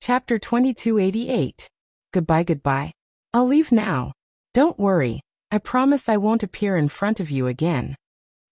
Chapter 2288. Goodbye, goodbye. I'll leave now. Don't worry. I promise I won't appear in front of you again.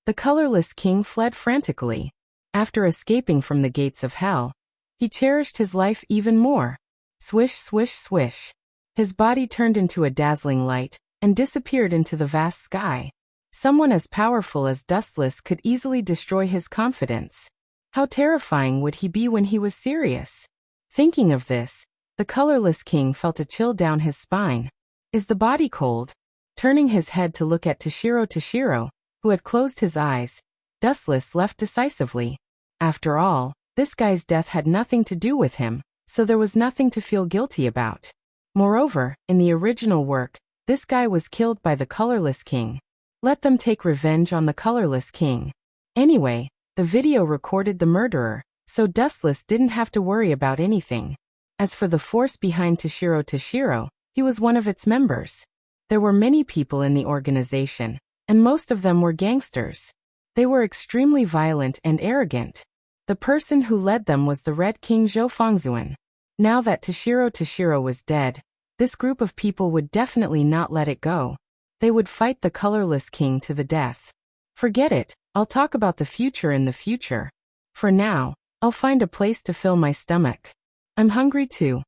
The colorless king fled frantically. After escaping from the gates of hell, he cherished his life even more. Swish, swish, swish. His body turned into a dazzling light and disappeared into the vast sky. Someone as powerful as Dustless could easily destroy his confidence. How terrifying would he be when he was serious? Thinking of this, the colorless king felt a chill down his spine. Is the body cold? Turning his head to look at Toshiro, who had closed his eyes, Dustless left decisively. After all, this guy's death had nothing to do with him, so there was nothing to feel guilty about. Moreover, in the original work, this guy was killed by the colorless king. Let them take revenge on the colorless king. Anyway, the video recorded the murderer, so Dustless didn't have to worry about anything. As for the force behind Toshiro, he was one of its members. There were many people in the organization, and most of them were gangsters. They were extremely violent and arrogant. The person who led them was the Red King Zhou Fengzuan. Now that Toshiro was dead, this group of people would definitely not let it go. They would fight the colorless king to the death. Forget it, I'll talk about the future in the future. For now, I'll find a place to fill my stomach. I'm hungry too.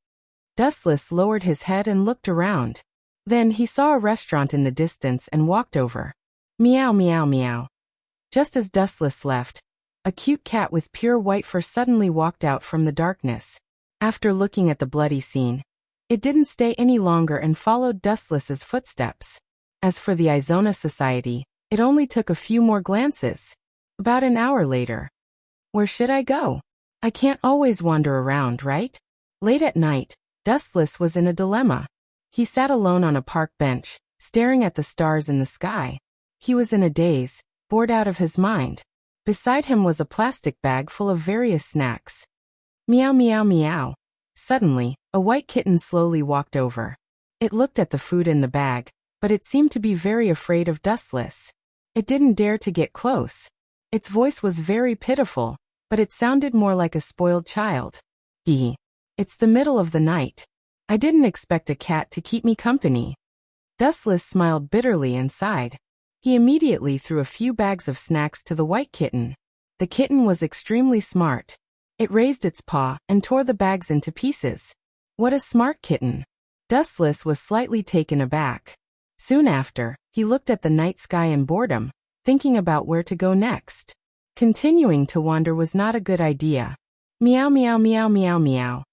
Dustless lowered his head and looked around. Then he saw a restaurant in the distance and walked over. Meow, meow, meow. Just as Dustless left, a cute cat with pure white fur suddenly walked out from the darkness. After looking at the bloody scene, it didn't stay any longer and followed Dustless's footsteps. As for the Izona Society, it only took a few more glances. About an hour later. Where should I go? I can't always wander around, right? Late at night, Dustless was in a dilemma. He sat alone on a park bench, staring at the stars in the sky. He was in a daze, bored out of his mind. Beside him was a plastic bag full of various snacks. Meow, meow, meow. Suddenly, a white kitten slowly walked over. It looked at the food in the bag, but it seemed to be very afraid of Dustless. It didn't dare to get close. Its voice was very pitiful, but it sounded more like a spoiled child. Hee. It's the middle of the night. I didn't expect a cat to keep me company. Dustless smiled bitterly and sighed. He immediately threw a few bags of snacks to the white kitten. The kitten was extremely smart. It raised its paw and tore the bags into pieces. What a smart kitten. Dustless was slightly taken aback. Soon after, he looked at the night sky in boredom, thinking about where to go next. Continuing to wander was not a good idea. Meow, meow, meow, meow, meow.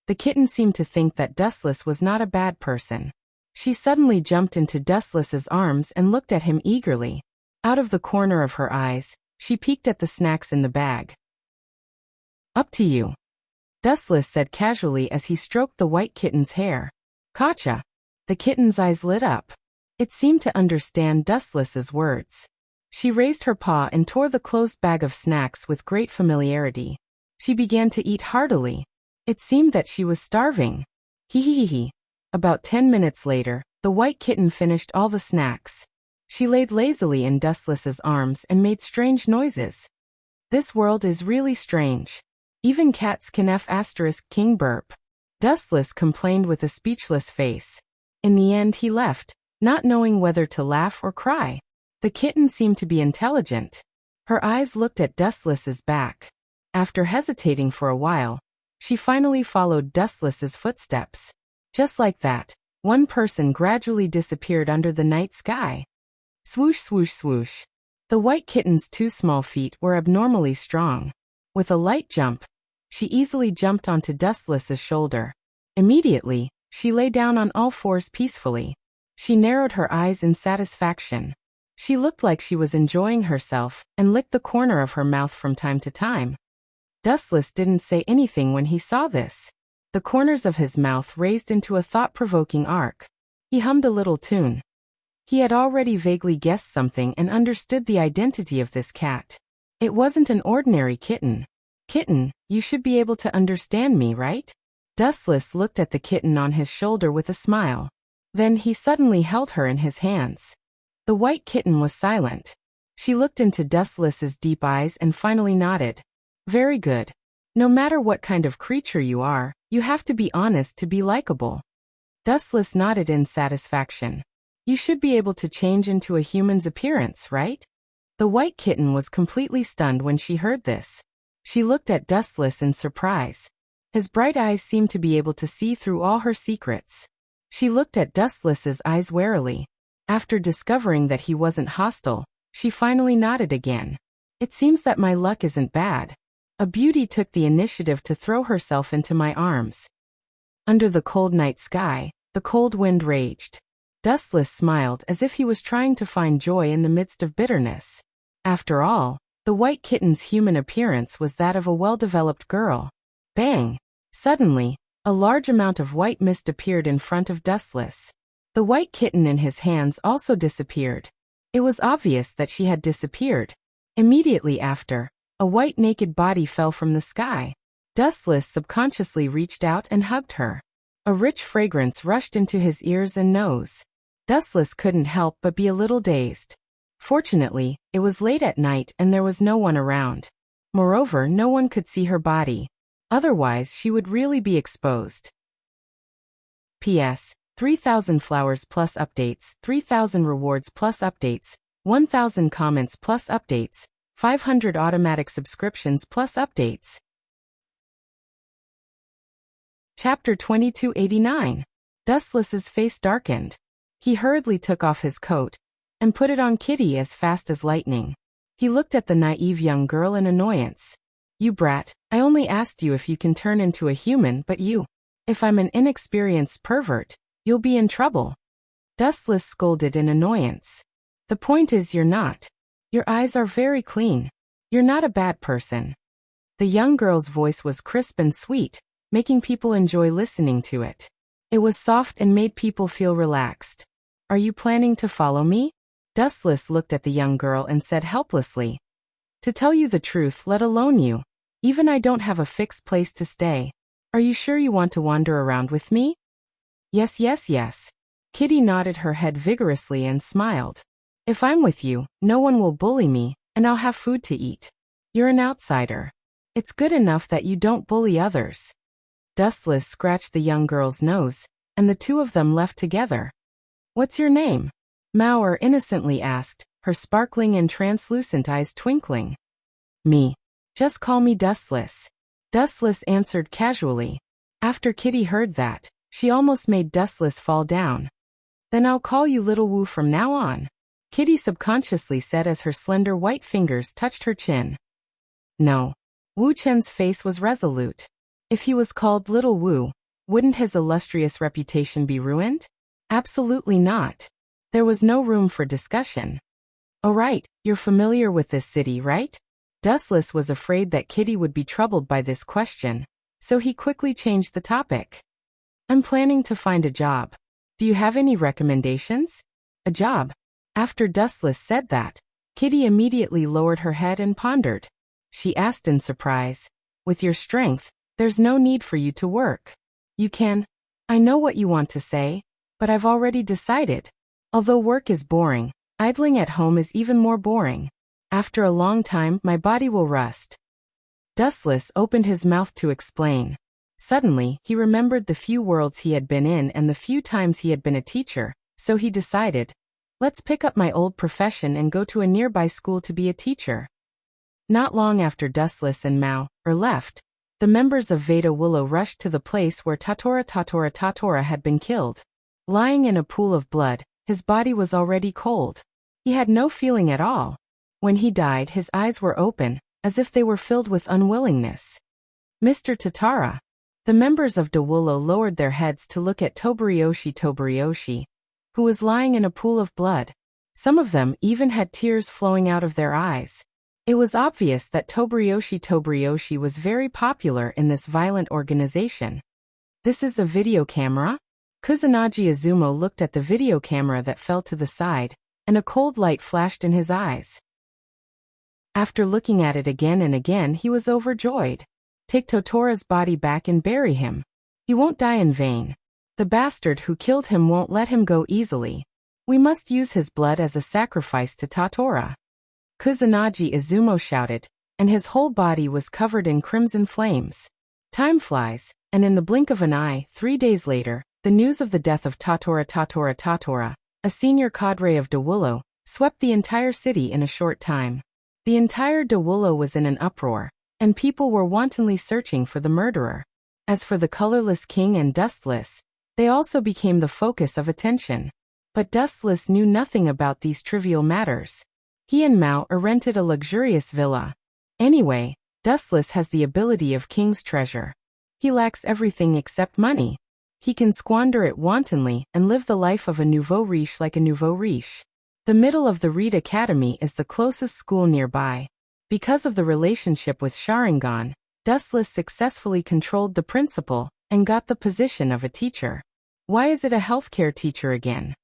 The kitten seemed to think that Dustless was not a bad person. She suddenly jumped into Dustless's arms and looked at him eagerly. Out of the corner of her eyes, she peeked at the snacks in the bag. Up to you. Dustless said casually as he stroked the white kitten's hair. Gotcha. The kitten's eyes lit up. It seemed to understand Dustless's words. She raised her paw and tore the closed bag of snacks with great familiarity. She began to eat heartily. It seemed that she was starving. Hee hee hee hee. About 10 minutes later, the white kitten finished all the snacks. She laid lazily in Dustless's arms and made strange noises. This world is really strange. Even cats can *king burp. Dustless complained with a speechless face. In the end he left, not knowing whether to laugh or cry. The kitten seemed to be intelligent. Her eyes looked at Dustless's back. After hesitating for a while, she finally followed Dustless's footsteps. Just like that, one person gradually disappeared under the night sky. Swoosh, swoosh, swoosh. The white kitten's 2 small feet were abnormally strong. With a light jump, she easily jumped onto Dustless's shoulder. Immediately, she lay down on all fours peacefully. She narrowed her eyes in satisfaction. She looked like she was enjoying herself and licked the corner of her mouth from time to time. Dustless didn't say anything when he saw this. The corners of his mouth raised into a thought-provoking arc. He hummed a little tune. He had already vaguely guessed something and understood the identity of this cat. It wasn't an ordinary kitten. Kitten, you should be able to understand me, right? Dustless looked at the kitten on his shoulder with a smile. Then he suddenly held her in his hands. The white kitten was silent. She looked into Dustless's deep eyes and finally nodded. Very good. No matter what kind of creature you are, you have to be honest to be likable. Dustless nodded in satisfaction. You should be able to change into a human's appearance, right? The white kitten was completely stunned when she heard this. She looked at Dustless in surprise. His bright eyes seemed to be able to see through all her secrets. She looked at Dustless's eyes warily. After discovering that he wasn't hostile, she finally nodded again. It seems that my luck isn't bad. A beauty took the initiative to throw herself into my arms. Under the cold night sky, the cold wind raged. Dustless smiled as if he was trying to find joy in the midst of bitterness. After all, the white kitten's human appearance was that of a well-developed girl. Bang! Suddenly, a large amount of white mist appeared in front of Dustless. The white kitten in his hands also disappeared. It was obvious that she had disappeared. Immediately after, a white naked body fell from the sky. Dustless subconsciously reached out and hugged her. A rich fragrance rushed into his ears and nose. Dustless couldn't help but be a little dazed. Fortunately, it was late at night and there was no one around. Moreover, no one could see her body. Otherwise, she would really be exposed. P.S. 3,000 flowers plus updates, 3,000 rewards plus updates, 1,000 comments plus updates, 500 automatic subscriptions plus updates. Chapter 2289. Dustless's face darkened. He hurriedly took off his coat and put it on Kitty as fast as lightning. He looked at the naive young girl in annoyance. You brat, I only asked you if you can turn into a human, but you. If I'm an inexperienced pervert, you'll be in trouble. Dustless scolded in annoyance. The point is you're not. Your eyes are very clean. You're not a bad person. The young girl's voice was crisp and sweet, making people enjoy listening to it. It was soft and made people feel relaxed. Are you planning to follow me? Dustless looked at the young girl and said helplessly. To tell you the truth, let alone you. Even I don't have a fixed place to stay. Are you sure you want to wander around with me? Yes, yes, yes. Kitty nodded her head vigorously and smiled. If I'm with you, no one will bully me, and I'll have food to eat. You're an outsider. It's good enough that you don't bully others. Dustless scratched the young girl's nose, and the two of them left together. What's your name? Mauer innocently asked, her sparkling and translucent eyes twinkling. Me. Just call me Dustless. Dustless answered casually. After Kitty heard that, she almost made Dustless fall down. Then I'll call you Little Wu from now on, Kitty subconsciously said as her slender white fingers touched her chin. No. Wu Chen's face was resolute. If he was called Little Wu, wouldn't his illustrious reputation be ruined? Absolutely not. There was no room for discussion. Oh right, you're familiar with this city, right? Dustless was afraid that Kitty would be troubled by this question, so he quickly changed the topic. I'm planning to find a job. Do you have any recommendations? A job? After Dustless said that, Kitty immediately lowered her head and pondered. She asked in surprise, with your strength, there's no need for you to work. You can. I know what you want to say, but I've already decided. Although work is boring, idling at home is even more boring. After a long time, my body will rust. Dustless opened his mouth to explain. Suddenly, he remembered the few worlds he had been in and the few times he had been a teacher, so he decided, let's pick up my old profession and go to a nearby school to be a teacher. Not long after Dustless and Mao left, the members of Veda Willow rushed to the place where Tatora had been killed. Lying in a pool of blood, his body was already cold. He had no feeling at all. When he died, his eyes were open, as if they were filled with unwillingness. Mr. Tatara. The members of Dawulo lowered their heads to look at Toboryoshi, who was lying in a pool of blood. Some of them even had tears flowing out of their eyes. It was obvious that Toboryoshi was very popular in this violent organization. This is a video camera? Kusanagi Izumo looked at the video camera that fell to the side, and a cold light flashed in his eyes. After looking at it again and again, he was overjoyed. Take Totora's body back and bury him. He won't die in vain. The bastard who killed him won't let him go easily. We must use his blood as a sacrifice to Tatora. Kusanagi Izumo shouted, and his whole body was covered in crimson flames. Time flies, and in the blink of an eye, 3 days later, the news of the death of Tatora, a senior cadre of Dawullo, swept the entire city in a short time. The entire Dawullo was in an uproar, and people were wantonly searching for the murderer. As for the colorless king and Dustless, they also became the focus of attention. But Dustless knew nothing about these trivial matters. He and Mao rented a luxurious villa. Anyway, Dustless has the ability of king's treasure. He lacks everything except money. He can squander it wantonly and live the life of a nouveau riche like a nouveau riche. The middle of the Reed Academy is the closest school nearby. Because of the relationship with Sharingan, Dustless successfully controlled the principal and got the position of a teacher. Why is it a healthcare teacher again?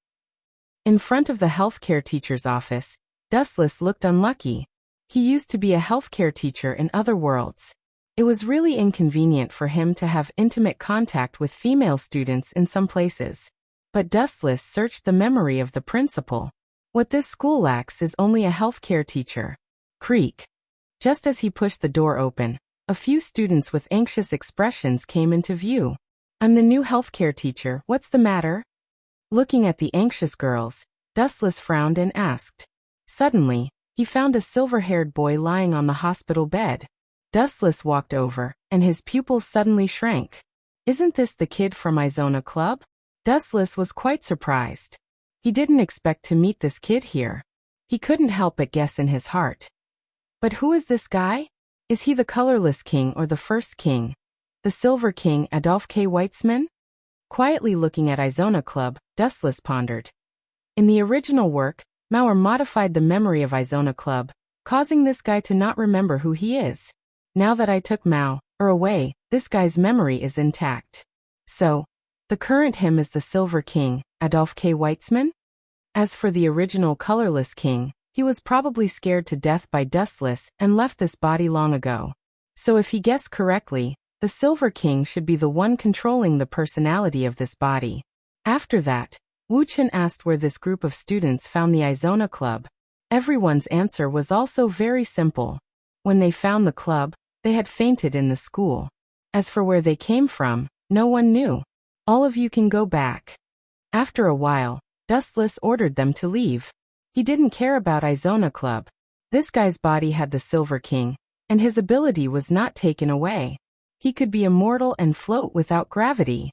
In front of the healthcare teacher's office, Dustless looked unlucky. He used to be a healthcare teacher in other worlds. It was really inconvenient for him to have intimate contact with female students in some places. But Dustless searched the memory of the principal. What this school lacks is only a healthcare teacher. Creak. Just as he pushed the door open, a few students with anxious expressions came into view. I'm the new healthcare teacher, what's the matter? Looking at the anxious girls, Dustless frowned and asked. Suddenly, he found a silver-haired boy lying on the hospital bed. Dustless walked over, and his pupils suddenly shrank. Isn't this the kid from Izona Club? Dustless was quite surprised. He didn't expect to meet this kid here. He couldn't help but guess in his heart. But who is this guy? Is he the colorless king or the first king? The silver king Adolf K. Weitzman? Quietly looking at Izona Club, Dustless pondered. In the original work, Mauer modified the memory of Izona Club, causing this guy to not remember who he is. Now that I took Mao away, this guy's memory is intact. So, the current him is the Silver King, Adolf K. Weitzman? As for the original colorless king, he was probably scared to death by Dustless and left this body long ago. So if he guessed correctly, the Silver King should be the one controlling the personality of this body. After that, Wu Chen asked where this group of students found the Izona Club. Everyone's answer was also very simple. When they found the club, they had fainted in the school. As for where they came from, no one knew. All of you can go back. After a while, Dustless ordered them to leave. He didn't care about Izona Club. This guy's body had the Silver King, and his ability was not taken away. He could be immortal and float without gravity.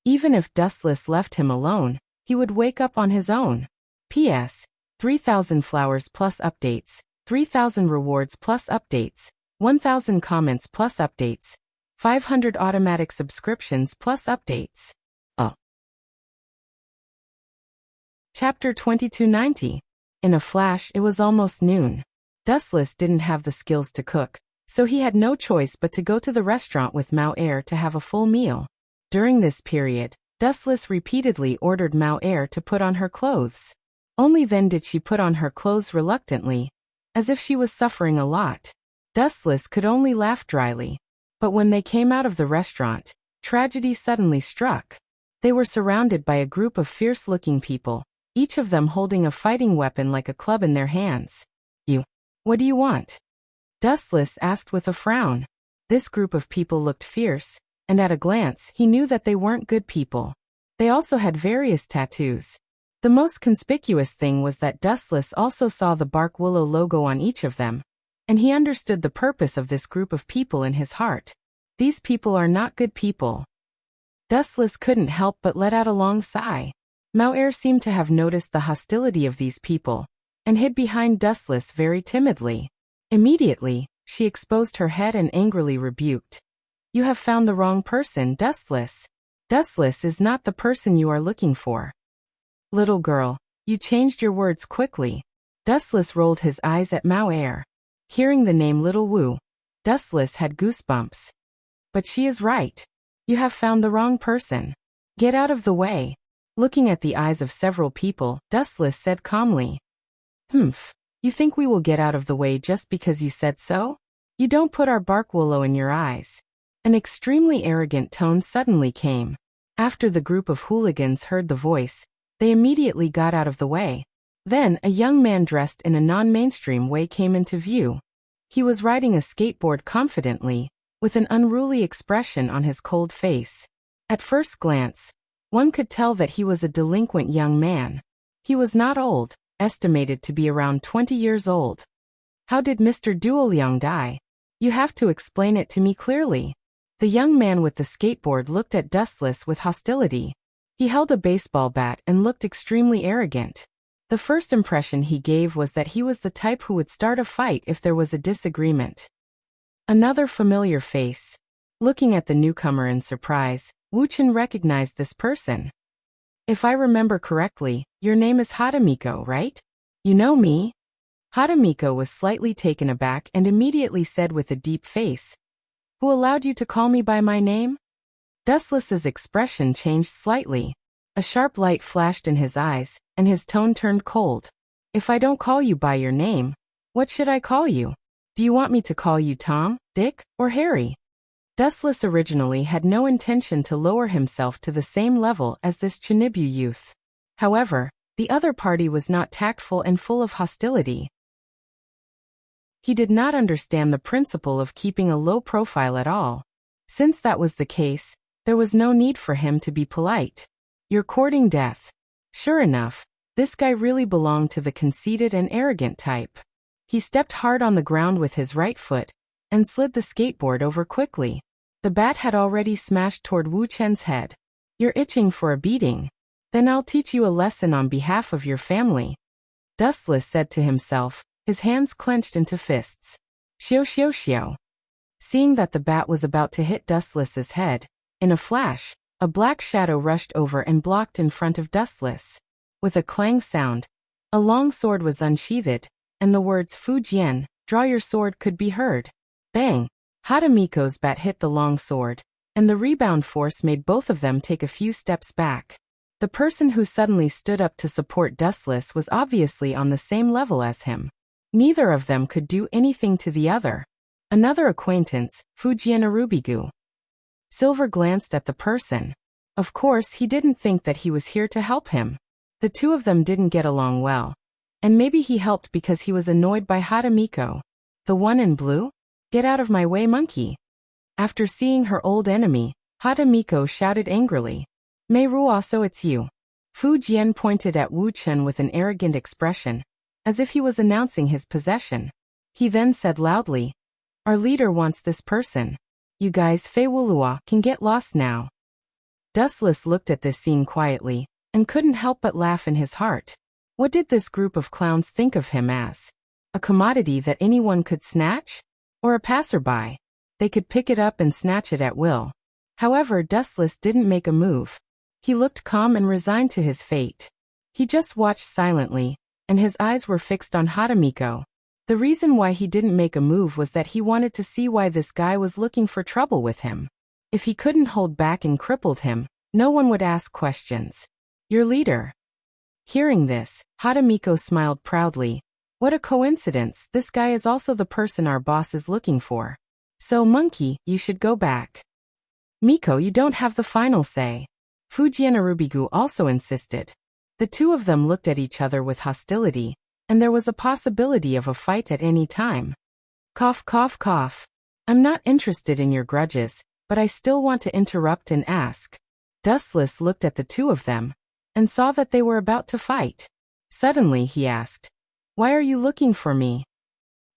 Even if Dustless left him alone, he would wake up on his own. P.S. 3,000 flowers plus updates, 3,000 rewards plus updates, 1,000 comments plus updates, 500 automatic subscriptions plus updates. Chapter 2290. In a flash, it was almost noon. Dustless didn't have the skills to cook, so he had no choice but to go to the restaurant with Mao to have a full meal. During this period, Dustless repeatedly ordered Mao to put on her clothes. Only then did she put on her clothes reluctantly, as if she was suffering a lot. Dustless could only laugh dryly. But when they came out of the restaurant, tragedy suddenly struck. They were surrounded by a group of fierce-looking people, each of them holding a fighting weapon like a club in their hands. What do you want? Dustless asked with a frown. This group of people looked fierce, and at a glance he knew that they weren't good people. They also had various tattoos. The most conspicuous thing was that Dustless also saw the Bark Willow logo on each of them, and he understood the purpose of this group of people in his heart. These people are not good people. Dustless couldn't help but let out a long sigh. Mao seemed to have noticed the hostility of these people, and hid behind Dustless very timidly. Immediately, she exposed her head and angrily rebuked. You have found the wrong person, Dustless. Dustless is not the person you are looking for. Little girl, you changed your words quickly. Dustless rolled his eyes at Mao. Hearing the name Little Wu, Dustless had goosebumps. But she is right. You have found the wrong person. Get out of the way. Looking at the eyes of several people, Dustless said calmly. Humph. You think we will get out of the way just because you said so? You don't put our bark willow in your eyes. An extremely arrogant tone suddenly came. After the group of hooligans heard the voice, they immediately got out of the way. Then a young man dressed in a non-mainstream way came into view. He was riding a skateboard confidently, with an unruly expression on his cold face. At first glance, one could tell that he was a delinquent young man. He was not old, estimated to be around 20 years old. How did Mr. Duoliang die? You have to explain it to me clearly. The young man with the skateboard looked at Dustless with hostility. He held a baseball bat and looked extremely arrogant. The first impression he gave was that he was the type who would start a fight if there was a disagreement. Another familiar face. Looking at the newcomer in surprise, Wu Chen recognized this person. If I remember correctly, your name is Hadamiko, right? You know me? Hadamiko was slightly taken aback and immediately said with a deep face, "Who allowed you to call me by my name?" Dustless's expression changed slightly. A sharp light flashed in his eyes, and his tone turned cold. "If I don't call you by your name, what should I call you? Do you want me to call you Tom, Dick, or Harry?" Dustless originally had no intention to lower himself to the same level as this Chinibu youth. However, the other party was not tactful and full of hostility. He did not understand the principle of keeping a low profile at all. Since that was the case, there was no need for him to be polite. "You're courting death." Sure enough, this guy really belonged to the conceited and arrogant type. He stepped hard on the ground with his right foot, and slid the skateboard over quickly. The bat had already smashed toward Wu Chen's head. "You're itching for a beating. Then I'll teach you a lesson on behalf of your family," Dustless said to himself, his hands clenched into fists. "Xiao xiao xiao." Seeing that the bat was about to hit Dustless's head, in a flash, a black shadow rushed over and blocked in front of Dustless. With a clang sound, a long sword was unsheathed, and the words "Fu Jian, draw your sword" could be heard. Bang! Hadamiko's bat hit the long sword, and the rebound force made both of them take a few steps back. The person who suddenly stood up to support Dustless was obviously on the same level as him. Neither of them could do anything to the other. Another acquaintance, Fujian Arubigu. Silver glanced at the person. Of course, he didn't think that he was here to help him. The two of them didn't get along well. And maybe he helped because he was annoyed by Hadamiko. The one in blue? "Get out of my way, monkey." After seeing her old enemy, Hadamiko shouted angrily, "Mei Ruoso, it's you." Fu Jian pointed at Wu Chen with an arrogant expression, as if he was announcing his possession. He then said loudly, "Our leader wants this person. You guys Fei Wulua can get lost now." Dustless looked at this scene quietly, and couldn't help but laugh in his heart. What did this group of clowns think of him as? A commodity that anyone could snatch? Or a passerby? They could pick it up and snatch it at will. However, Dustless didn't make a move. He looked calm and resigned to his fate. He just watched silently, and his eyes were fixed on Hadamiko. The reason why he didn't make a move was that he wanted to see why this guy was looking for trouble with him. If he couldn't hold back and crippled him, no one would ask questions. "Your leader." Hearing this, Hadamiko smiled proudly. "What a coincidence, this guy is also the person our boss is looking for. So, monkey, you should go back." "Miko, you don't have the final say." Fujian Arubigu also insisted. The two of them looked at each other with hostility, and there was a possibility of a fight at any time. Cough, cough, cough. "I'm not interested in your grudges, but I still want to interrupt and ask." Dustless looked at the two of them, and saw that they were about to fight. Suddenly he asked, "Why are you looking for me?"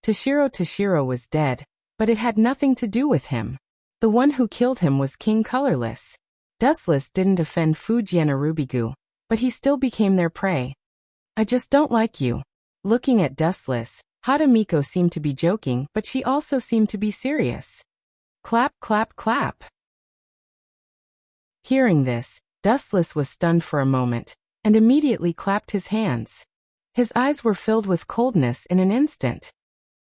Toshiro was dead, but it had nothing to do with him. The one who killed him was King Colorless. Dustless didn't offend Fujian Arubigu, but he still became their prey. "I just don't like you." Looking at Dustless, Hadamiko seemed to be joking, but she also seemed to be serious. Clap, clap, clap. Hearing this, Dustless was stunned for a moment, and immediately clapped his hands. His eyes were filled with coldness in an instant.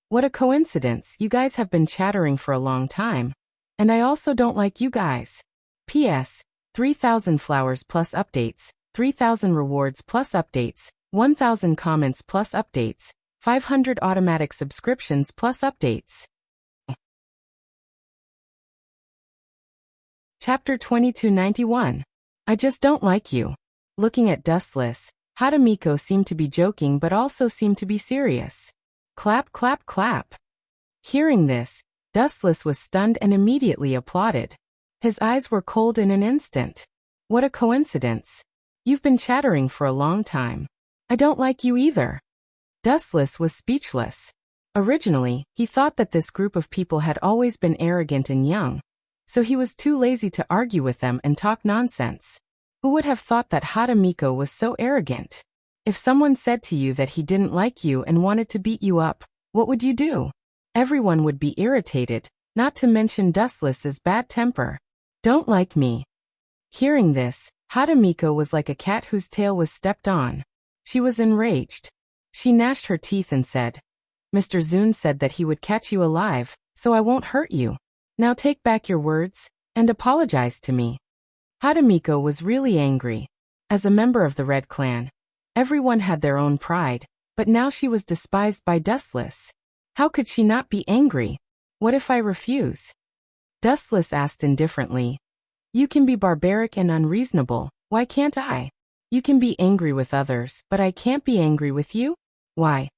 "What a coincidence, you guys have been chattering for a long time. And I also don't like you guys. P.S. 3,000 flowers plus updates, 3,000 rewards plus updates, 1,000 comments plus updates, 500 automatic subscriptions plus updates." Chapter 2291. I just don't like you. Looking at Dustless, Hadamiko seemed to be joking but also seemed to be serious. Clap, clap, clap. Hearing this, Dustless was stunned and immediately applauded. His eyes were cold in an instant. What a coincidence. You've been chattering for a long time. I don't like you either. Dustless was speechless. Originally, he thought that this group of people had always been arrogant and young, so he was too lazy to argue with them and talk nonsense. Who would have thought that Hatamiko was so arrogant? If someone said to you that he didn't like you and wanted to beat you up, what would you do? Everyone would be irritated, not to mention Dustless's bad temper. Don't like me. Hearing this, Hatamiko was like a cat whose tail was stepped on. She was enraged. She gnashed her teeth and said, Mr. Zun said that he would catch you alive, so I won't hurt you. Now take back your words, and apologize to me. Hatamiko was really angry. As a member of the Red Clan, everyone had their own pride, but now she was despised by Dustless. How could she not be angry? What if I refuse? Dustless asked indifferently. You can be barbaric and unreasonable, why can't I? You can be angry with others, but I can't be angry with you? Why?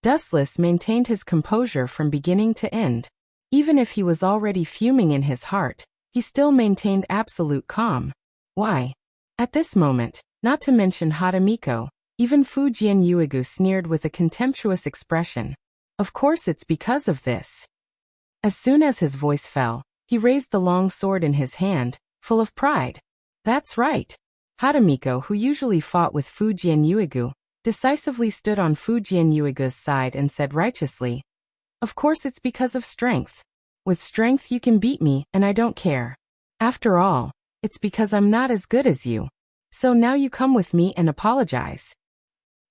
Dustless maintained his composure from beginning to end. Even if he was already fuming in his heart, he still maintained absolute calm. Why? At this moment, not to mention Hatamiko, even Fujian Yuigu sneered with a contemptuous expression. Of course it's because of this. As soon as his voice fell, he raised the long sword in his hand, full of pride. That's right. Hatamiko, who usually fought with Fujian Yuigu, decisively stood on Fujian Yuigu's side and said righteously, Of course it's because of strength. With strength you can beat me, and I don't care. After all, it's because I'm not as good as you. So now you come with me and apologize.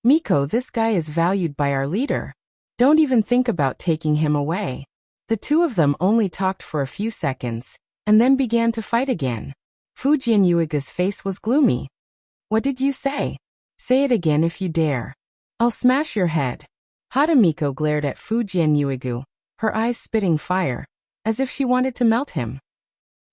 Miko, this guy is valued by our leader. Don't even think about taking him away. The two of them only talked for a few seconds, and then began to fight again. Fujian Yuiga's face was gloomy. What did you say? Say it again if you dare. I'll smash your head. Hatamiko glared at Fujian Yuigu, her eyes spitting fire, as if she wanted to melt him.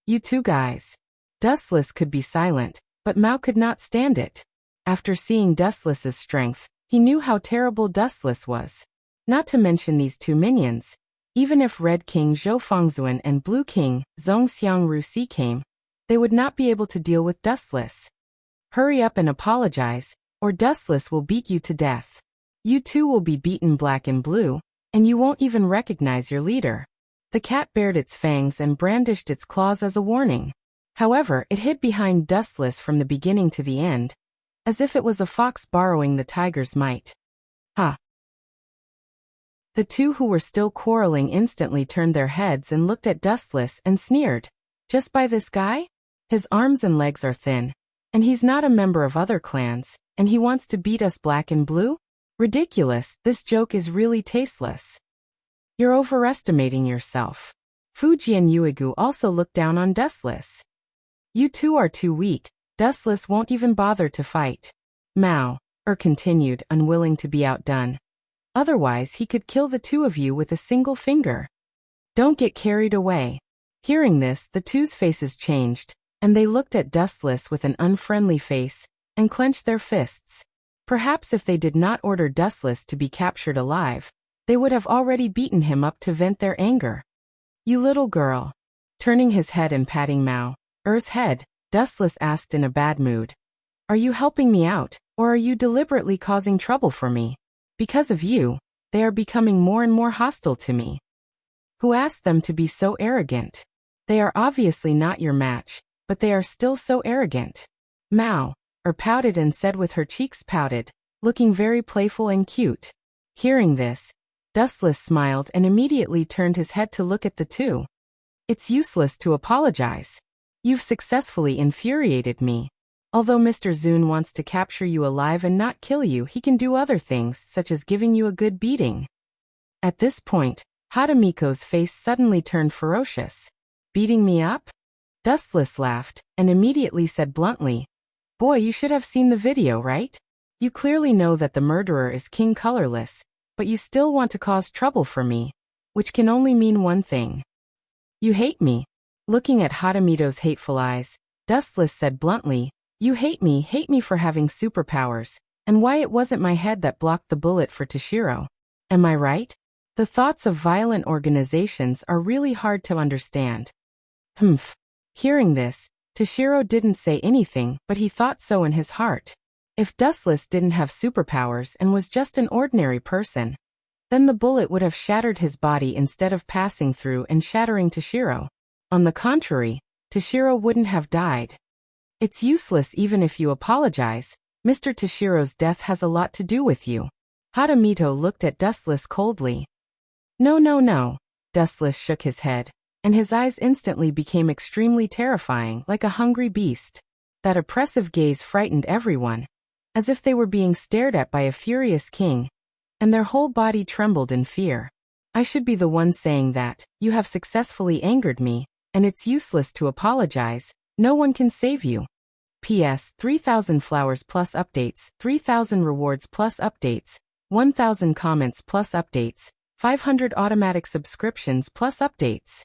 You two guys. Dustless could be silent, but Mao could not stand it. After seeing Dustless's strength, he knew how terrible Dustless was. Not to mention these two minions. Even if Red King Zhou Fengzuan and Blue King Zhong Xiangru Si came, they would not be able to deal with Dustless. Hurry up and apologize, or Dustless will beat you to death. You two will be beaten black and blue, and you won't even recognize your leader. The cat bared its fangs and brandished its claws as a warning. However, it hid behind Dustless from the beginning to the end, as if it was a fox borrowing the tiger's might. Ha! The two who were still quarreling instantly turned their heads and looked at Dustless and sneered. Just by this guy? His arms and legs are thin, and he's not a member of other clans, and he wants to beat us black and blue? Ridiculous, this joke is really tasteless. You're overestimating yourself. Fujian Yuigu also looked down on Dustless. You two are too weak, Dustless won't even bother to fight. Mao continued, unwilling to be outdone. Otherwise he could kill the two of you with a single finger. Don't get carried away. Hearing this, the two's faces changed, and they looked at Dustless with an unfriendly face, and clenched their fists. Perhaps if they did not order Dustless to be captured alive, they would have already beaten him up to vent their anger. You little girl. Turning his head and patting Mao's head, Dustless asked in a bad mood. Are you helping me out, or are you deliberately causing trouble for me? Because of you, they are becoming more and more hostile to me. Who asked them to be so arrogant? They are obviously not your match, but they are still so arrogant. Mao pouted and said with her cheeks pouted, looking very playful and cute. Hearing this, Dustless smiled and immediately turned his head to look at the two. It's useless to apologize. You've successfully infuriated me. Although Mr. Zun wants to capture you alive and not kill you, he can do other things, such as giving you a good beating. At this point, Hatamiko's face suddenly turned ferocious. Beating me up? Dustless laughed, and immediately said bluntly, Boy, you should have seen the video, right? You clearly know that the murderer is King Colorless, but you still want to cause trouble for me, which can only mean one thing. You hate me. Looking at Hatamito's hateful eyes, Dustless said bluntly, You hate me for having superpowers, and why it wasn't my head that blocked the bullet for Toshiro. Am I right? The thoughts of violent organizations are really hard to understand. Humph. Hearing this, Toshiro didn't say anything, but he thought so in his heart. If Dustless didn't have superpowers and was just an ordinary person, then the bullet would have shattered his body instead of passing through and shattering Toshiro. On the contrary, Toshiro wouldn't have died. It's useless even if you apologize. Mr. Toshiro's death has a lot to do with you. Hadamito looked at Dustless coldly. No, no, no. Dustless shook his head, and his eyes instantly became extremely terrifying, like a hungry beast. That oppressive gaze frightened everyone, as if they were being stared at by a furious king, and their whole body trembled in fear. I should be the one saying that. You have successfully angered me, and it's useless to apologize. No one can save you. P.S. 3,000 flowers plus updates, 3,000 rewards plus updates, 1,000 comments plus updates, 500 automatic subscriptions plus updates.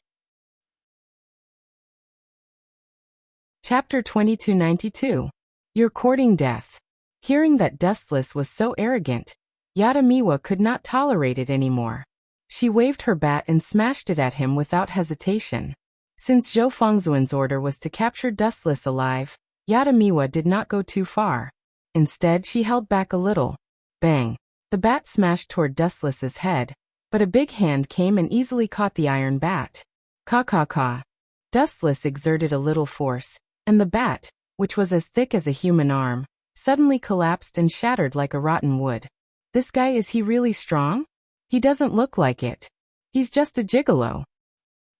Chapter 2292. You're courting death. Hearing that Dustless was so arrogant, Yadamiwa could not tolerate it anymore. She waved her bat and smashed it at him without hesitation. Since Zhou Fengzuan's order was to capture Dustless alive, Yadamiwa did not go too far. Instead, she held back a little. Bang! The bat smashed toward Dustless's head, but a big hand came and easily caught the iron bat. Ka. Dustless exerted a little force, and the bat, which was as thick as a human arm, suddenly collapsed and shattered like a rotten wood. This guy, is he really strong? He doesn't look like it. He's just a gigolo.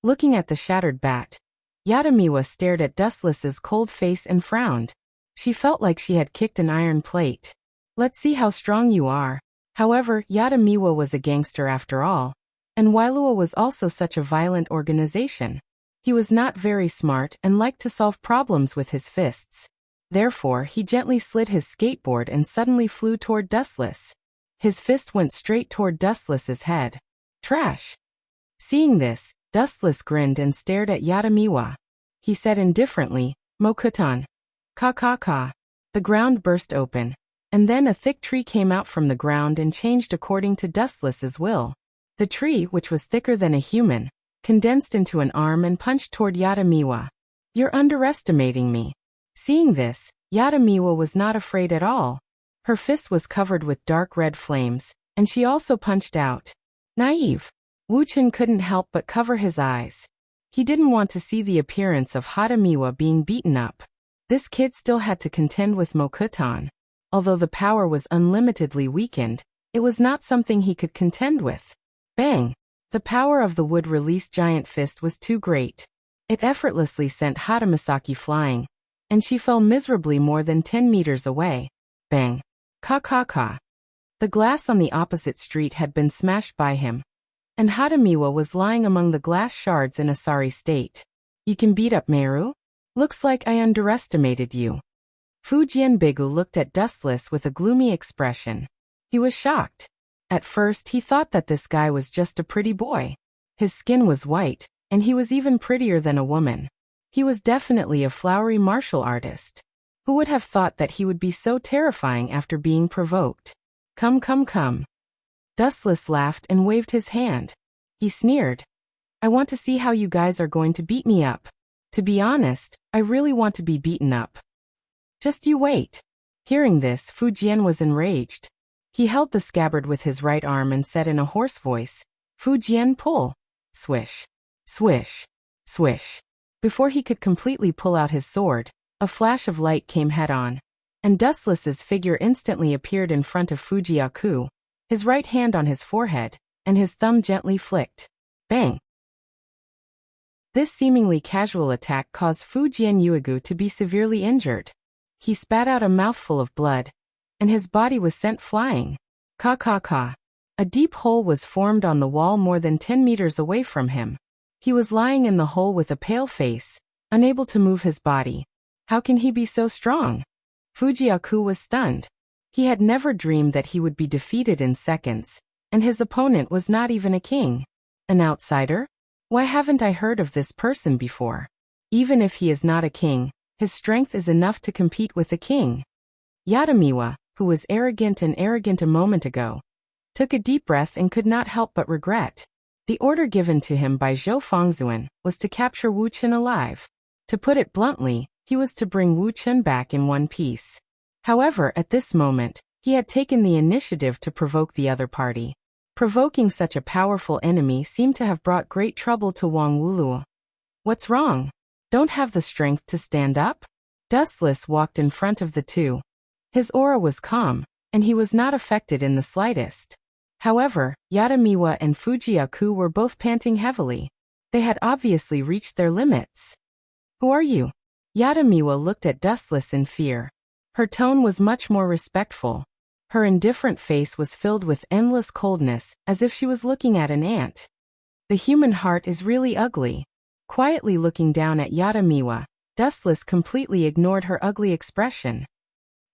Looking at the shattered bat, Yadamiwa stared at Dustless's cold face and frowned. She felt like she had kicked an iron plate. Let's see how strong you are. However, Yadamiwa was a gangster after all, and Wailua was also such a violent organization. He was not very smart and liked to solve problems with his fists. Therefore, he gently slid his skateboard and suddenly flew toward Dustless. His fist went straight toward Dustless's head. Trash! Seeing this, Dustless grinned and stared at Yadamiwa. He said indifferently, Mokutan. Ka. The ground burst open, and then a thick tree came out from the ground and changed according to Dustless's will. The tree, which was thicker than a human, condensed into an arm and punched toward Yadamiwa. You're underestimating me. Seeing this, Yadamiwa was not afraid at all. Her fist was covered with dark red flames, and she also punched out. Naive. Wuchen couldn't help but cover his eyes. He didn't want to see the appearance of Hadamiwa being beaten up. This kid still had to contend with Mokutan. Although the power was unlimitedly weakened, it was not something he could contend with. Bang! The power of the wood-released giant fist was too great. It effortlessly sent Hadamasaki flying, and she fell miserably more than 10 meters away. Bang! Ka. The glass on the opposite street had been smashed by him, and Hadamiwa was lying among the glass shards in a sorry state. You can beat up Meru? Looks like I underestimated you. Fujian-bigu looked at Dustless with a gloomy expression. He was shocked. At first he thought that this guy was just a pretty boy. His skin was white, and he was even prettier than a woman. He was definitely a flowery martial artist. Who would have thought that he would be so terrifying after being provoked? Come. Dustless laughed and waved his hand. He sneered. I want to see how you guys are going to beat me up. To be honest, I really want to be beaten up. Just you wait. Hearing this, Fujian was enraged. He held the scabbard with his right arm and said in a hoarse voice, Fujian, pull. Swish. Swish. Swish. Before he could completely pull out his sword, a flash of light came head-on, and Dustless's figure instantly appeared in front of Fujiaku, his right hand on his forehead, and his thumb gently flicked. Bang! This seemingly casual attack caused Fujian Yuigu to be severely injured. He spat out a mouthful of blood, and his body was sent flying. Ka. A deep hole was formed on the wall more than 10 meters away from him. He was lying in the hole with a pale face, unable to move his body. How can he be so strong? Fujiaku was stunned. He had never dreamed that he would be defeated in seconds, and his opponent was not even a king. An outsider? Why haven't I heard of this person before? Even if he is not a king, his strength is enough to compete with a king. Yadamiwa, who was arrogant a moment ago, took a deep breath and could not help but regret. The order given to him by Zhou Fengzuan was to capture Wu Chen alive. To put it bluntly, he was to bring Wu Chen back in one piece. However, at this moment, he had taken the initiative to provoke the other party. Provoking such a powerful enemy seemed to have brought great trouble to Wang Wuluo. What's wrong? Don't have the strength to stand up? Dustless walked in front of the two. His aura was calm, and he was not affected in the slightest. However, Yadamiwa and Fujiaku were both panting heavily. They had obviously reached their limits. Who are you? Yadamiwa looked at Dustless in fear. Her tone was much more respectful. Her indifferent face was filled with endless coldness, as if she was looking at an ant. The human heart is really ugly. Quietly looking down at Yadamiwa, Dustless completely ignored her ugly expression.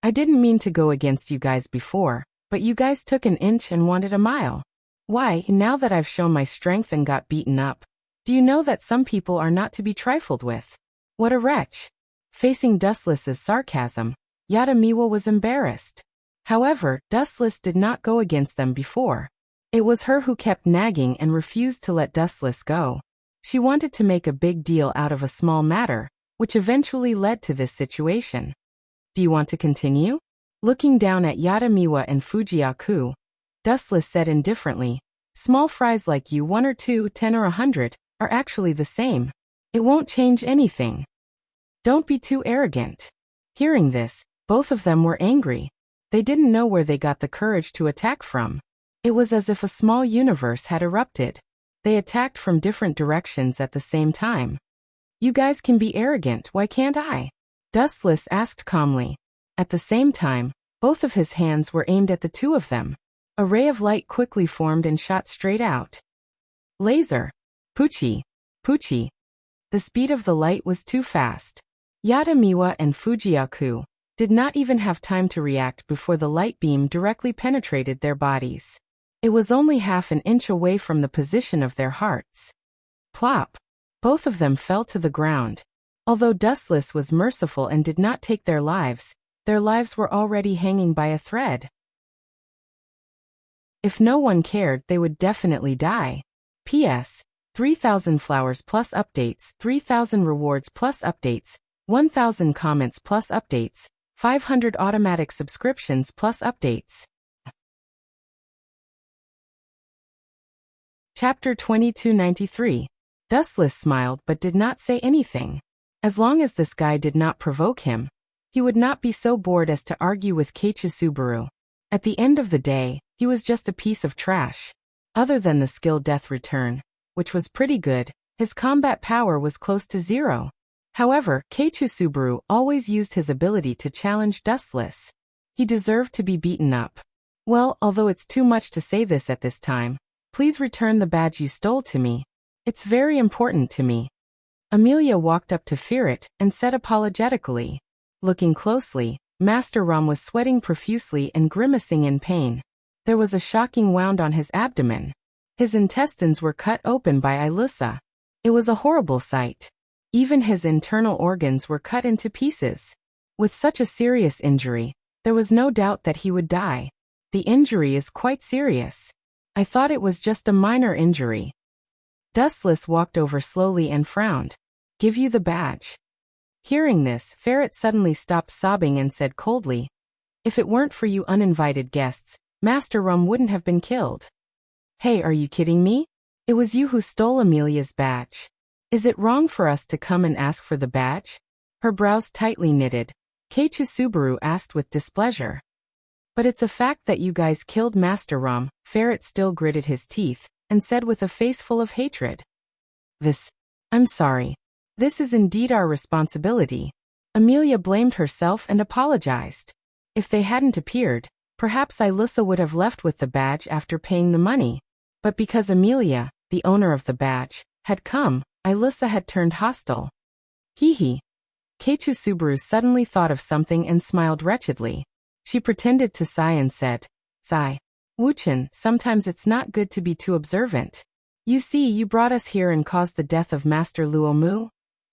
I didn't mean to go against you guys before, but you guys took an inch and wanted a mile. Why, now that I've shown my strength and got beaten up, do you know that some people are not to be trifled with? What a wretch. Facing Dustless's sarcasm, Yadamiwa was embarrassed. However, Dustless did not go against them before. It was her who kept nagging and refused to let Dustless go. She wanted to make a big deal out of a small matter, which eventually led to this situation. Do you want to continue? Looking down at Yadamiwa and Fujiaku, Dustless said indifferently, small fries like you 1 or 2, 10 or 100, are actually the same. It won't change anything. Don't be too arrogant. Hearing this, both of them were angry. They didn't know where they got the courage to attack from. It was as if a small universe had erupted. They attacked from different directions at the same time. You guys can be arrogant, why can't I? Dustless asked calmly. At the same time, both of his hands were aimed at the two of them. A ray of light quickly formed and shot straight out. Laser. Puchi. Puchi. The speed of the light was too fast. Yadamiwa and Fujiaku did not even have time to react before the light beam directly penetrated their bodies. It was only half an inch away from the position of their hearts. Plop. Both of them fell to the ground. Although Dustless was merciful and did not take their lives were already hanging by a thread. If no one cared, they would definitely die. P.S. 3,000 flowers plus updates, 3,000 rewards plus updates, 1,000 comments plus updates, 500 automatic subscriptions plus updates. Chapter 2293. Dustless smiled but did not say anything. As long as this guy did not provoke him, he would not be so bored as to argue with Keiichi Subaru. At the end of the day, he was just a piece of trash. Other than the skill death return, which was pretty good, his combat power was close to 0. However, Keiichi Subaru always used his ability to challenge Dustless. He deserved to be beaten up. Well, although it's too much to say this at this time, please return the badge you stole to me. It's very important to me. Amelia walked up to Ferret and said apologetically. Looking closely, Master Rum was sweating profusely and grimacing in pain. There was a shocking wound on his abdomen. His intestines were cut open by Ilyssa. It was a horrible sight. Even his internal organs were cut into pieces. With such a serious injury, there was no doubt that he would die. The injury is quite serious. I thought it was just a minor injury. Dustless walked over slowly and frowned. Give you the badge. Hearing this, Ferret suddenly stopped sobbing and said coldly, if it weren't for you uninvited guests, Master Rum wouldn't have been killed. Hey, are you kidding me? It was you who stole Amelia's badge. Is it wrong for us to come and ask for the badge? Her brows tightly knitted, Keiichi Subaru asked with displeasure. But it's a fact that you guys killed Master Rum. Ferret still gritted his teeth and said with a face full of hatred. I'm sorry. This is indeed our responsibility. Amelia blamed herself and apologized. If they hadn't appeared, perhaps Ilyssa would have left with the badge after paying the money. But because Amelia, the owner of the badge, had come, Ilyssa had turned hostile. Hee hee. Keiichi Subaru suddenly thought of something and smiled wretchedly. She pretended to sigh and said, Sigh. Wu-chan, sometimes it's not good to be too observant. You see, you brought us here and caused the death of Master Luo Mu.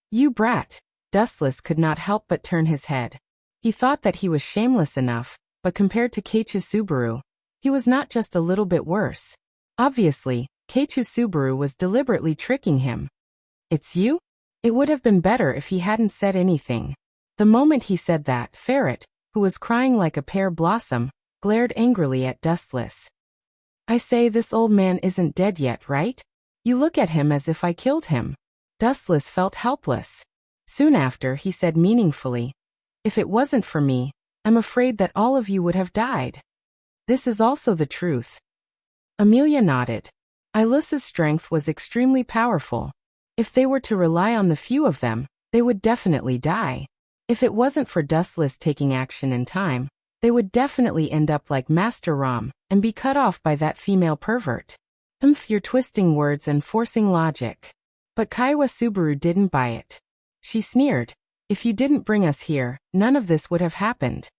You brat. Dustless could not help but turn his head. He thought that he was shameless enough, but compared to Keiichi Subaru, He was not just a little bit worse. Obviously, Keiichi Subaru was deliberately tricking him. It's you? It would have been better if he hadn't said anything. The moment he said that, Ferret, who was crying like a pear blossom, glared angrily at Dustless. I say, this old man isn't dead yet, right? You look at him as if I killed him. Dustless felt helpless. Soon after, he said meaningfully, if it wasn't for me, I'm afraid that all of you would have died. This is also the truth. Amelia nodded. Ilus's strength was extremely powerful. If they were to rely on the few of them, they would definitely die. If it wasn't for Dustless taking action in time, they would definitely end up like Master Rom and be cut off by that female pervert. You're twisting words and forcing logic. But Kaiwa Subaru didn't buy it. She sneered. If you didn't bring us here, none of this would have happened.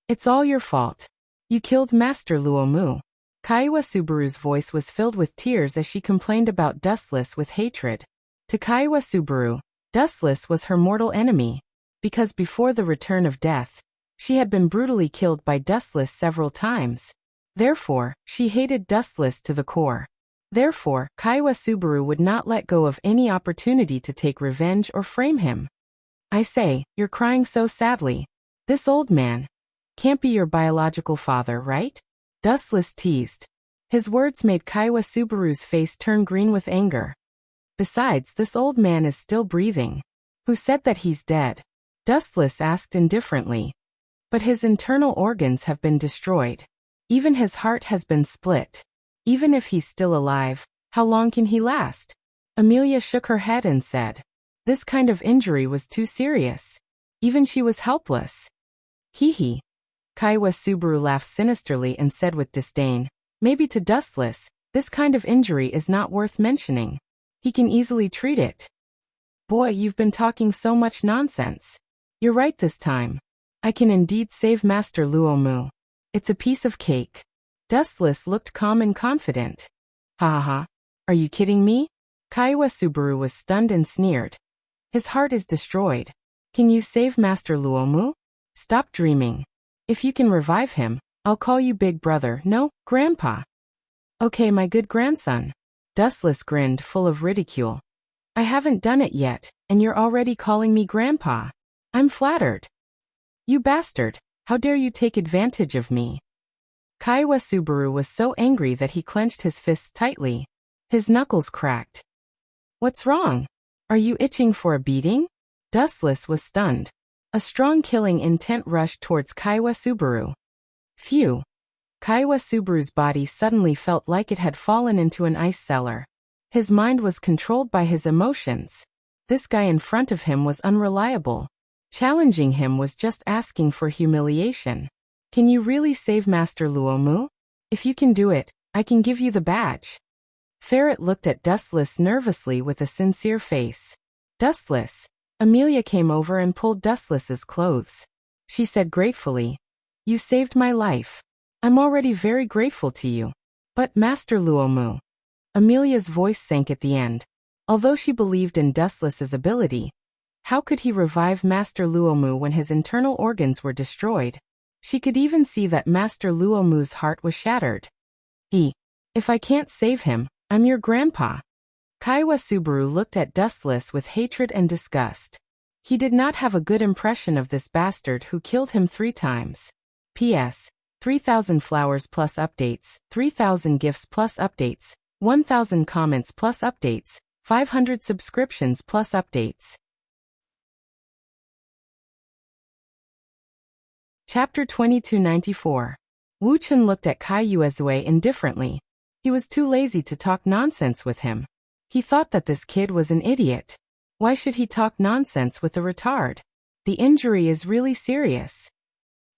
It's all your fault. You killed Master Luomu. Kaiwa Subaru's voice was filled with tears as she complained about Dustless with hatred. To Kaiwa Subaru, Dustless was her mortal enemy, because before the return of death, she had been brutally killed by Dustless several times. Therefore, she hated Dustless to the core. Therefore, Kaiwa Subaru would not let go of any opportunity to take revenge or frame him. I say, you're crying so sadly. This old man can't be your biological father, right? Dustless teased. His words made Kaiwa Subaru's face turn green with anger. Besides, this old man is still breathing. Who said that he's dead? Dustless asked indifferently. But his internal organs have been destroyed. Even his heart has been split. Even if he's still alive, how long can he last? Amelia shook her head and said, this kind of injury was too serious. Even she was helpless. Hee hee. Kaiwa Subaru laughed sinisterly and said with disdain, maybe to Dustless, this kind of injury is not worth mentioning. He can easily treat it. Boy, you've been talking so much nonsense. You're right this time. I can indeed save Master Luomu. It's a piece of cake. Dustless looked calm and confident. Ha ha ha. Are you kidding me? Kaiwa Subaru was stunned and sneered. His heart is destroyed. Can you save Master Luomu? Stop dreaming. If you can revive him, I'll call you Big Brother, no, Grandpa. Okay, my good grandson. Dustless grinned, full of ridicule. I haven't done it yet, and you're already calling me Grandpa. I'm flattered. You bastard, how dare you take advantage of me? Kaiwa Subaru was so angry that he clenched his fists tightly. His knuckles cracked. What's wrong? Are you itching for a beating? Dustless was stunned. A strong killing intent rushed towards Kaiwa Subaru. Phew. Kaiwa Subaru's body suddenly felt like it had fallen into an ice cellar. His mind was controlled by his emotions. This guy in front of him was unreliable. Challenging him was just asking for humiliation. Can you really save Master Luomu? If you can do it, I can give you the badge. Ferret looked at Dustless nervously with a sincere face. Dustless. Amelia came over and pulled Dustless's clothes. She said gratefully, you saved my life. I'm already very grateful to you. But Master Luomu. Amelia's voice sank at the end. Although she believed in Dustless's ability, how could he revive Master Luomu when his internal organs were destroyed? She could even see that Master Luomu's heart was shattered. If I can't save him, I'm your grandpa. Kaiwa Subaru looked at Dustless with hatred and disgust. He did not have a good impression of this bastard who killed him 3 times. P.S. 3,000 flowers plus updates, 3,000 gifts plus updates, 1,000 comments plus updates, 500 subscriptions plus updates. Chapter 2294. Wu Chen looked at Kai Yuezue indifferently. He was too lazy to talk nonsense with him. He thought that this kid was an idiot. Why should he talk nonsense with a retard? The injury is really serious.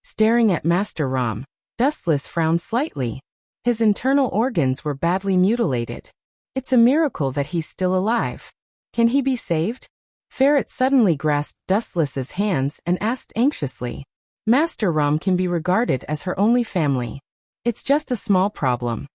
Staring at Master Rom, Dustless frowned slightly. His internal organs were badly mutilated. It's a miracle that he's still alive. Can he be saved? Ferret suddenly grasped Dustless's hands and asked anxiously. Master Rom can be regarded as her only family. It's just a small problem.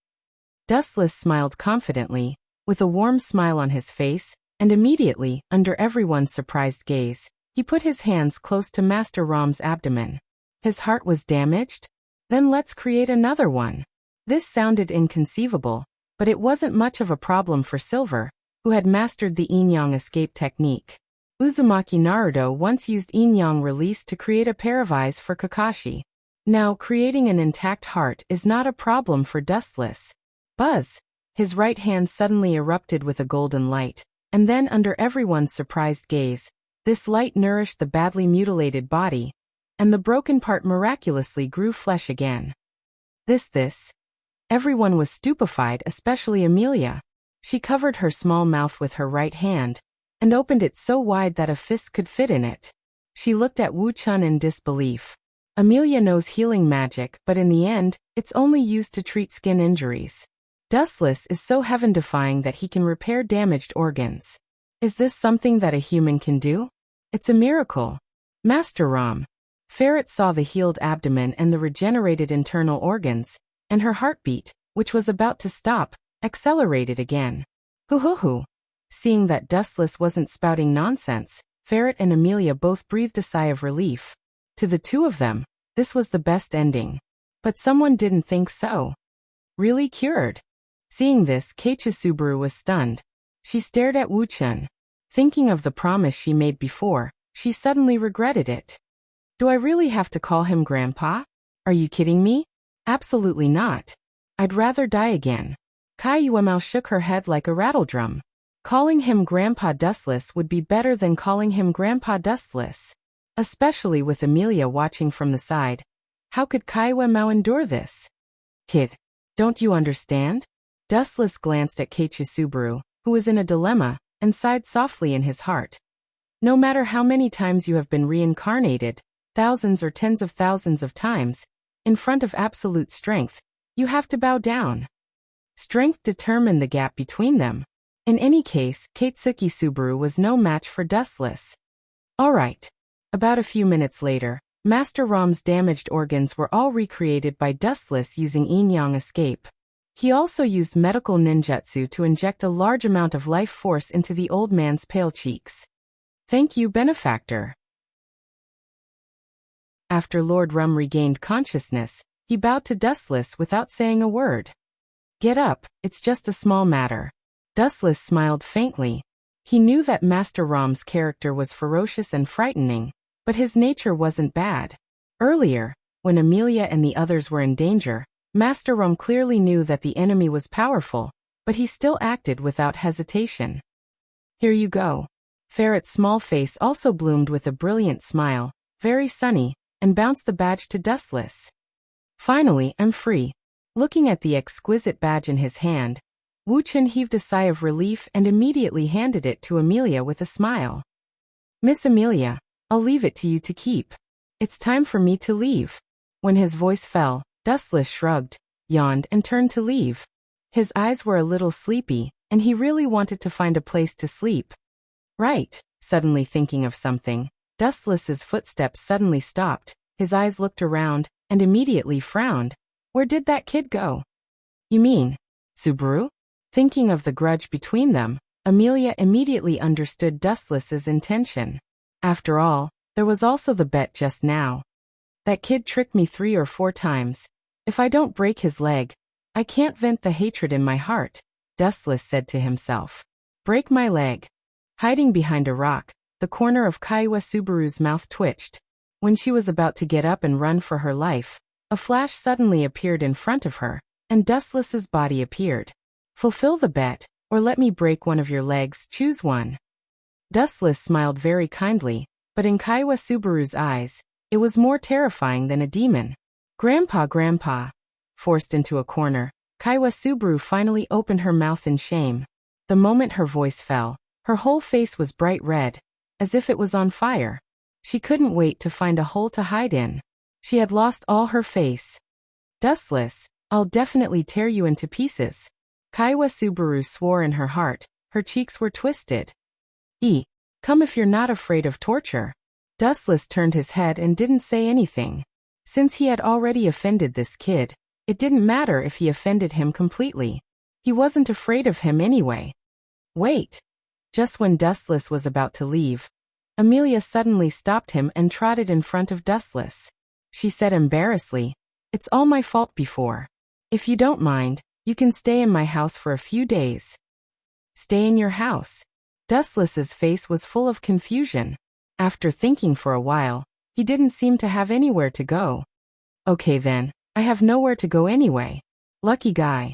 Dustless smiled confidently, with a warm smile on his face, and immediately, under everyone's surprised gaze, he put his hands close to Master Rom's abdomen. His heart was damaged? Then let's create another one. This sounded inconceivable, but it wasn't much of a problem for Silver, who had mastered the yin-yang escape technique. Uzumaki Naruto once used yin-yang release to create a pair of eyes for Kakashi. Now, creating an intact heart is not a problem for Dustless. Buzz! His right hand suddenly erupted with a golden light, and then under everyone's surprised gaze, this light nourished the badly mutilated body, and the broken part miraculously grew flesh again. This. Everyone was stupefied, especially Amelia. She covered her small mouth with her right hand, and opened it so wide that a fist could fit in it. She looked at Wu Chun in disbelief. Amelia knows healing magic, but in the end, it's only used to treat skin injuries. Dustless is so heaven-defying that he can repair damaged organs. Is this something that a human can do? It's a miracle. Master Ram. Ferret saw the healed abdomen and the regenerated internal organs, and her heartbeat, which was about to stop, accelerated again. Hoo. Seeing that Dustless wasn't spouting nonsense, Ferret and Amelia both breathed a sigh of relief. To the two of them, this was the best ending. But someone didn't think so. Really cured? Seeing this, Keiichi was stunned. She stared at Wu Chun. Thinking of the promise she made before, she suddenly regretted it. Do I really have to call him Grandpa? Are you kidding me? Absolutely not. I'd rather die again. Kaiuemao shook her head like a rattledrum. Calling him Grandpa Dustless would be better than calling him Grandpa Dustless. Especially with Amelia watching from the side. How could Kaiuemao endure this? Kid, don't you understand? Dustless glanced at Keiichi, who was in a dilemma, and sighed softly in his heart. No matter how many times you have been reincarnated, thousands or tens of thousands of times, in front of absolute strength, you have to bow down. Strength determined the gap between them. In any case, Keiichi was no match for Dustless. Alright. About a few minutes later, Master Ram's damaged organs were all recreated by Dustless using yin-yang escape. He also used medical ninjutsu to inject a large amount of life force into the old man's pale cheeks. Thank you, benefactor. After Lord Rum regained consciousness, he bowed to Dustless without saying a word. Get up, it's just a small matter. Dustless smiled faintly. He knew that Master Ram's character was ferocious and frightening, but his nature wasn't bad. Earlier, when Amelia and the others were in danger, Master Ram clearly knew that the enemy was powerful, but he still acted without hesitation. Here you go. Ferret's small face also bloomed with a brilliant smile, very sunny, and bounced the badge to Dustless. Finally, I'm free. Looking at the exquisite badge in his hand, Wu Chun heaved a sigh of relief and immediately handed it to Amelia with a smile. Miss Amelia, I'll leave it to you to keep. It's time for me to leave. When his voice fell, Dustless shrugged, yawned, and turned to leave. His eyes were a little sleepy, and he really wanted to find a place to sleep. Right, suddenly thinking of something, Dustless's footsteps suddenly stopped, his eyes looked around, and immediately frowned. Where did that kid go? You mean, Subaru? Thinking of the grudge between them, Amelia immediately understood Dustless's intention. After all, there was also the bet just now. That kid tricked me 3 or 4 times. If I don't break his leg, I can't vent the hatred in my heart, Dustless said to himself. Break my leg. Hiding behind a rock, the corner of Kaiue's mouth twitched. When she was about to get up and run for her life, a flash suddenly appeared in front of her, and Dustless's body appeared. Fulfill the bet, or let me break one of your legs, choose one. Dustless smiled very kindly, but in Kaiue's eyes, it was more terrifying than a demon. Grandpa. Forced into a corner, Kaiue finally opened her mouth in shame. The moment her voice fell, her whole face was bright red, as if it was on fire. She couldn't wait to find a hole to hide in. She had lost all her face. Dustless, I'll definitely tear you into pieces. Kaiue swore in her heart, her cheeks were twisted. Come if you're not afraid of torture. Dustless turned his head and didn't say anything. Since he had already offended this kid, it didn't matter if he offended him completely. He wasn't afraid of him anyway. Wait. Just when Dustless was about to leave, Amelia suddenly stopped him and trotted in front of Dustless. She said embarrassedly, It's all my fault before. If you don't mind, you can stay in my house for a few days. Stay in your house? Dustless's face was full of confusion. After thinking for a while, he didn't seem to have anywhere to go. Okay then, I have nowhere to go anyway. Lucky guy.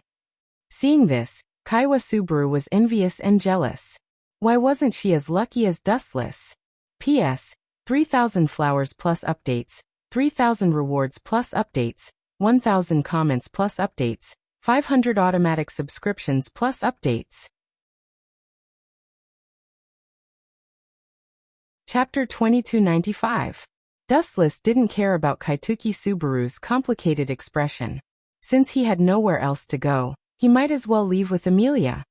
Seeing this, Kaiwa Subaru was envious and jealous. Why wasn't she as lucky as Dustless? P.S. 3,000 flowers plus updates, 3,000 rewards plus updates, 1,000 comments plus updates, 500 automatic subscriptions plus updates. Chapter 2295. Dustless didn't care about Kaituki Subaru's complicated expression. Since he had nowhere else to go, he might as well leave with Amelia.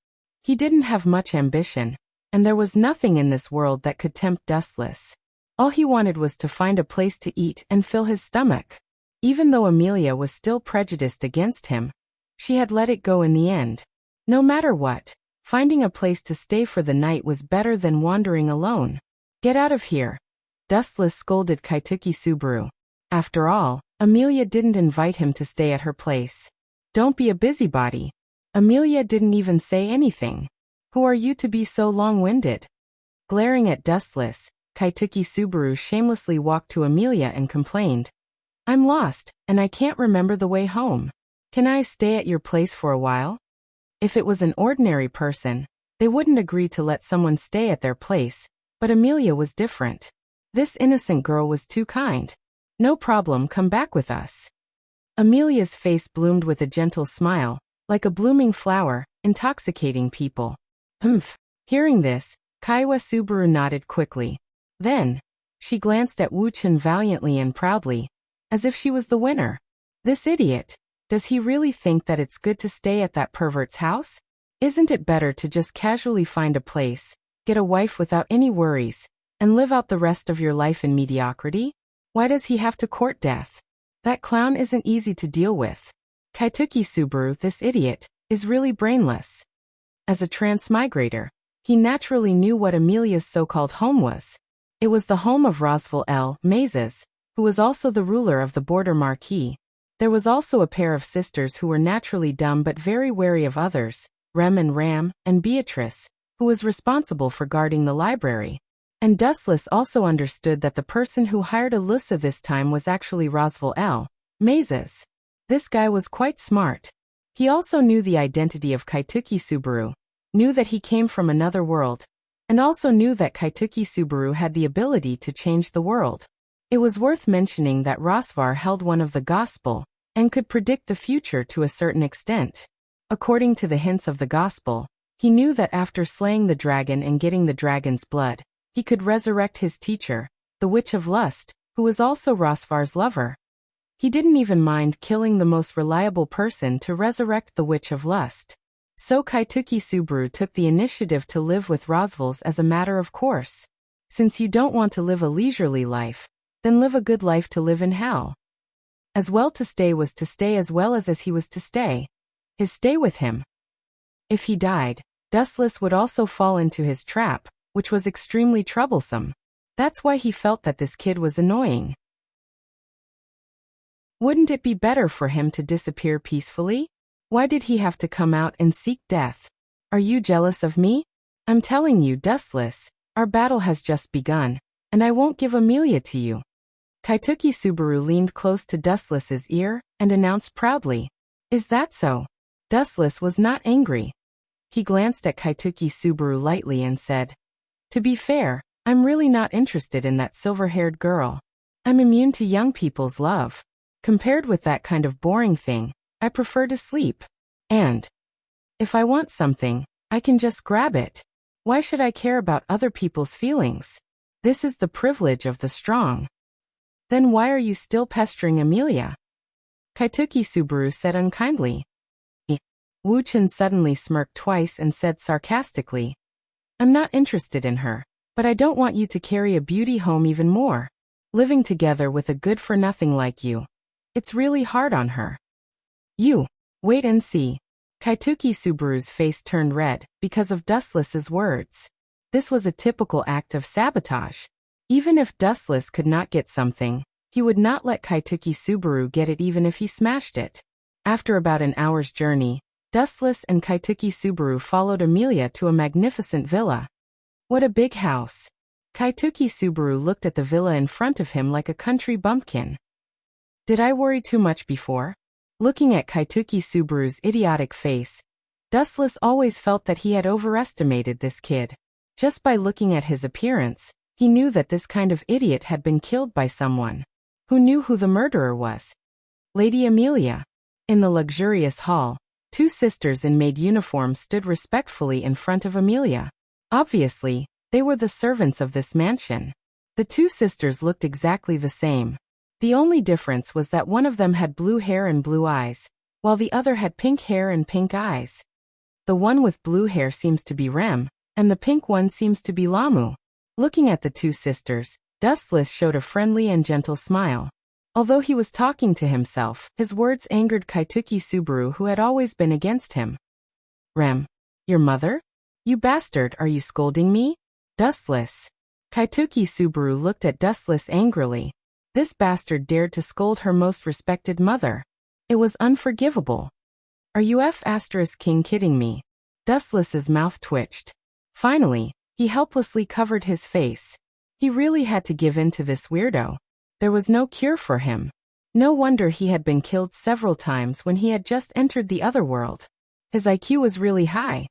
He didn't have much ambition, and there was nothing in this world that could tempt Dustless. All he wanted was to find a place to eat and fill his stomach. Even though Amelia was still prejudiced against him, she had let it go in the end. No matter what, finding a place to stay for the night was better than wandering alone. Get out of here. Dustless scolded Kaituki Subaru. After all, Amelia didn't invite him to stay at her place. Don't be a busybody. Amelia didn't even say anything. Who are you to be so long-winded? Glaring at Dustless, Kaituki Subaru shamelessly walked to Amelia and complained. I'm lost, and I can't remember the way home. Can I stay at your place for a while? If it was an ordinary person, they wouldn't agree to let someone stay at their place, but Amelia was different. This innocent girl was too kind. No problem, come back with us. Amelia's face bloomed with a gentle smile, like a blooming flower, intoxicating people. Humph. Hearing this, Kaiwa Subaru nodded quickly. Then, she glanced at Wu Chen valiantly and proudly, as if she was the winner. This idiot. Does he really think that it's good to stay at that pervert's house? Isn't it better to just casually find a place, get a wife without any worries, and live out the rest of your life in mediocrity? Why does he have to court death? That clown isn't easy to deal with. Kaituki Subaru, this idiot, is really brainless. As a transmigrator, he naturally knew what Amelia's so-called home was. It was the home of Rosval L. Mazes, who was also the ruler of the border marquis. There was also a pair of sisters who were naturally dumb but very wary of others, Rem and Ram, and Beatrice, who was responsible for guarding the library. And Dustless also understood that the person who hired Alyssa this time was actually Rosval L. Mazes. This guy was quite smart. He also knew the identity of Kaituki Subaru, knew that he came from another world, and also knew that Kaituki Subaru had the ability to change the world. It was worth mentioning that Rosvar held one of the gospel, and could predict the future to a certain extent. According to the hints of the gospel, he knew that after slaying the dragon and getting the dragon's blood, he could resurrect his teacher, the Witch of Lust, who was also Rosvar's lover. He didn't even mind killing the most reliable person to resurrect the Witch of Lust. So Kaituki Subaru took the initiative to live with Rosval's as a matter of course. Since you don't want to live a leisurely life, then live a good life to live in hell. As well to stay was to stay as well as he was to stay. His stay with him. If he died, Dustless would also fall into his trap, which was extremely troublesome. That's why he felt that this kid was annoying. Wouldn't it be better for him to disappear peacefully? Why did he have to come out and seek death? Are you jealous of me? I'm telling you, Dustless, our battle has just begun, and I won't give Amelia to you. Kaituki Subaru leaned close to Dustless's ear and announced proudly. Is that so? Dustless was not angry. He glanced at Kaituki Subaru lightly and said, to be fair, I'm really not interested in that silver-haired girl. I'm immune to young people's love. Compared with that kind of boring thing, I prefer to sleep. And if I want something, I can just grab it. Why should I care about other people's feelings? This is the privilege of the strong. Then why are you still pestering Amelia? Kaituki Subaru said unkindly. Wu Chen suddenly smirked twice and said sarcastically, I'm not interested in her, but I don't want you to carry a beauty home even more. Living together with a good-for-nothing like you. It's really hard on her. You, wait and see. Kaituki Subaru's face turned red because of Dustless's words. This was a typical act of sabotage. Even if Dustless could not get something, He would not let Kaituki Subaru get it even if he smashed it. After about an hour's journey, Dustless and Kaituki Subaru followed Amelia to a magnificent villa. What a big house! Kaituki Subaru looked at the villa in front of him like a country bumpkin. Did I worry too much before? Looking at Kaituki Subaru's idiotic face, Dustless always felt that he had overestimated this kid. Just by looking at his appearance, he knew that this kind of idiot had been killed by someone. Who knew who the murderer was? Lady Amelia. In the luxurious hall, two sisters in maid uniform stood respectfully in front of Amelia. Obviously, they were the servants of this mansion. The two sisters looked exactly the same. The only difference was that one of them had blue hair and blue eyes, while the other had pink hair and pink eyes. The one with blue hair seems to be Rem, and the pink one seems to be Lamu. Looking at the two sisters, Dustless showed a friendly and gentle smile. Although he was talking to himself, his words angered Kaituki Subaru, who had always been against him. Rem, your mother? You bastard, are you scolding me? Dustless. Kaituki Subaru looked at Dustless angrily. This bastard dared to scold her most respected mother. It was unforgivable. Are you King kidding me? Dustless's mouth twitched. Finally, he helplessly covered his face. He really had to give in to this weirdo. There was no cure for him. No wonder he had been killed several times when he had just entered the other world. His IQ was really high.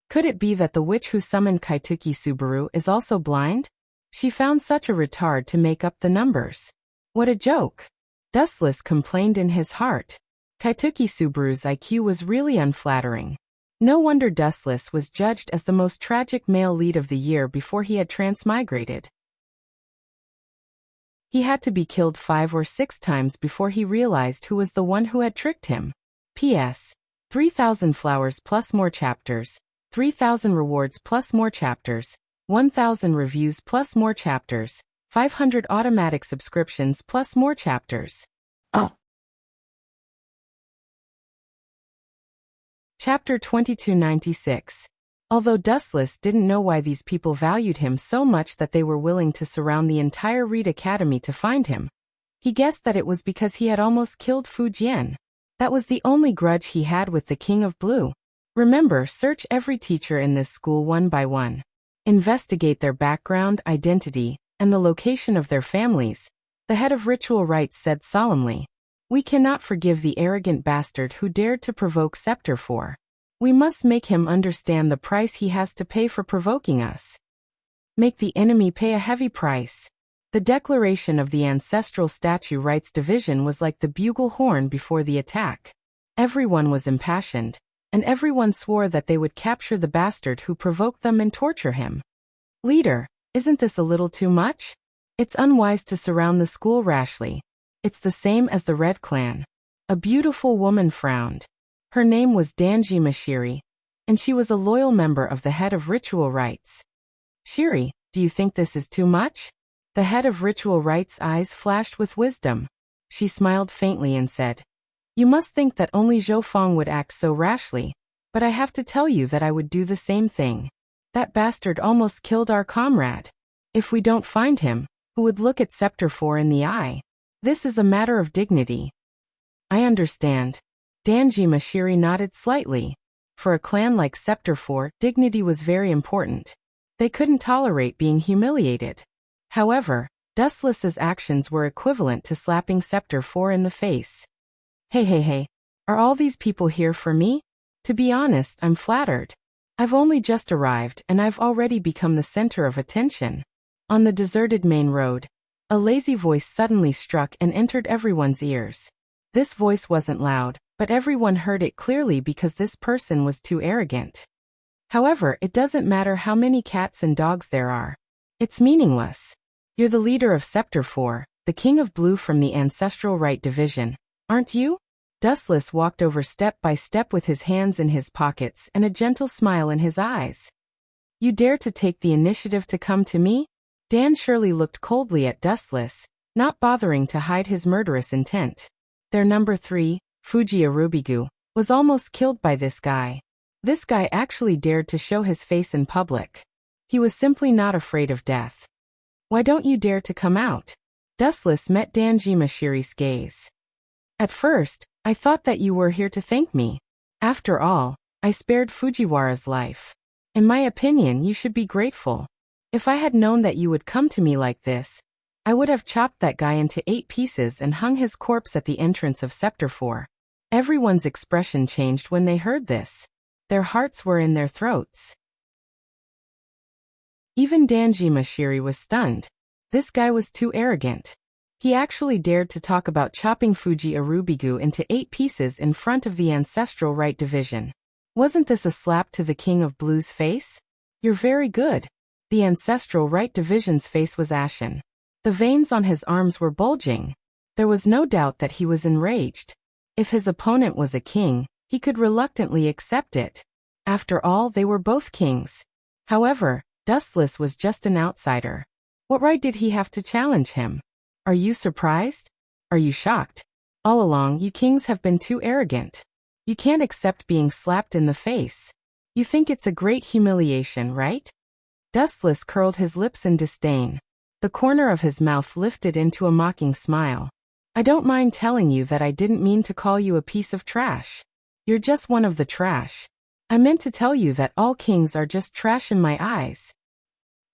Could it be that the witch who summoned Kaituki Subaru is also blind? She found such a retard to make up the numbers. What a joke! Dustless complained in his heart. Kaituki Subaru's IQ was really unflattering. No wonder Dustless was judged as the most tragic male lead of the year before he had transmigrated. He had to be killed 5 or 6 times before he realized who was the one who had tricked him. P.S. 3,000 flowers plus more chapters, 3,000 rewards plus more chapters, 1,000 reviews plus more chapters, 500 automatic subscriptions plus more chapters. Oh. Chapter 2296. Although Dustless didn't know why these people valued him so much that they were willing to surround the entire Reed Academy to find him, he guessed that it was because he had almost killed Fu Jian. That was the only grudge he had with the King of Blue. Remember, search every teacher in this school one by one. Investigate their background, identity, and the location of their families. The head of ritual rites said solemnly. We cannot forgive the arrogant bastard who dared to provoke Scepter 4. We must make him understand the price he has to pay for provoking us. Make the enemy pay a heavy price. The declaration of the Ancestral Statue Rights Division was like the bugle horn before the attack. Everyone was impassioned, and everyone swore that they would capture the bastard who provoked them and torture him. Leader, isn't this a little too much? It's unwise to surround the school rashly. It's the same as the Red Clan. A beautiful woman frowned. Her name was Danji Mashiri, and she was a loyal member of the head of ritual rites. Shiri, do you think this is too much? The head of ritual rites' eyes flashed with wisdom. She smiled faintly and said, You must think that only Zhou Feng would act so rashly, but I have to tell you that I would do the same thing. That bastard almost killed our comrade. If we don't find him, who would look at Scepter 4 in the eye? This is a matter of dignity. I understand. Danji Mashiri nodded slightly. For a clan like Scepter 4, dignity was very important. They couldn't tolerate being humiliated. However, Dustless's actions were equivalent to slapping Scepter 4 in the face. Hey, are all these people here for me? To be honest, I'm flattered. I've only just arrived and I've already become the center of attention. On the deserted main road, a lazy voice suddenly struck and entered everyone's ears. This voice wasn't loud, but everyone heard it clearly because this person was too arrogant. However, it doesn't matter how many cats and dogs there are. It's meaningless. You're the leader of Scepter 4, the King of Blue from the Ancestral Right Division, aren't you? Dustless walked over step by step with his hands in his pockets and a gentle smile in his eyes. You dare to take the initiative to come to me? Dan Shirley looked coldly at Dustless, not bothering to hide his murderous intent. Their number 3, Fuji Arubigu, was almost killed by this guy. This guy actually dared to show his face in public. He was simply not afraid of death. Why don't you dare to come out? Dustless met Danjimashiri's gaze. At first, I thought that you were here to thank me. After all, I spared Fujiwara's life. In my opinion, you should be grateful. If I had known that you would come to me like this, I would have chopped that guy into 8 pieces and hung his corpse at the entrance of Sector 4. Everyone's expression changed when they heard this. Their hearts were in their throats. Even Danjimashiri was stunned. This guy was too arrogant. He actually dared to talk about chopping Fuji Arubigu into 8 pieces in front of the Ancestral Right Division. Wasn't this a slap to the King of Blue's face? You're very good. The Ancestral Right Division's face was ashen. The veins on his arms were bulging. There was no doubt that he was enraged. If his opponent was a king, he could reluctantly accept it. After all, they were both kings. However, Dustless was just an outsider. What right did he have to challenge him? Are you surprised? Are you shocked? All along, you kings have been too arrogant. You can't accept being slapped in the face. You think it's a great humiliation, right? Dustless curled his lips in disdain. The corner of his mouth lifted into a mocking smile. I don't mind telling you that I didn't mean to call you a piece of trash. You're just one of the trash. I meant to tell you that all kings are just trash in my eyes.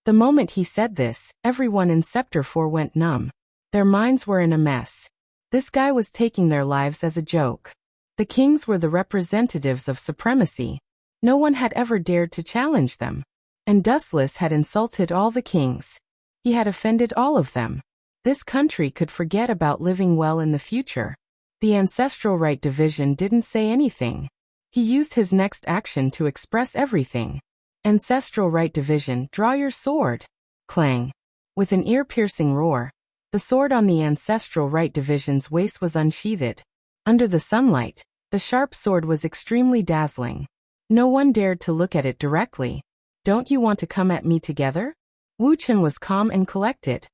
The moment he said this, everyone in Sector 4 went numb. Their minds were in a mess. This guy was taking their lives as a joke. The kings were the representatives of supremacy. No one had ever dared to challenge them. And Dustless had insulted all the kings. He had offended all of them. This country could forget about living well in the future. The Ancestral Right Division didn't say anything. He used his next action to express everything. Ancestral Right Division, draw your sword. Clang. With an ear-piercing roar, the sword on the Ancestral Right Division's waist was unsheathed. Under the sunlight, the sharp sword was extremely dazzling. No one dared to look at it directly. Don't you want to come at me together? Wu Chen was calm and collected.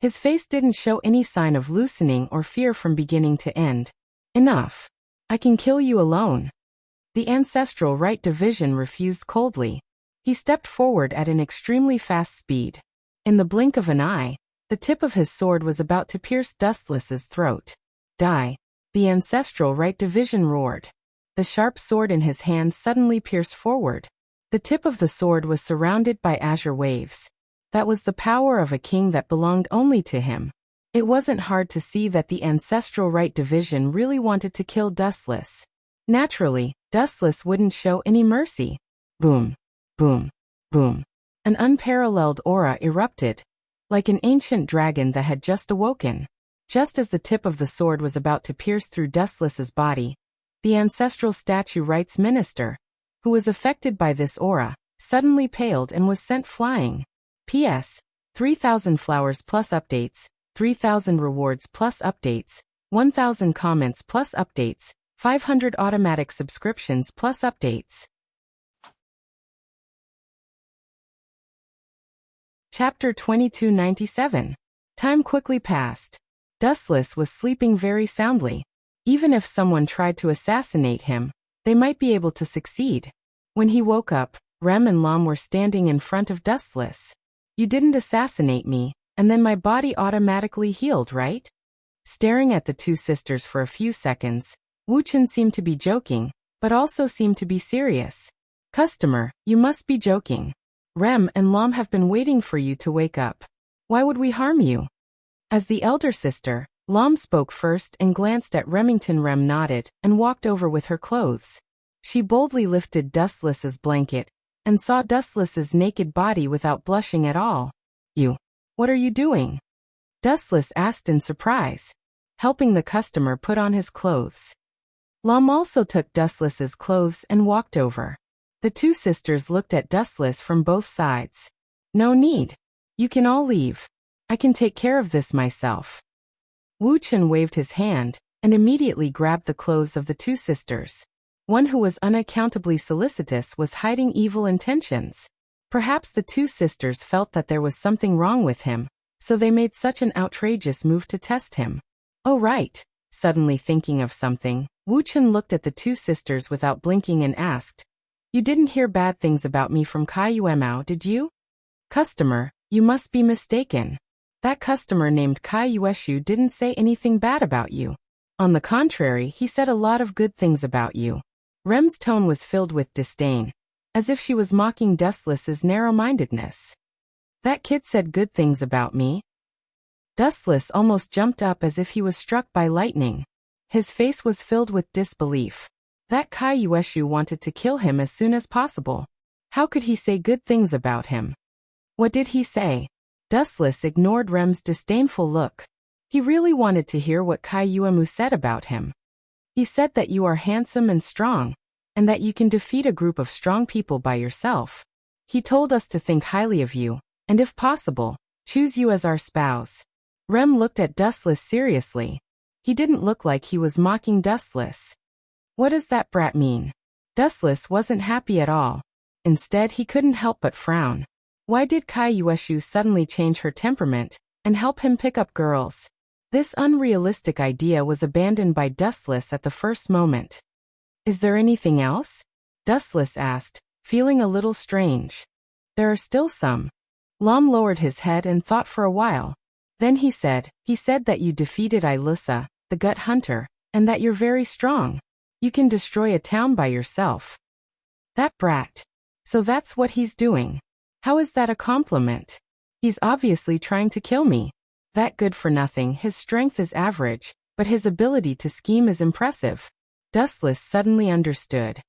His face didn't show any sign of loosening or fear from beginning to end. Enough. I can kill you alone. The Ancestral Right Division refused coldly. He stepped forward at an extremely fast speed. In the blink of an eye, the tip of his sword was about to pierce Dustless's throat. Die. The Ancestral Right Division roared. The sharp sword in his hand suddenly pierced forward. The tip of the sword was surrounded by azure waves. That was the power of a king that belonged only to him. It wasn't hard to see that the Ancestral Right Division really wanted to kill Dustless. Naturally, Dustless wouldn't show any mercy. Boom, boom, boom. An unparalleled aura erupted, like an ancient dragon that had just awoken. Just as the tip of the sword was about to pierce through Dustless's body, the Ancestral Statue Rights Minister, who was affected by this aura, suddenly paled and was sent flying. P.S. 3,000 flowers plus updates, 3,000 rewards plus updates, 1,000 comments plus updates, 500 automatic subscriptions plus updates. Chapter 2297. Time quickly passed. Dustless was sleeping very soundly. Even if someone tried to assassinate him, they might be able to succeed. When he woke up, Rem and Lam were standing in front of Dustless. You didn't assassinate me, and then my body automatically healed, right? Staring at the two sisters for a few seconds, Wu Chen seemed to be joking, but also seemed to be serious. Customer, you must be joking. Rem and Lam have been waiting for you to wake up. Why would we harm you? As the elder sister, Lam spoke first and glanced at Remington. Rem nodded and walked over with her clothes. She boldly lifted Dustless's blanket and saw Dustless's naked body without blushing at all. What are you doing? Dustless asked in surprise. Helping the customer put on his clothes. Lam also took Dustless's clothes and walked over. The two sisters looked at Dustless from both sides. No need. You can all leave. I can take care of this myself. Wu Chen waved his hand and immediately grabbed the clothes of the two sisters. One who was unaccountably solicitous was hiding evil intentions. Perhaps the two sisters felt that there was something wrong with him, so they made such an outrageous move to test him. Oh right. Suddenly thinking of something, Wu Chen looked at the two sisters without blinking and asked, You didn't hear bad things about me from Kai Yuemao, did you? Customer, you must be mistaken. That customer named Kai Yueshu didn't say anything bad about you. On the contrary, he said a lot of good things about you. Rem's tone was filled with disdain, as if she was mocking Dustless's narrow-mindedness. That kid said good things about me? Dustless almost jumped up as if he was struck by lightning. His face was filled with disbelief. That Kai Yueshu wanted to kill him as soon as possible. How could he say good things about him? What did he say? Dustless ignored Rem's disdainful look. He really wanted to hear what Kai Yuemu said about him. He said that you are handsome and strong, and that you can defeat a group of strong people by yourself. He told us to think highly of you, and if possible, choose you as our spouse. Rem looked at Dustless seriously. He didn't look like he was mocking Dustless. What does that brat mean? Dustless wasn't happy at all. Instead, he couldn't help but frown. Why did Kai Yueshu suddenly change her temperament and help him pick up girls? This unrealistic idea was abandoned by Dustless at the first moment. Is there anything else? Dustless asked, feeling a little strange. There are still some. Lam lowered his head and thought for a while. Then he said that you defeated Ilusa, the gut hunter, and that you're very strong. You can destroy a town by yourself. That brat. So that's what he's doing. How is that a compliment? He's obviously trying to kill me. That good for nothing, his strength is average, but his ability to scheme is impressive. Dustless suddenly understood.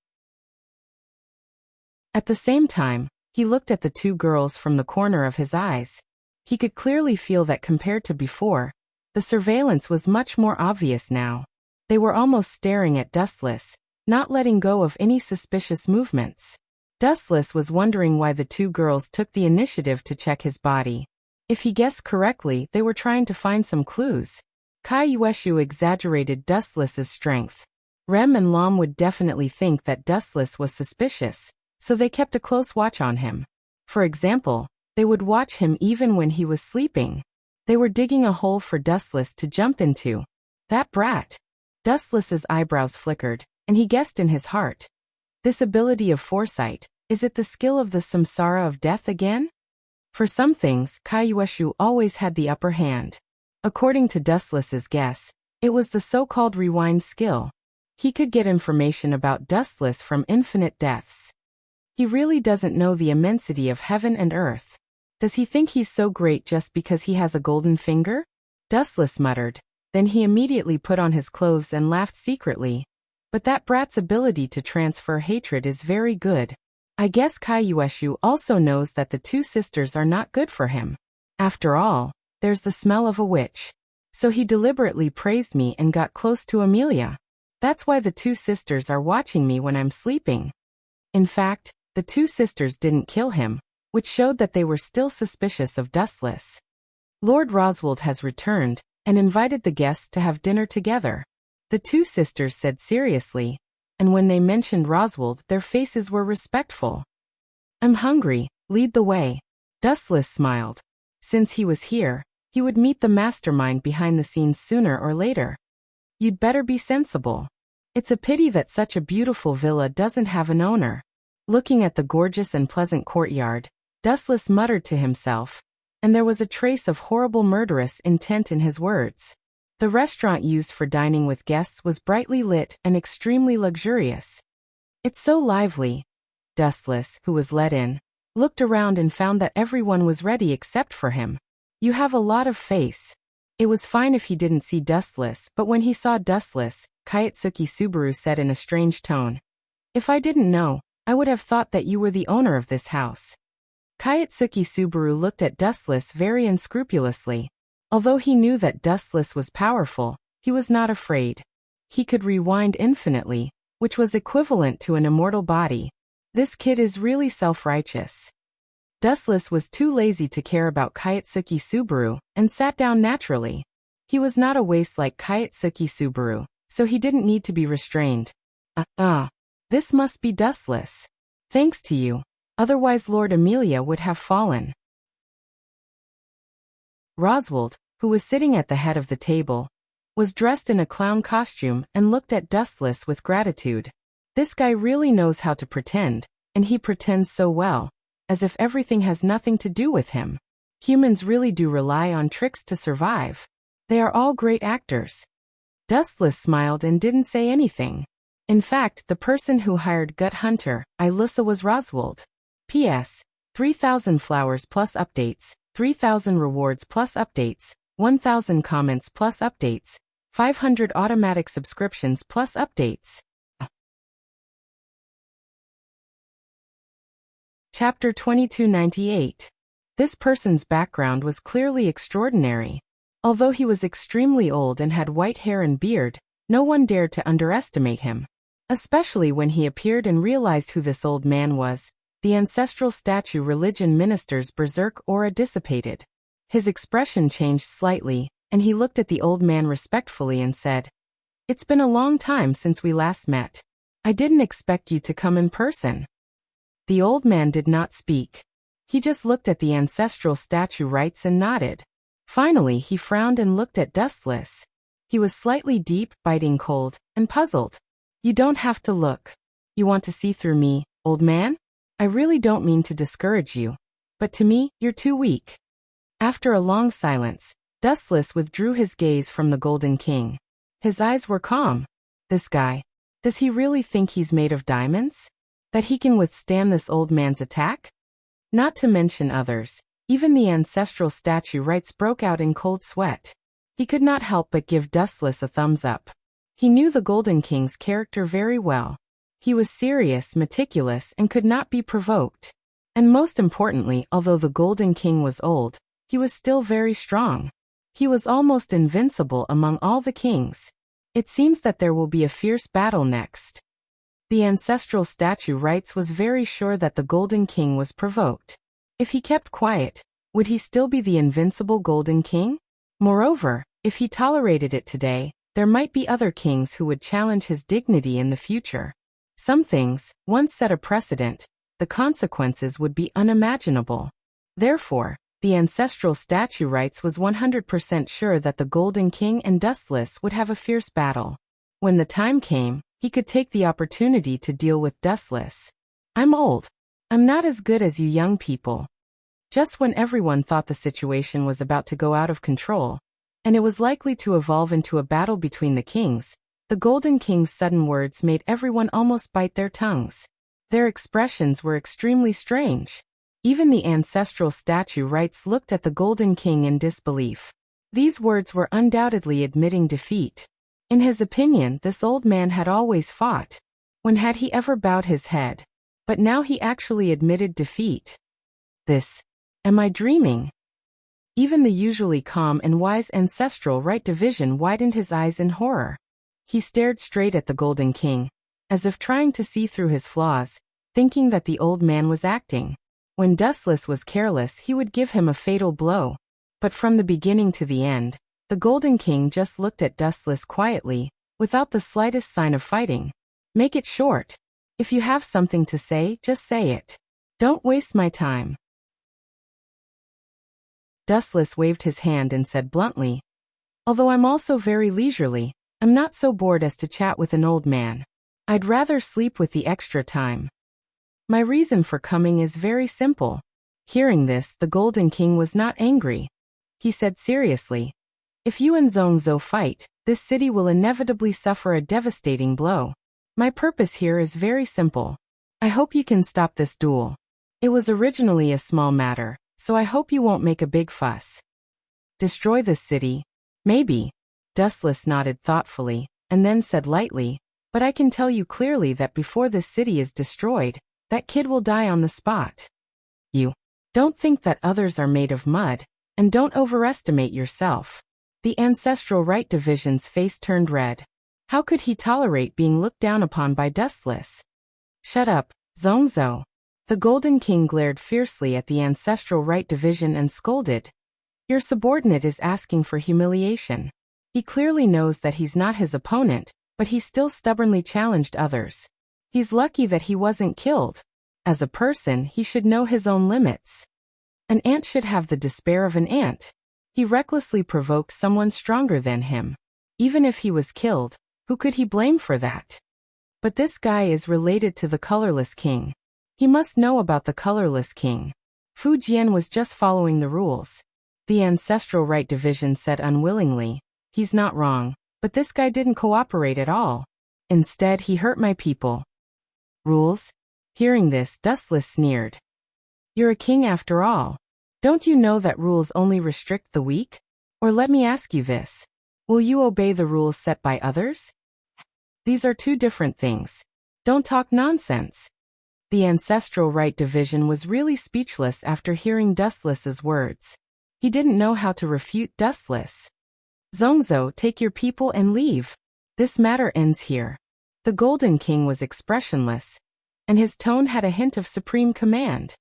At the same time, he looked at the two girls from the corner of his eyes. He could clearly feel that compared to before, the surveillance was much more obvious now. They were almost staring at Dustless, not letting go of any suspicious movements. Dustless was wondering why the two girls took the initiative to check his body. If he guessed correctly, they were trying to find some clues. Kai Yueshu exaggerated Dustless's strength. Rem and Lam would definitely think that Dustless was suspicious, so they kept a close watch on him. For example, they would watch him even when he was sleeping. They were digging a hole for Dustless to jump into. That brat. Dustless's eyebrows flickered, and he guessed in his heart. This ability of foresight, is it the skill of the samsara of death again? For some things, Kai Yueshu always had the upper hand. According to Dustless's guess, it was the so-called rewind skill. He could get information about Dustless from infinite deaths. He really doesn't know the immensity of heaven and earth. Does he think he's so great just because he has a golden finger? Dustless muttered. Then he immediately put on his clothes and laughed secretly. But that brat's ability to transfer hatred is very good. I guess Kai Yueshu also knows that the two sisters are not good for him. After all, there's the smell of a witch. So he deliberately praised me and got close to Amelia. That's why the two sisters are watching me when I'm sleeping. In fact, the two sisters didn't kill him, which showed that they were still suspicious of Dustless. Lord Roswald has returned and invited the guests to have dinner together. The two sisters said seriously, and when they mentioned Roswald, their faces were respectful. I'm hungry, lead the way. Dustless smiled. Since he was here, he would meet the mastermind behind the scenes sooner or later. You'd better be sensible. It's a pity that such a beautiful villa doesn't have an owner. Looking at the gorgeous and pleasant courtyard, Dustless muttered to himself, and there was a trace of horrible murderous intent in his words. The restaurant used for dining with guests was brightly lit and extremely luxurious. It's so lively. Dustless, who was let in, looked around and found that everyone was ready except for him. You have a lot of face. It was fine if he didn't see Dustless, but when he saw Dustless, Kaitsuki Subaru said in a strange tone, If I didn't know, I would have thought that you were the owner of this house. Kaitsuki Subaru looked at Dustless very unscrupulously. Although he knew that Dustless was powerful, he was not afraid. He could rewind infinitely, which was equivalent to an immortal body. This kid is really self-righteous. Dustless was too lazy to care about Kaitsuki Subaru, and sat down naturally. He was not a waste like Kaitsuki Subaru, so he didn't need to be restrained. This must be Dustless. Thanks to you. Otherwise Lord Amelia would have fallen. Roswald, who was sitting at the head of the table, was dressed in a clown costume and looked at Dustless with gratitude. This guy really knows how to pretend, and he pretends so well, as if everything has nothing to do with him. Humans really do rely on tricks to survive. They are all great actors. Dustless smiled and didn't say anything. In fact, the person who hired Gut Hunter, Ilyssa, was Roswald. P.S. 3,000 flowers plus updates, 3,000 rewards plus updates, 1,000 comments plus updates, 500 automatic subscriptions plus updates. Chapter 2298. This person's background was clearly extraordinary. Although he was extremely old and had white hair and beard, no one dared to underestimate him. Especially when he appeared and realized who this old man was. The ancestral statue religion minister's berserk aura dissipated. His expression changed slightly, and he looked at the old man respectfully and said, "It's been a long time since we last met. I didn't expect you to come in person." The old man did not speak. He just looked at the ancestral statue rites and nodded. Finally, he frowned and looked at Dustless. He was slightly deep, biting cold, and puzzled. "You don't have to look. You want to see through me, old man? I really don't mean to discourage you. But to me, you're too weak." After a long silence, Dustless withdrew his gaze from the Golden King. His eyes were calm. This guy. Does he really think he's made of diamonds? That he can withstand this old man's attack? Not to mention others. Even the ancestral statue rites broke out in cold sweat. He could not help but give Dustless a thumbs up. He knew the Golden King's character very well. He was serious, meticulous, and could not be provoked. And most importantly, although the Golden King was old, he was still very strong. He was almost invincible among all the kings. It seems that there will be a fierce battle next. The ancestral statue rites was very sure that the Golden King was provoked. If he kept quiet, would he still be the invincible Golden King? Moreover, if he tolerated it today, there might be other kings who would challenge his dignity in the future. Some things, once set a precedent, the consequences would be unimaginable. Therefore, the ancestral statue rites was 100% sure that the Golden King and Dustless would have a fierce battle. When the time came, he could take the opportunity to deal with Dustless. "I'm old. I'm not as good as you young people." Just when everyone thought the situation was about to go out of control, and it was likely to evolve into a battle between the kings, the Golden King's sudden words made everyone almost bite their tongues. Their expressions were extremely strange. Even the ancestral statue rites looked at the Golden King in disbelief. These words were undoubtedly admitting defeat. In his opinion, this old man had always fought. When had he ever bowed his head? But now he actually admitted defeat. Am I dreaming? Even the usually calm and wise ancestral rite division widened his eyes in horror. He stared straight at the Golden King, as if trying to see through his flaws, thinking that the old man was acting. When Dustless was careless, he would give him a fatal blow. But from the beginning to the end, the Golden King just looked at Dustless quietly, without the slightest sign of fighting. "Make it short. If you have something to say, just say it. Don't waste my time." Dustless waved his hand and said bluntly, "Although I'm also very leisurely, I'm not so bored as to chat with an old man. I'd rather sleep with the extra time. My reason for coming is very simple." Hearing this, the Golden King was not angry. He said seriously, "If you and Zhongzhou fight, this city will inevitably suffer a devastating blow. My purpose here is very simple. I hope you can stop this duel. It was originally a small matter, so I hope you won't make a big fuss. Destroy this city? Maybe." Dustless nodded thoughtfully, and then said lightly, "But I can tell you clearly that before this city is destroyed, that kid will die on the spot. You don't think that others are made of mud, and don't overestimate yourself." The ancestral rite division's face turned red. How could he tolerate being looked down upon by Dustless? "Shut up, Zhongzhou." The Golden King glared fiercely at the ancestral rite division and scolded. "Your subordinate is asking for humiliation. He clearly knows that he's not his opponent, but he still stubbornly challenged others. He's lucky that he wasn't killed. As a person, he should know his own limits. An ant should have the despair of an ant. He recklessly provoked someone stronger than him. Even if he was killed, who could he blame for that? But this guy is related to the Colorless King. He must know about the Colorless King. Fu Jian was just following the rules. The Ancestral Right Division said unwillingly. He's not wrong, but this guy didn't cooperate at all. Instead, he hurt my people. Rules? Hearing this, Dustless sneered. You're a king after all. Don't you know that rules only restrict the weak? Or let me ask you this. Will you obey the rules set by others? These are two different things. Don't talk nonsense. The Ancestral Right Division was really speechless after hearing Dustless's words. He didn't know how to refute Dustless. Zongzhou, take your people and leave. This matter ends here. The Golden King was expressionless, and his tone had a hint of supreme command.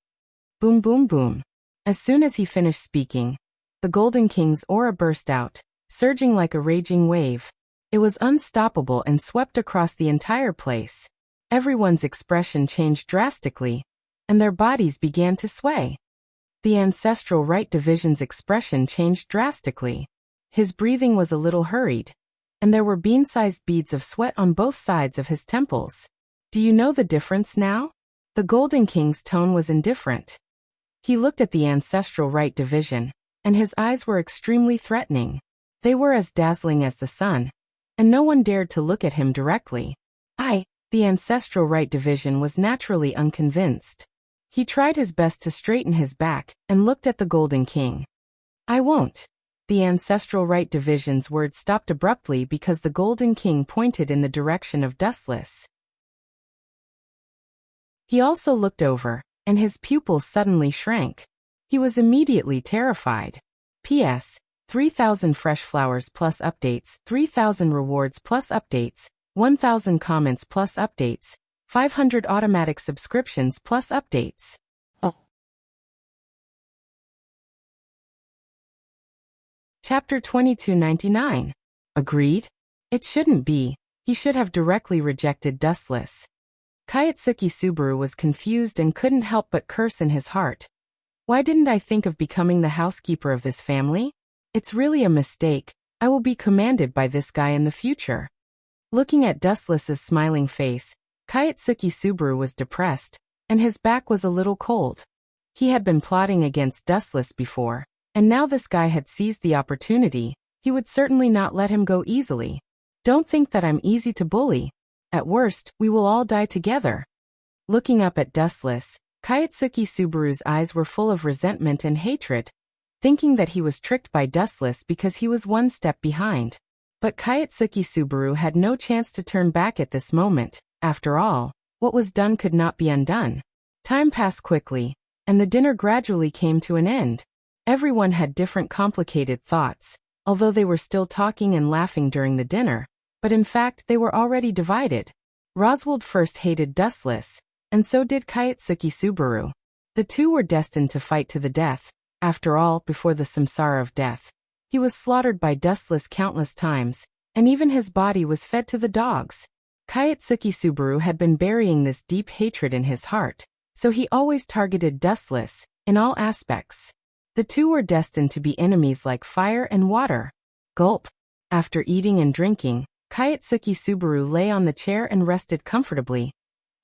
Boom boom boom. As soon as he finished speaking, the Golden King's aura burst out, surging like a raging wave. It was unstoppable and swept across the entire place. Everyone's expression changed drastically, and their bodies began to sway. The Ancestral Right Division's expression changed drastically. His breathing was a little hurried, and there were bean-sized beads of sweat on both sides of his temples. Do you know the difference now? The Golden King's tone was indifferent. He looked at the Ancestral Right Division, and his eyes were extremely threatening. They were as dazzling as the sun, and no one dared to look at him directly. The Ancestral Right Division was naturally unconvinced. He tried his best to straighten his back and looked at the Golden King. I won't. The Ancestral Right Division's words stopped abruptly because the Golden King pointed in the direction of Dustless. He also looked over, and his pupils suddenly shrank. He was immediately terrified. P.S. 3,000 fresh flowers plus updates, 3,000 rewards plus updates, 1,000 comments plus updates, 500 automatic subscriptions plus updates. Chapter 2299. Agreed? It shouldn't be. He should have directly rejected Dustless. Kayatsuki Subaru was confused and couldn't help but curse in his heart. Why didn't I think of becoming the housekeeper of this family? It's really a mistake. I will be commanded by this guy in the future. Looking at Dustless's smiling face, Kayatsuki Subaru was depressed, and his back was a little cold. He had been plotting against Dustless before, and now this guy had seized the opportunity. He would certainly not let him go easily. Don't think that I'm easy to bully. At worst, we will all die together. Looking up at Dustless, Kayatsuki Subaru's eyes were full of resentment and hatred, thinking that he was tricked by Dustless because he was one step behind. But Kayatsuki Subaru had no chance to turn back at this moment. After all, what was done could not be undone. Time passed quickly, and the dinner gradually came to an end. Everyone had different complicated thoughts, although they were still talking and laughing during the dinner, but in fact they were already divided. Roswald first hated Dustless, and so did Kayatsuki Subaru. The two were destined to fight to the death. After all, before the samsara of death, he was slaughtered by Dustless countless times, and even his body was fed to the dogs. Kayatsuki Subaru had been burying this deep hatred in his heart, so he always targeted Dustless, in all aspects. The two were destined to be enemies like fire and water. Gulp. After eating and drinking, Kayatsuki Subaru lay on the chair and rested comfortably,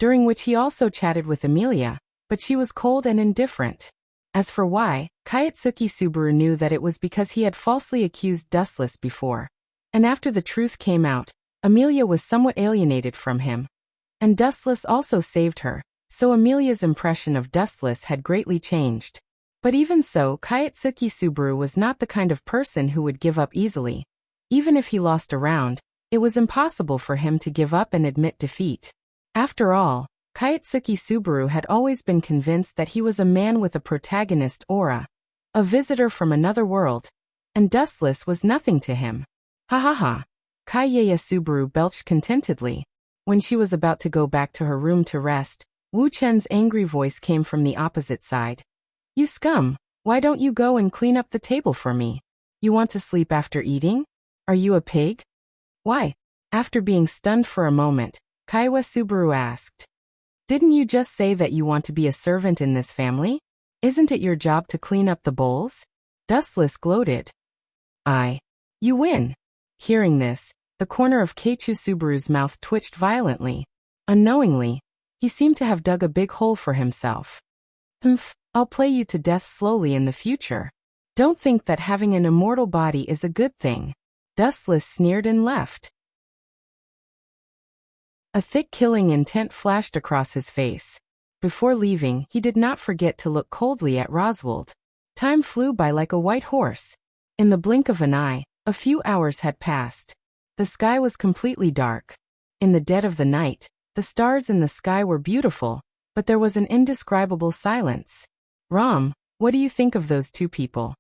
during which he also chatted with Amelia, but she was cold and indifferent. As for why, Kayatsuki Subaru knew that it was because he had falsely accused Dustless before. And after the truth came out, Amelia was somewhat alienated from him. And Dustless also saved her, so Amelia's impression of Dustless had greatly changed. But even so, Kayatsuki Subaru was not the kind of person who would give up easily. Even if he lost a round, it was impossible for him to give up and admit defeat. After all, Kayatsuki Subaru had always been convinced that he was a man with a protagonist aura, a visitor from another world, and Dustless was nothing to him. Ha ha ha. Kayaya Subaru belched contentedly. When she was about to go back to her room to rest, Wu Chen's angry voice came from the opposite side. You scum, why don't you go and clean up the table for me? You want to sleep after eating? Are you a pig? Why? After being stunned for a moment, Kaiwa Subaru asked. Didn't you just say that you want to be a servant in this family? Isn't it your job to clean up the bowls? Dustless gloated. You win. Hearing this, the corner of Keichu Subaru's mouth twitched violently. Unknowingly, he seemed to have dug a big hole for himself. I'll play you to death slowly in the future. Don't think that having an immortal body is a good thing." Dustless sneered and left. A thick killing intent flashed across his face. Before leaving, he did not forget to look coldly at Roswald. Time flew by like a white horse. In the blink of an eye, a few hours had passed. The sky was completely dark. In the dead of the night, the stars in the sky were beautiful, but there was an indescribable silence. "Rom, what do you think of those two people?"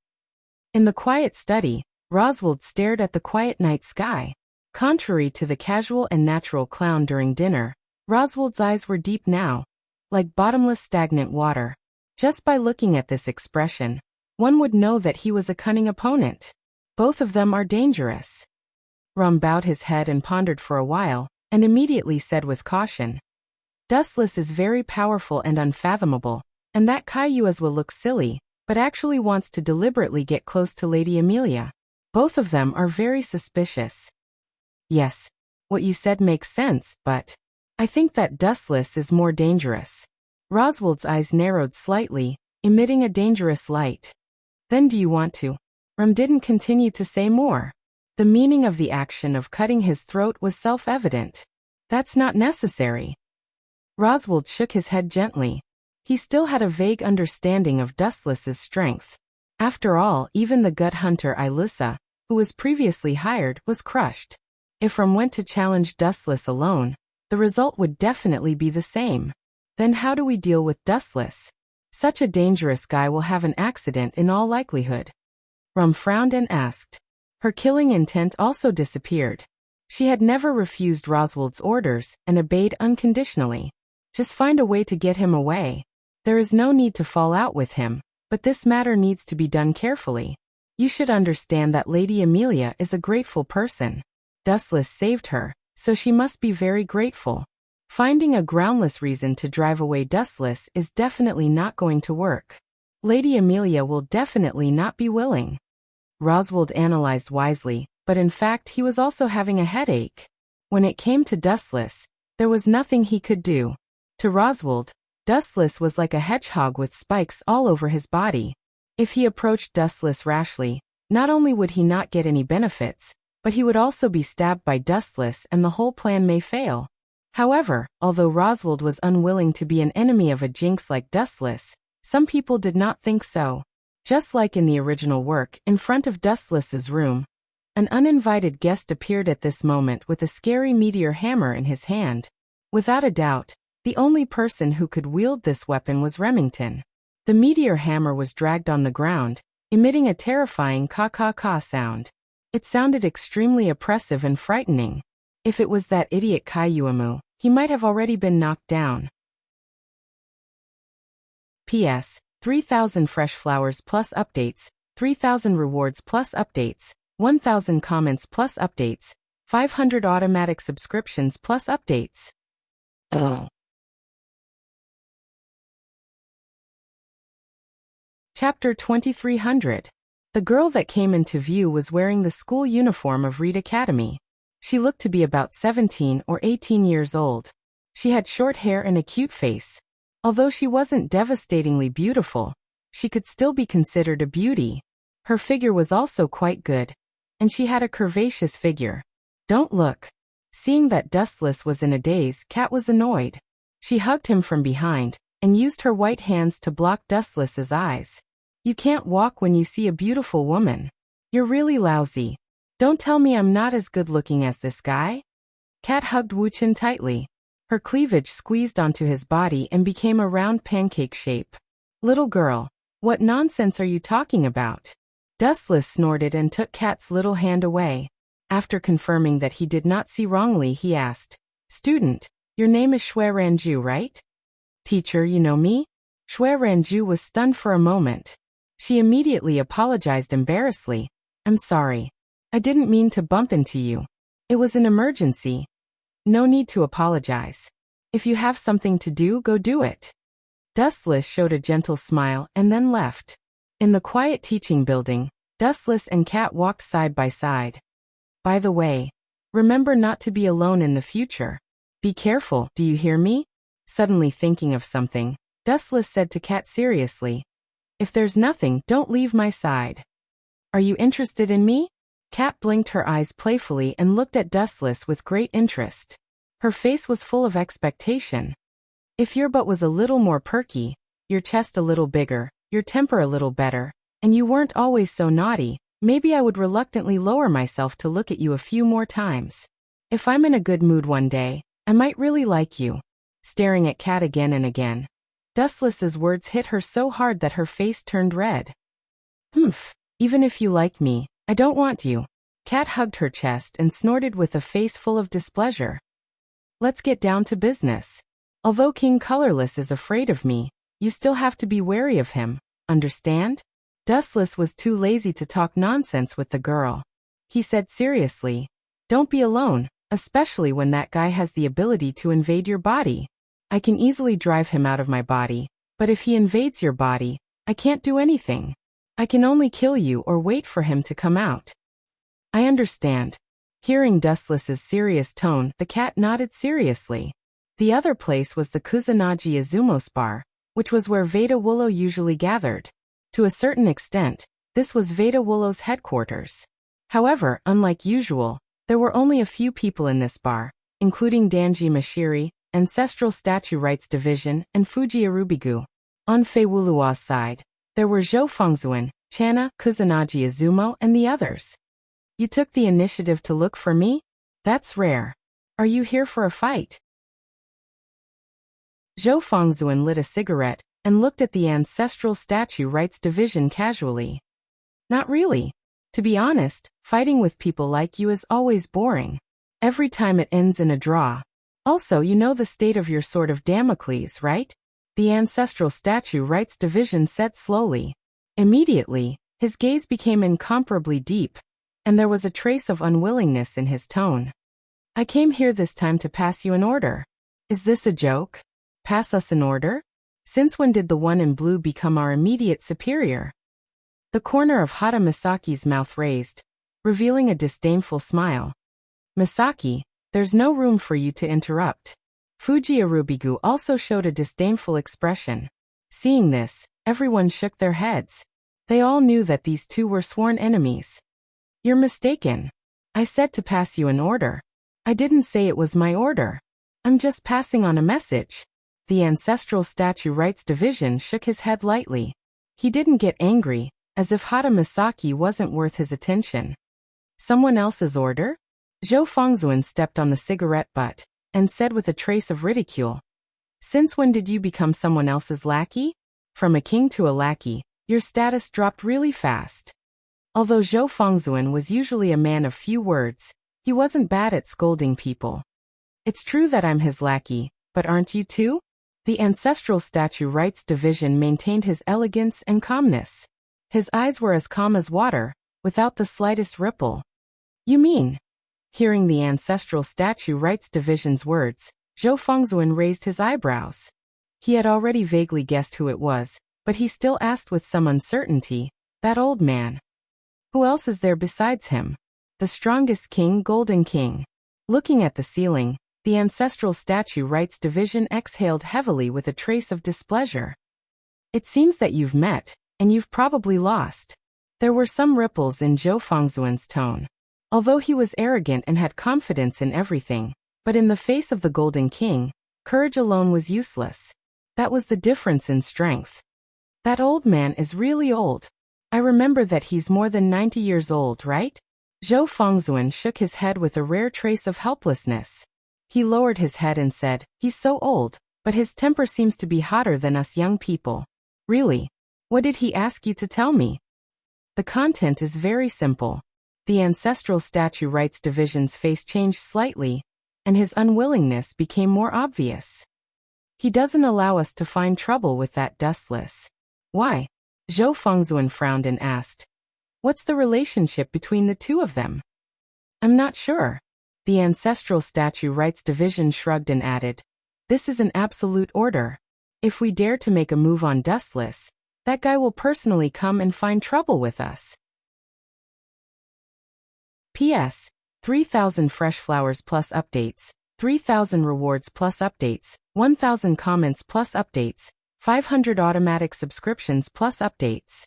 In the quiet study, Roswald stared at the quiet night sky. Contrary to the casual and natural clown during dinner, Roswald's eyes were deep now, like bottomless stagnant water. Just by looking at this expression, one would know that he was a cunning opponent. "Both of them are dangerous." Rom bowed his head and pondered for a while, and immediately said with caution, "Dustless is very powerful and unfathomable, and that Cayuazwa looks silly, but actually wants to deliberately get close to Lady Amelia. Both of them are very suspicious." "Yes, what you said makes sense, but I think that Dustless is more dangerous." Roswald's eyes narrowed slightly, emitting a dangerous light. "Then do you want to?" Rom didn't continue to say more. The meaning of the action of cutting his throat was self-evident. "That's not necessary." Roswald shook his head gently. He still had a vague understanding of Dustless's strength. After all, even the gut hunter Ilyssa, who was previously hired, was crushed. If Rom went to challenge Dustless alone, the result would definitely be the same. Then how do we deal with Dustless? Such a dangerous guy will have an accident in all likelihood. Rom frowned and asked. Her killing intent also disappeared. She had never refused Roswald's orders and obeyed unconditionally. Just find a way to get him away. There is no need to fall out with him, but this matter needs to be done carefully. You should understand that Lady Amelia is a grateful person. Dustless saved her, so she must be very grateful. Finding a groundless reason to drive away Dustless is definitely not going to work. Lady Amelia will definitely not be willing. Roswald analyzed wisely, but in fact he was also having a headache. When it came to Dustless, there was nothing he could do. To Roswald, Dustless was like a hedgehog with spikes all over his body. If he approached Dustless rashly, not only would he not get any benefits, but he would also be stabbed by Dustless and the whole plan may fail. However, although Roswald was unwilling to be an enemy of a jinx like Dustless, some people did not think so. Just like in the original work, in front of Dustless's room, an uninvited guest appeared at this moment with a scary meteor hammer in his hand. Without a doubt, the only person who could wield this weapon was Remington. The meteor hammer was dragged on the ground, emitting a terrifying ka-ka-ka sound. It sounded extremely oppressive and frightening. If it was that idiot Kayuamu, he might have already been knocked down. P.S. 3,000 fresh flowers plus updates, 3,000 rewards plus updates, 1,000 comments plus updates, 500 automatic subscriptions plus updates. Oh. Chapter 2300. The girl that came into view was wearing the school uniform of Reed Academy. She looked to be about 17 or 18 years old. She had short hair and a cute face. Although she wasn't devastatingly beautiful, she could still be considered a beauty. Her figure was also quite good, and she had a curvaceous figure. Don't look. Seeing that Dustless was in a daze, Kat was annoyed. She hugged him from behind, and used her white hands to block Dustless's eyes. You can't walk when you see a beautiful woman. You're really lousy. Don't tell me I'm not as good looking as this guy. Kat hugged Wuchen tightly. Her cleavage squeezed onto his body and became a round pancake shape. Little girl, what nonsense are you talking about? Dustless snorted and took Kat's little hand away. After confirming that he did not see wrongly, he asked, Student, your name is Shui Ranju, right? Teacher, you know me? Shui Ranju was stunned for a moment. She immediately apologized embarrassedly. I'm sorry. I didn't mean to bump into you. It was an emergency. No need to apologize. If you have something to do, go do it. Dustless showed a gentle smile and then left. In the quiet teaching building, Dustless and Kat walked side by side. By the way, remember not to be alone in the future. Be careful, do you hear me? Suddenly thinking of something, Dustless said to Cat seriously. If there's nothing, don't leave my side. Are you interested in me? Cat blinked her eyes playfully and looked at Dustless with great interest. Her face was full of expectation. If your butt was a little more perky, your chest a little bigger, your temper a little better, and you weren't always so naughty, maybe I would reluctantly lower myself to look at you a few more times. If I'm in a good mood one day, I might really like you. Staring at Cat again and again. Dustless's words hit her so hard that her face turned red. Humph, even if you like me, I don't want you. Cat hugged her chest and snorted with a face full of displeasure. Let's get down to business. Although King Colorless is afraid of me, you still have to be wary of him, understand? Dustless was too lazy to talk nonsense with the girl. He said seriously, don't be alone, especially when that guy has the ability to invade your body. I can easily drive him out of my body, but if he invades your body, I can't do anything. I can only kill you or wait for him to come out. I understand. Hearing Dustless's serious tone, the cat nodded seriously. The other place was the Kusanagi Izumos bar, which was where Veda Wullo usually gathered. To a certain extent, this was Veda Wullo's headquarters. However, unlike usual, there were only a few people in this bar, including Danji Mashiri, Ancestral Statue Rights Division, and Fuji Arubigu. On Fei Wulua's side, there were Zhou Fengzuan, Channa, Kusanagi Izumo, and the others. You took the initiative to look for me? That's rare. Are you here for a fight? Zhou Fengzuan lit a cigarette and looked at the Ancestral Statue Rights Division casually. Not really. To be honest, fighting with people like you is always boring. Every time it ends in a draw. Also, you know the state of your sword of Damocles, right? The Ancestral Statue Rights Division said slowly. Immediately, his gaze became incomparably deep, and there was a trace of unwillingness in his tone. I came here this time to pass you an order. Is this a joke? Pass us an order? Since when did the one in blue become our immediate superior? The corner of Hata Misaki's mouth raised, revealing a disdainful smile. Misaki, there's no room for you to interrupt. Fuji Arubigu also showed a disdainful expression. Seeing this, everyone shook their heads. They all knew that these two were sworn enemies. You're mistaken. I said to pass you an order. I didn't say it was my order. I'm just passing on a message. The Ancestral Statue Rights Division shook his head lightly. He didn't get angry, as if Hata Misaki wasn't worth his attention. Someone else's order? Zhou Fengzuan stepped on the cigarette butt and said with a trace of ridicule. Since when did you become someone else's lackey? From a king to a lackey, your status dropped really fast. Although Zhou Fengzuan was usually a man of few words, he wasn't bad at scolding people. It's true that I'm his lackey, but aren't you too? The Ancestral Statue Rights Division maintained his elegance and calmness. His eyes were as calm as water, without the slightest ripple. You mean? Hearing the Ancestral Statue Rights Division's words, Zhou Fengzuan raised his eyebrows. He had already vaguely guessed who it was, but he still asked with some uncertainty, that old man. Who else is there besides him? The strongest king, Golden King. Looking at the ceiling, the Ancestral Statue Rights Division exhaled heavily with a trace of displeasure. It seems that you've met, and you've probably lost. There were some ripples in Zhou Fengzuan's tone. Although he was arrogant and had confidence in everything, but in the face of the Golden King, courage alone was useless. That was the difference in strength. That old man is really old. I remember that he's more than 90 years old, right? Zhou Fengzuan shook his head with a rare trace of helplessness. He lowered his head and said, he's so old, but his temper seems to be hotter than us young people. Really? What did he ask you to tell me? The content is very simple. The Ancestral Statue Rights Division's face changed slightly, and his unwillingness became more obvious. He doesn't allow us to find trouble with that Dustless. Why? Zhou Fengzuan frowned and asked. What's the relationship between the two of them? I'm not sure. The Ancestral Statue Rights Division shrugged and added, this is an absolute order. If we dare to make a move on Dustless, that guy will personally come and find trouble with us. P.S. 3,000 fresh flowers plus updates, 3,000 rewards plus updates, 1,000 comments plus updates, 500 automatic subscriptions plus updates.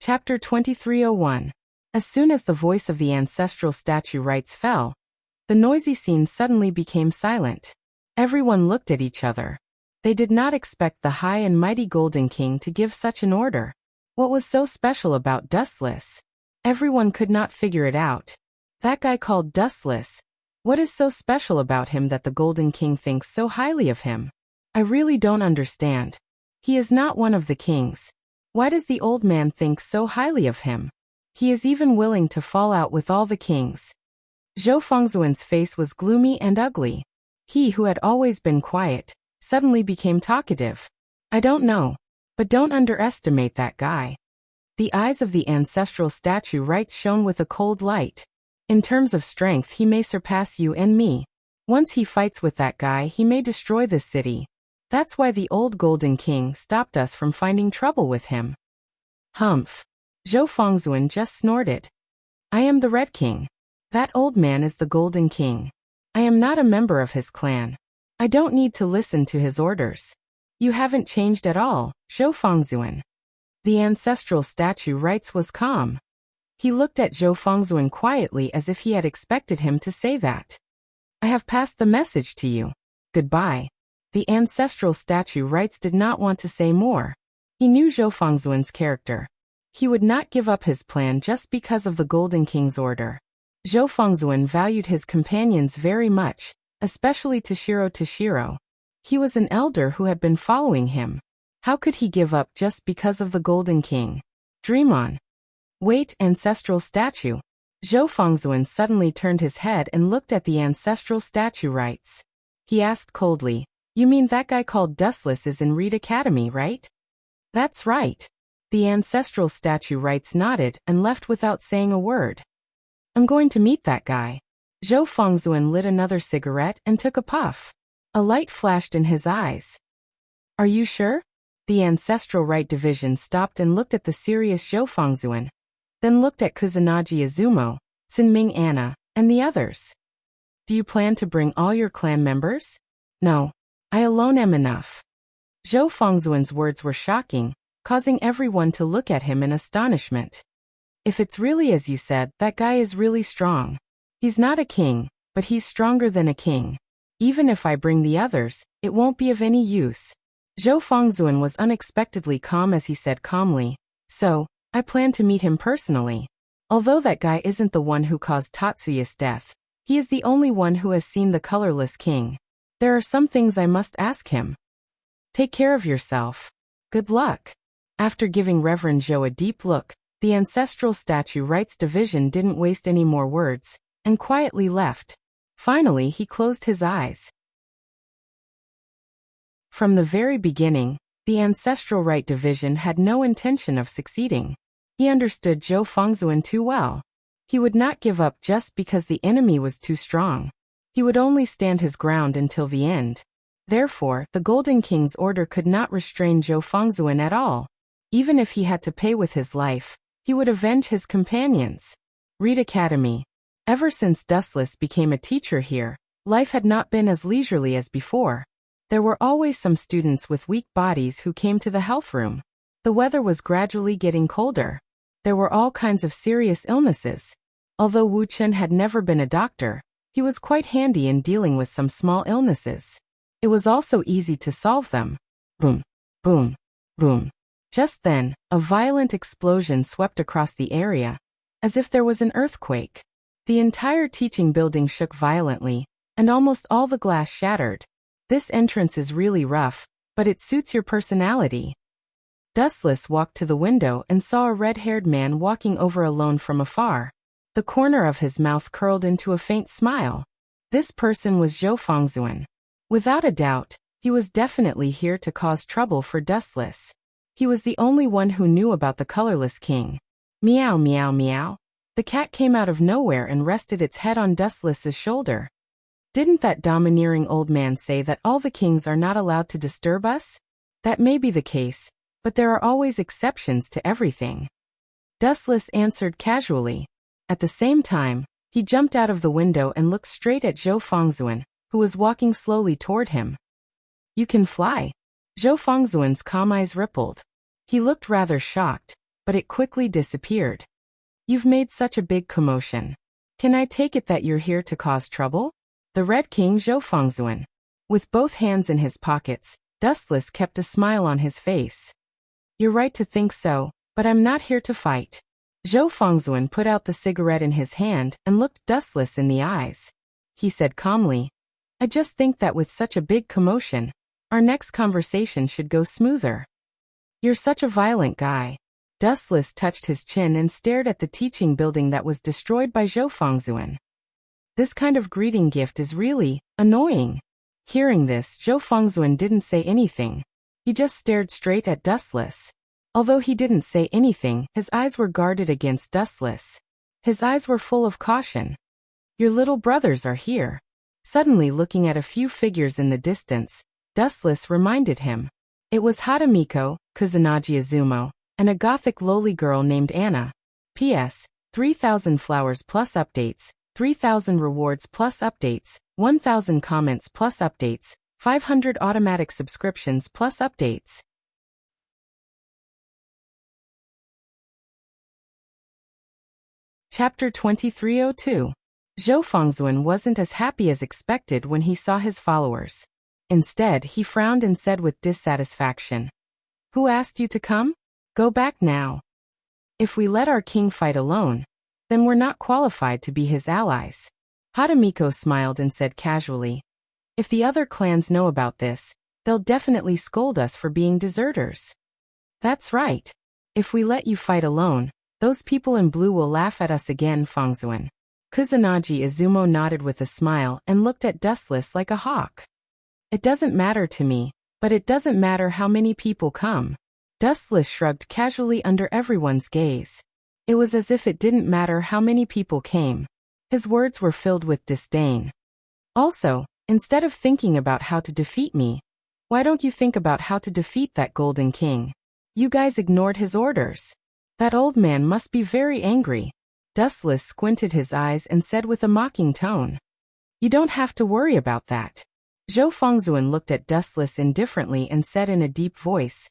Chapter 2301. As soon as the voice of the ancestral statue rites fell, the noisy scene suddenly became silent. Everyone looked at each other. They did not expect the high and mighty Golden King to give such an order. What was so special about Dustless? Everyone could not figure it out. That guy called Dustless. What is so special about him that the Golden King thinks so highly of him? I really don't understand. He is not one of the kings. Why does the old man think so highly of him? He is even willing to fall out with all the kings. Zhou Fengzuan's face was gloomy and ugly. He who had always been quiet suddenly became talkative. I don't know, but don't underestimate that guy. The eyes of the ancestral statue rites shone with a cold light. In terms of strength, he may surpass you and me. Once he fights with that guy, he may destroy this city. That's why the old Golden King stopped us from finding trouble with him. Humph. Zhou Fengzuan just snorted. I am the Red King. That old man is the Golden King. I am not a member of his clan. I don't need to listen to his orders. You haven't changed at all, Zhou Fengzuan. The ancestral statue rites was calm. He looked at Zhou Fengzuan quietly as if he had expected him to say that. I have passed the message to you. Goodbye. The ancestral statue rites did not want to say more. He knew Zhou Fengzuan's character. He would not give up his plan just because of the Golden King's order. Zhou Fengzuan valued his companions very much, especially Toshiro. He was an elder who had been following him. How could he give up just because of the Golden King? Dream on. Wait, ancestral statue. Zhou Fengzuan suddenly turned his head and looked at the ancestral statue rites. He asked coldly, you mean that guy called Dustless is in Reed Academy, right? That's right. The ancestral statue rites nodded and left without saying a word. I'm going to meet that guy. Zhou Fengzuan lit another cigarette and took a puff. A light flashed in his eyes. Are you sure? The ancestral rite division stopped and looked at the serious Zhou Fengzuan, then looked at Kusanagi Izumo, Sinming Anna, and the others. Do you plan to bring all your clan members? No. I alone am enough. Zhou Fengzuan's words were shocking, causing everyone to look at him in astonishment. If it's really as you said, that guy is really strong. He's not a king, but he's stronger than a king. Even if I bring the others, it won't be of any use. Zhou Fengzuan was unexpectedly calm as he said calmly, so, I plan to meet him personally. Although that guy isn't the one who caused Tatsuya's death, he is the only one who has seen the colorless king. There are some things I must ask him. Take care of yourself. Good luck. After giving Reverend Zhou a deep look, the ancestral statue rites division didn't waste any more words, and quietly left. Finally, he closed his eyes. From the very beginning, the ancestral rite division had no intention of succeeding. He understood Zhou Fengzuan too well. He would not give up just because the enemy was too strong. He would only stand his ground until the end. Therefore, the Golden King's order could not restrain Zhou Fengzuan at all. Even if he had to pay with his life, he would avenge his companions. Reed Academy. Ever since Dustless became a teacher here, life had not been as leisurely as before. There were always some students with weak bodies who came to the health room. The weather was gradually getting colder. There were all kinds of serious illnesses. Although Wu Chen had never been a doctor, he was quite handy in dealing with some small illnesses. It was also easy to solve them. Boom, boom, boom. Just then, a violent explosion swept across the area, as if there was an earthquake. The entire teaching building shook violently, and almost all the glass shattered. This entrance is really rough, but it suits your personality. Dustless walked to the window and saw a red-haired man walking over alone from afar. The corner of his mouth curled into a faint smile. This person was Zhou Fengzuan. Without a doubt, he was definitely here to cause trouble for Dustless. He was the only one who knew about the colorless king. Meow meow meow. The cat came out of nowhere and rested its head on Dustless's shoulder. Didn't that domineering old man say that all the kings are not allowed to disturb us? That may be the case, but there are always exceptions to everything. Dustless answered casually. At the same time, he jumped out of the window and looked straight at Zhou Fengzuan, who was walking slowly toward him. You can fly? Zhou Fengzuan's calm eyes rippled. He looked rather shocked, but it quickly disappeared. You've made such a big commotion. Can I take it that you're here to cause trouble? The Red King Zhou Fengzuan. With both hands in his pockets, Dustless kept a smile on his face. You're right to think so, but I'm not here to fight. Zhou Fengzuan put out the cigarette in his hand and looked Dustless in the eyes. He said calmly, I just think that with such a big commotion, our next conversation should go smoother. You're such a violent guy. Dustless touched his chin and stared at the teaching building that was destroyed by Zhou Fengzuan. This kind of greeting gift is really annoying. Hearing this, Zhou Fengzuan didn't say anything. He just stared straight at Dustless. Although he didn't say anything, his eyes were guarded against Dustless. His eyes were full of caution. Your little brothers are here. Suddenly looking at a few figures in the distance, Dustless reminded him. It was Hatamiko, Kusanagi Izumo, and a gothic lowly girl named Anna. P.S. 3,000 flowers plus updates, 3,000 rewards plus updates, 1,000 comments plus updates, 500 automatic subscriptions plus updates. Chapter 2302. Zhou Fengzuan wasn't as happy as expected when he saw his followers. Instead, he frowned and said with dissatisfaction, Who asked you to come? Go back now. If we let our king fight alone, then we're not qualified to be his allies. Hatamiko smiled and said casually, If the other clans know about this, they'll definitely scold us for being deserters. That's right. If we let you fight alone, those people in blue will laugh at us again, Fengzuan. Kusanagi Izumo nodded with a smile and looked at Dustless like a hawk. It doesn't matter to me, but it doesn't matter how many people come. Dustless shrugged casually under everyone's gaze. It was as if it didn't matter how many people came. His words were filled with disdain. Also, instead of thinking about how to defeat me, why don't you think about how to defeat that Golden King? You guys ignored his orders. That old man must be very angry. Dustless squinted his eyes and said with a mocking tone, You don't have to worry about that. Zhou Fengzuan looked at Dustless indifferently and said in a deep voice,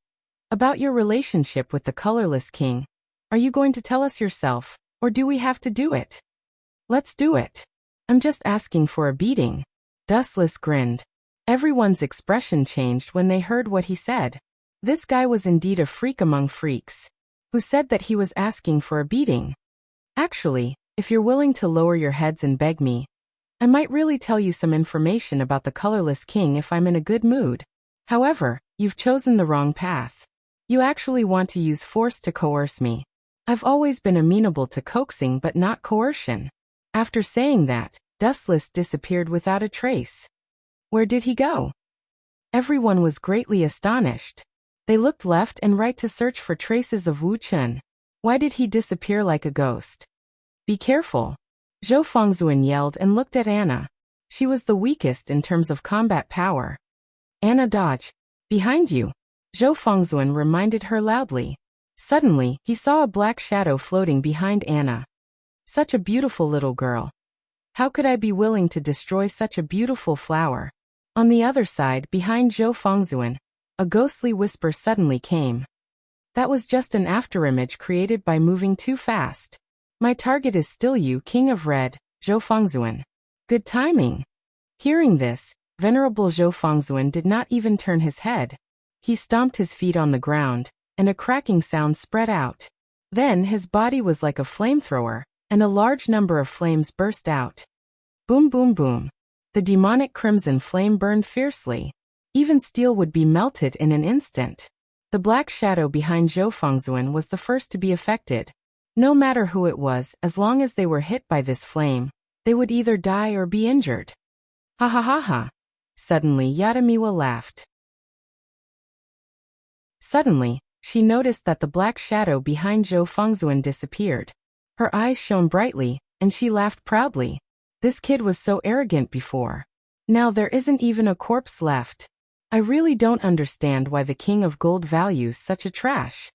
About your relationship with the colorless king, are you going to tell us yourself, or do we have to do it? Let's do it. I'm just asking for a beating. Dustless grinned. Everyone's expression changed when they heard what he said. This guy was indeed a freak among freaks. Who said that he was asking for a beating? Actually, if you're willing to lower your heads and beg me, I might really tell you some information about the colorless king if I'm in a good mood. However, you've chosen the wrong path. You actually want to use force to coerce me. I've always been amenable to coaxing but not coercion. After saying that, Dustless disappeared without a trace. Where did he go? Everyone was greatly astonished. They looked left and right to search for traces of Wu Chun. Why did he disappear like a ghost? Be careful. Zhou Fengzuan yelled and looked at Anna. She was the weakest in terms of combat power. Anna dodge. Behind you. Zhou Fengzuan reminded her loudly. Suddenly, he saw a black shadow floating behind Anna. Such a beautiful little girl. How could I be willing to destroy such a beautiful flower? On the other side, behind Zhou Fengzuan, a ghostly whisper suddenly came. That was just an afterimage created by moving too fast. My target is still you, King of Red, Zhou Fengzuan. Good timing. Hearing this, Venerable Zhou Fengzuan did not even turn his head. He stomped his feet on the ground, and a cracking sound spread out. Then his body was like a flamethrower, and a large number of flames burst out. Boom boom boom. The demonic crimson flame burned fiercely. Even steel would be melted in an instant. The black shadow behind Zhou Fengzuan was the first to be affected. No matter who it was, as long as they were hit by this flame, they would either die or be injured. Ha ha ha ha. Suddenly Yadamiwa laughed. Suddenly, she noticed that the black shadow behind Zhou Fengzuan disappeared. Her eyes shone brightly, and she laughed proudly. This kid was so arrogant before. Now there isn't even a corpse left. I really don't understand why the King of Gold values such a trash.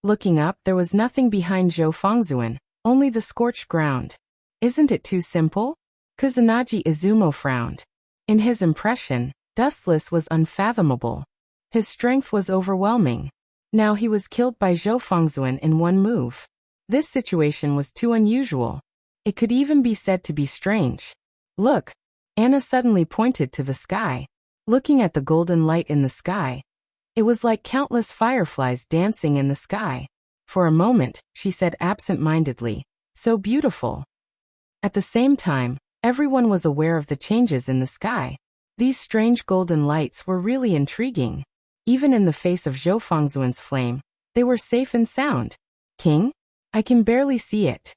Looking up, there was nothing behind Zhou Fengzuan, only the scorched ground. Isn't it too simple? Kusanagi Izumo frowned. In his impression, Dustless was unfathomable. His strength was overwhelming. Now he was killed by Zhou Fengzuan in one move. This situation was too unusual. It could even be said to be strange. Look! Anna suddenly pointed to the sky. Looking at the golden light in the sky, it was like countless fireflies dancing in the sky. For a moment, she said absent-mindedly, "So beautiful." At the same time, everyone was aware of the changes in the sky. These strange golden lights were really intriguing. Even in the face of Zhou Fengzuan's flame, they were safe and sound. "King? I can barely see it."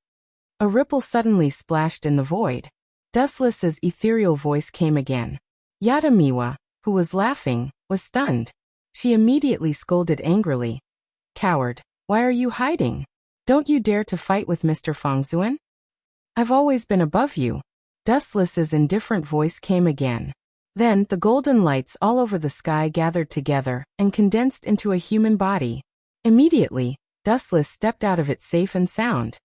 A ripple suddenly splashed in the void. Dustless's ethereal voice came again. Yadamiwa, who was laughing, was stunned. She immediately scolded angrily. "Coward, why are you hiding? Don't you dare to fight with Mr. Fengzuan? I've always been above you." Dustless's indifferent voice came again. Then the golden lights all over the sky gathered together and condensed into a human body. Immediately, Dustless stepped out of it safe and sound.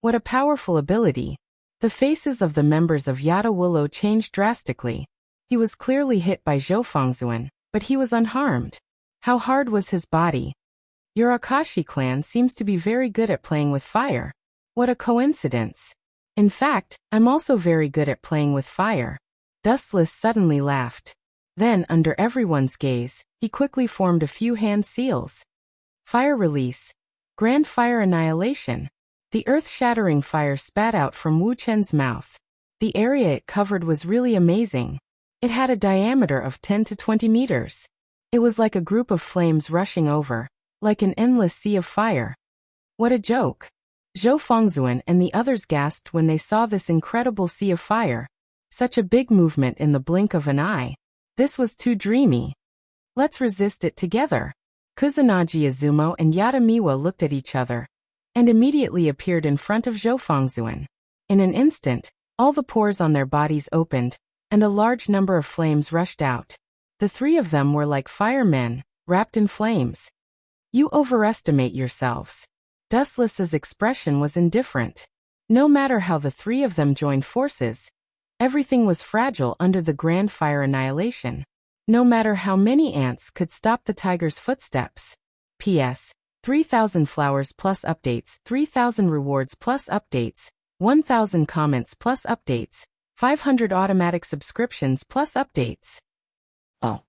What a powerful ability! The faces of the members of Yada Willow changed drastically. He was clearly hit by Zhou Fengzuan, but he was unharmed. How hard was his body? Your Akashi clan seems to be very good at playing with fire. What a coincidence! In fact, I'm also very good at playing with fire. Dustless suddenly laughed. Then, under everyone's gaze, he quickly formed a few hand seals. Fire release. Grand fire annihilation. The earth-shattering fire spat out from Wu Chen's mouth. The area it covered was really amazing. It had a diameter of 10 to 20 meters. It was like a group of flames rushing over, like an endless sea of fire. What a joke! Zhou Fengzuan and the others gasped when they saw this incredible sea of fire. Such a big movement in the blink of an eye. This was too dreamy. Let's resist it together. Kusanagi Izumo and Yadamiwa looked at each other, and immediately appeared in front of Zhou Fengzuan. In an instant, all the pores on their bodies opened, and a large number of flames rushed out. The three of them were like firemen, wrapped in flames. You overestimate yourselves. Dustless's expression was indifferent. No matter how the three of them joined forces, everything was fragile under the grand fire annihilation. No matter how many ants could stop the tiger's footsteps. P.S. 3,000 flowers plus updates, 3,000 rewards plus updates, 1,000 comments plus updates, 500 automatic subscriptions plus updates. Oh.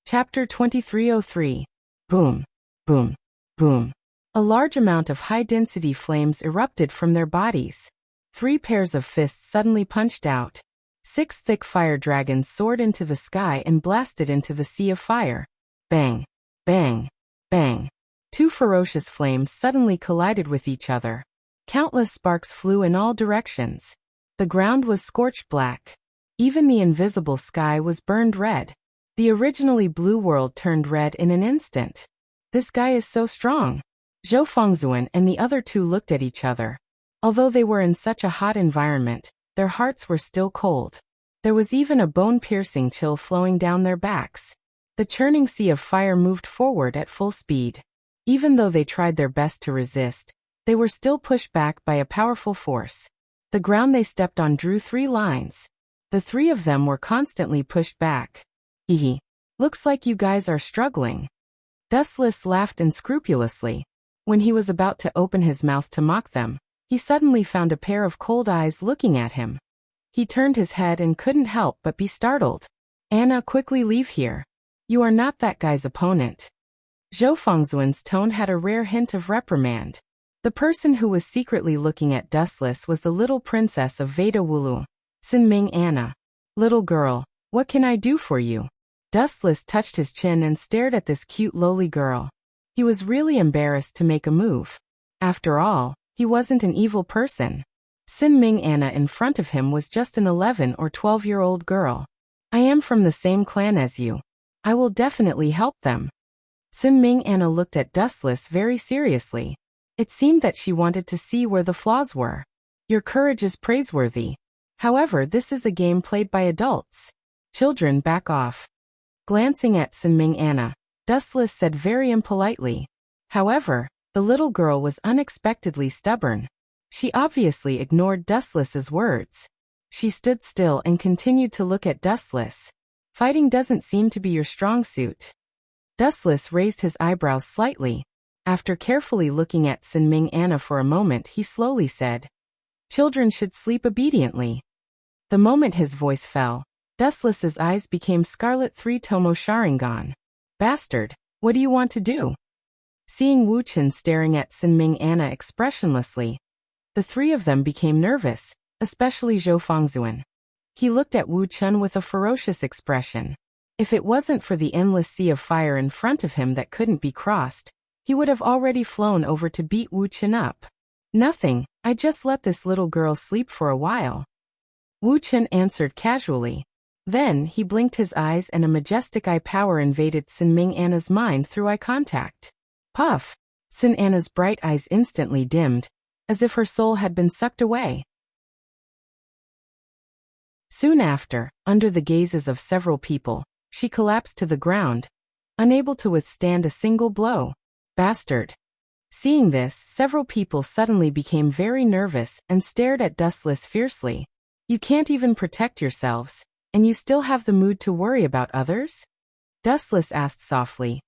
Chapter 2303. Boom, boom, boom. A large amount of high-density flames erupted from their bodies. 3 pairs of fists suddenly punched out. 6 thick fire dragons soared into the sky and blasted into the sea of fire. Bang, bang, bang. 2 ferocious flames suddenly collided with each other. Countless sparks flew in all directions. The ground was scorched black. Even the invisible sky was burned red. The originally blue world turned red in an instant. This guy is so strong. Zhou Fengzuan and the other 2 looked at each other. Although they were in such a hot environment, their hearts were still cold. There was even a bone-piercing chill flowing down their backs. The churning sea of fire moved forward at full speed. Even though they tried their best to resist, they were still pushed back by a powerful force. The ground they stepped on drew 3 lines. The 3 of them were constantly pushed back. Hehe. Looks like you guys are struggling. Dustless laughed unscrupulously. When he was about to open his mouth to mock them, he suddenly found a pair of cold eyes looking at him. He turned his head and couldn't help but be startled. Anna, quickly leave here. You are not that guy's opponent. Zhou Fengzuan's tone had a rare hint of reprimand. The person who was secretly looking at Dustless was the little princess of Veda Wulu, Sinming Anna. Little girl, what can I do for you? Dustless touched his chin and stared at this cute lowly girl. He was really embarrassed to make a move. After all, he wasn't an evil person. Sinming Anna in front of him was just an 11 or 12-year-old girl. I am from the same clan as you. I will definitely help them. Sinming Anna looked at Dustless very seriously. It seemed that she wanted to see where the flaws were. Your courage is praiseworthy. However, this is a game played by adults. Children, back off. Glancing at Sinming Anna, Dustless said very impolitely. However, the little girl was unexpectedly stubborn. She obviously ignored Dustless's words. She stood still and continued to look at Dustless. Fighting doesn't seem to be your strong suit. Dustless raised his eyebrows slightly. After carefully looking at Sinming Anna for a moment, he slowly said, "Children should sleep obediently." The moment his voice fell, Dustless's eyes became scarlet. 3 Tomo Sharingan. Bastard, what do you want to do? Seeing Wu Chen staring at Sinming Anna expressionlessly, the three of them became nervous, especially Zhou Fangzuan. He looked at Wu Chen with a ferocious expression. If it wasn't for the endless sea of fire in front of him that couldn't be crossed, he would have already flown over to beat Wu Chen up. "Nothing, I just let this little girl sleep for a while," Wu Chen answered casually. Then he blinked his eyes and a majestic eye power invaded Sinming Anna's mind through eye contact. Puff! Sin Anna's bright eyes instantly dimmed, as if her soul had been sucked away. Soon after, under the gazes of several people, she collapsed to the ground, unable to withstand a single blow. Bastard! Seeing this, several people suddenly became very nervous and stared at Dustless fiercely. "You can't even protect yourselves, and you still have the mood to worry about others?" Dustless asked softly.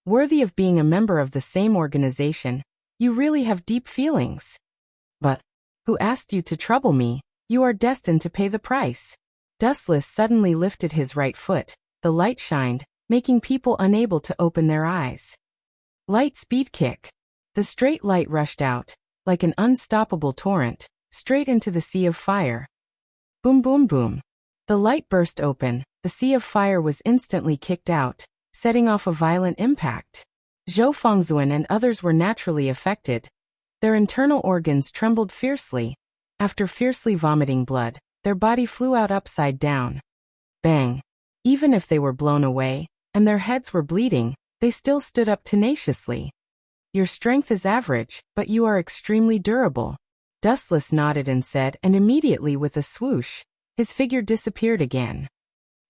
"Worthy of being a member of the same organization, you really have deep feelings. But who asked you to trouble me? You are destined to pay the price." Dustless suddenly lifted his right foot. The light shined, making people unable to open their eyes. Light speed kick. The straight light rushed out, like an unstoppable torrent, straight into the sea of fire. Boom boom boom. The light burst open, the sea of fire was instantly kicked out, setting off a violent impact. Zhou Fangzuan and others were naturally affected. Their internal organs trembled fiercely. After fiercely vomiting blood, their body flew out upside down. Bang! Even if they were blown away, and their heads were bleeding, they still stood up tenaciously. "Your strength is average, but you are extremely durable," Dustless nodded and said, and immediately with a swoosh, his figure disappeared again.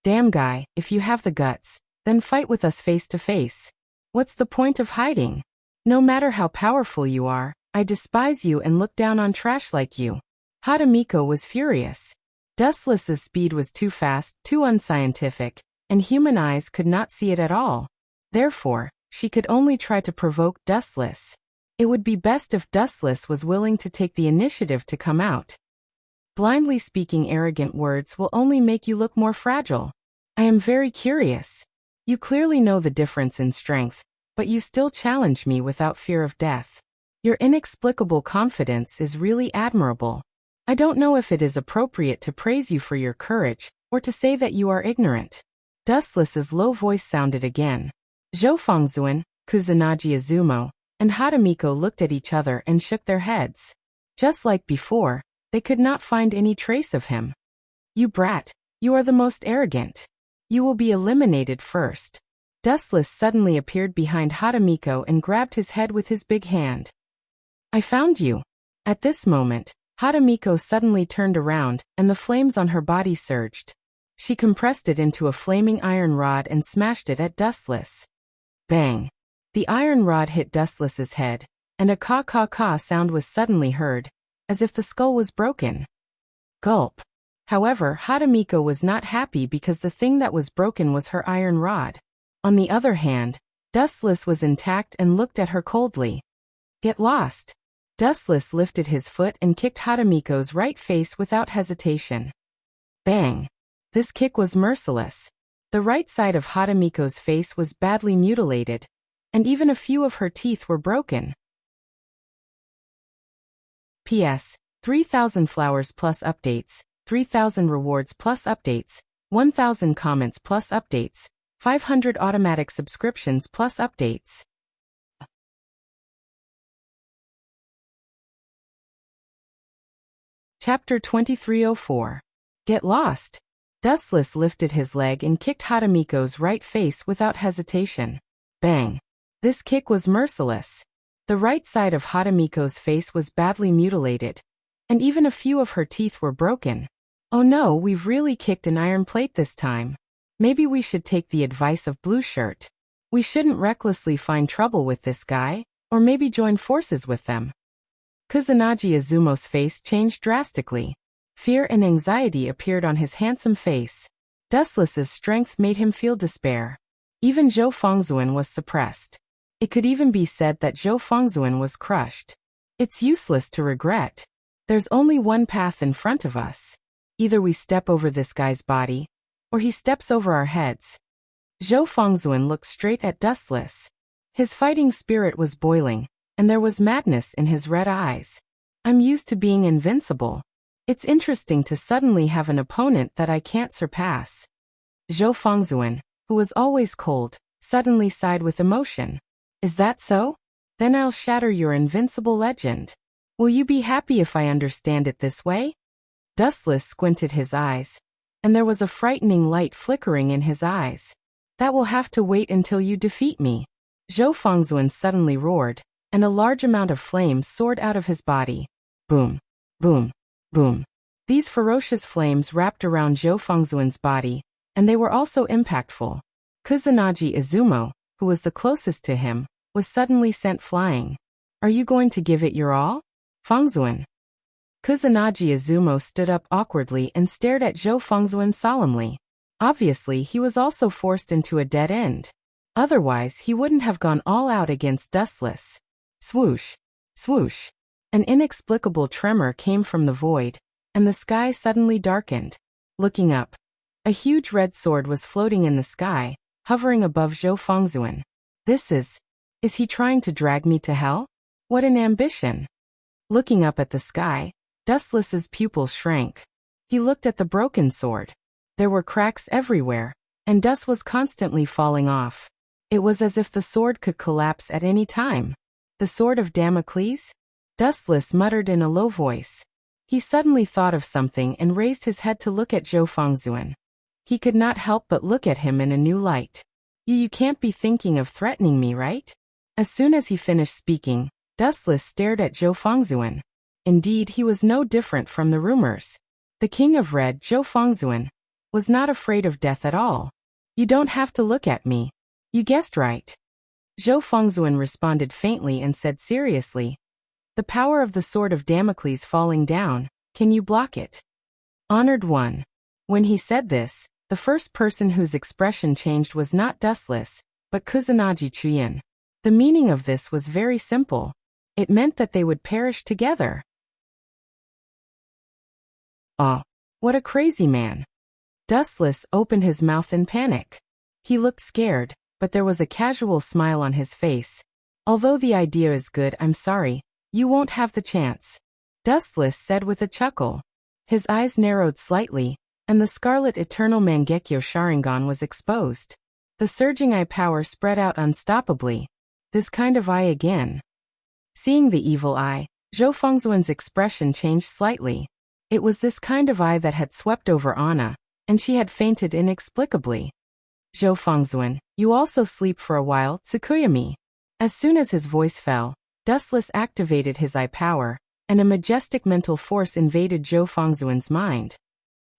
"Damn guy, if you have the guts, then fight with us face to face. What's the point of hiding? No matter how powerful you are, I despise you and look down on trash like you." Hadamiko was furious. Dustless's speed was too fast, too unscientific, and human eyes could not see it at all. Therefore, she could only try to provoke Dustless. It would be best if Dustless was willing to take the initiative to come out. Blindly speaking arrogant words will only make you look more fragile. I am very curious. You clearly know the difference in strength, but you still challenge me without fear of death. Your inexplicable confidence is really admirable. I don't know if it is appropriate to praise you for your courage, or to say that you are ignorant. Dustless's low voice sounded again. Zhou Fangzuan, Kusanagi Izumo, and Hadamiko looked at each other and shook their heads. Just like before, they could not find any trace of him. "You brat, you are the most arrogant. You will be eliminated first." Dustless suddenly appeared behind Hadamiko and grabbed his head with his big hand. "I found you." At this moment, Hadamiko suddenly turned around, and the flames on her body surged. She compressed it into a flaming iron rod and smashed it at Dustless. Bang! The iron rod hit Dustless's head, and a caw-caw-caw sound was suddenly heard, as if the skull was broken. Gulp! However, Hadamiko was not happy because the thing that was broken was her iron rod. On the other hand, Dustless was intact and looked at her coldly. "Get lost!" Dustless lifted his foot and kicked Hadamiko's right face without hesitation. Bang! This kick was merciless. The right side of Hadamiko's face was badly mutilated, and even a few of her teeth were broken. P.S. 3,000 flowers plus updates, 3,000 rewards plus updates, 1,000 comments plus updates, 500 automatic subscriptions plus updates. Chapter 2304. Get lost. Dustless lifted his leg and kicked Hadamiko's right face without hesitation. Bang! This kick was merciless. The right side of Hadamiko's face was badly mutilated, and even a few of her teeth were broken. Oh no, we've really kicked an iron plate this time. Maybe we should take the advice of Blue Shirt. We shouldn't recklessly find trouble with this guy, or maybe join forces with them. Kusanagi Izumo's face changed drastically. Fear and anxiety appeared on his handsome face. Dustless's strength made him feel despair. Even Zhou Fengzuan was suppressed. It could even be said that Zhou Fengzuan was crushed. It's useless to regret. There's only one path in front of us. Either we step over this guy's body, or he steps over our heads. Zhou Fengzuan looked straight at Dustless. His fighting spirit was boiling, and there was madness in his red eyes. I'm used to being invincible. It's interesting to suddenly have an opponent that I can't surpass. Zhou Fengzuan, who was always cold, suddenly sighed with emotion. Is that so? Then I'll shatter your invincible legend. Will you be happy if I understand it this way? Dustless squinted his eyes, and there was a frightening light flickering in his eyes. That will have to wait until you defeat me. Zhou Fengzuan suddenly roared, and a large amount of flames soared out of his body. Boom, boom, boom. These ferocious flames wrapped around Zhou Fengzuan's body, and they were also impactful. Kusanagi Izumo, who was the closest to him, was suddenly sent flying. Are you going to give it your all, Fengzuan? Kusanagi Izumo stood up awkwardly and stared at Zhou Fengzuan solemnly. Obviously, he was also forced into a dead end. Otherwise, he wouldn't have gone all out against Dustless. Swoosh, swoosh. An inexplicable tremor came from the void, and the sky suddenly darkened. Looking up, a huge red sword was floating in the sky, hovering above Zhou Fengzuan. Is he trying to drag me to hell? What an ambition. Looking up at the sky, Dustless's pupils shrank. He looked at the broken sword. There were cracks everywhere, and dust was constantly falling off. It was as if the sword could collapse at any time. The sword of Damocles? Dustless muttered in a low voice. He suddenly thought of something and raised his head to look at Zhou Fengzuan. He could not help but look at him in a new light. You can't be thinking of threatening me, right? As soon as he finished speaking, Dustless stared at Zhou Fengzuan. Indeed, he was no different from the rumors. The King of Red, Zhou Fengzuan, was not afraid of death at all. You don't have to look at me. You guessed right. Zhou Fengzuan responded faintly and said seriously, the power of the sword of Damocles falling down, can you block it? Honored one. When he said this, the first person whose expression changed was not Dustless, but Kusanagi Chuyin. The meaning of this was very simple. It meant that they would perish together. Oh, what a crazy man. Dustless opened his mouth in panic. He looked scared, but there was a casual smile on his face. Although the idea is good, I'm sorry, you won't have the chance. Dustless said with a chuckle. His eyes narrowed slightly, and the Scarlet Eternal Mangekyo Sharingan was exposed. The surging eye power spread out unstoppably. This kind of eye again. Seeing the evil eye, Zhou Fengzuan's expression changed slightly. It was this kind of eye that had swept over Anna, and she had fainted inexplicably. Zhou Fengzuan, you also sleep for a while, Tsukuyami. As soon as his voice fell, Dustless activated his eye power, and a majestic mental force invaded Zhou Fengzuan's mind.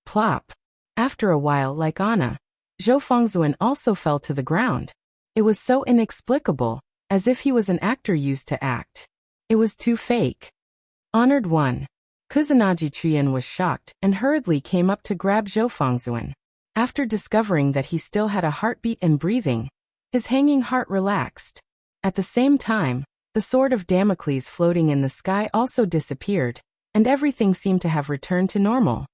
Plop. After a while, like Anna, Zhou Fengzuan also fell to the ground. It was so inexplicable, as if he was an actor used to act. It was too fake. Honored one. Kusanagi Chuyin was shocked and hurriedly came up to grab Zhou Fengzuan. After discovering that he still had a heartbeat and breathing, his hanging heart relaxed. At the same time, the sword of Damocles floating in the sky also disappeared, and everything seemed to have returned to normal.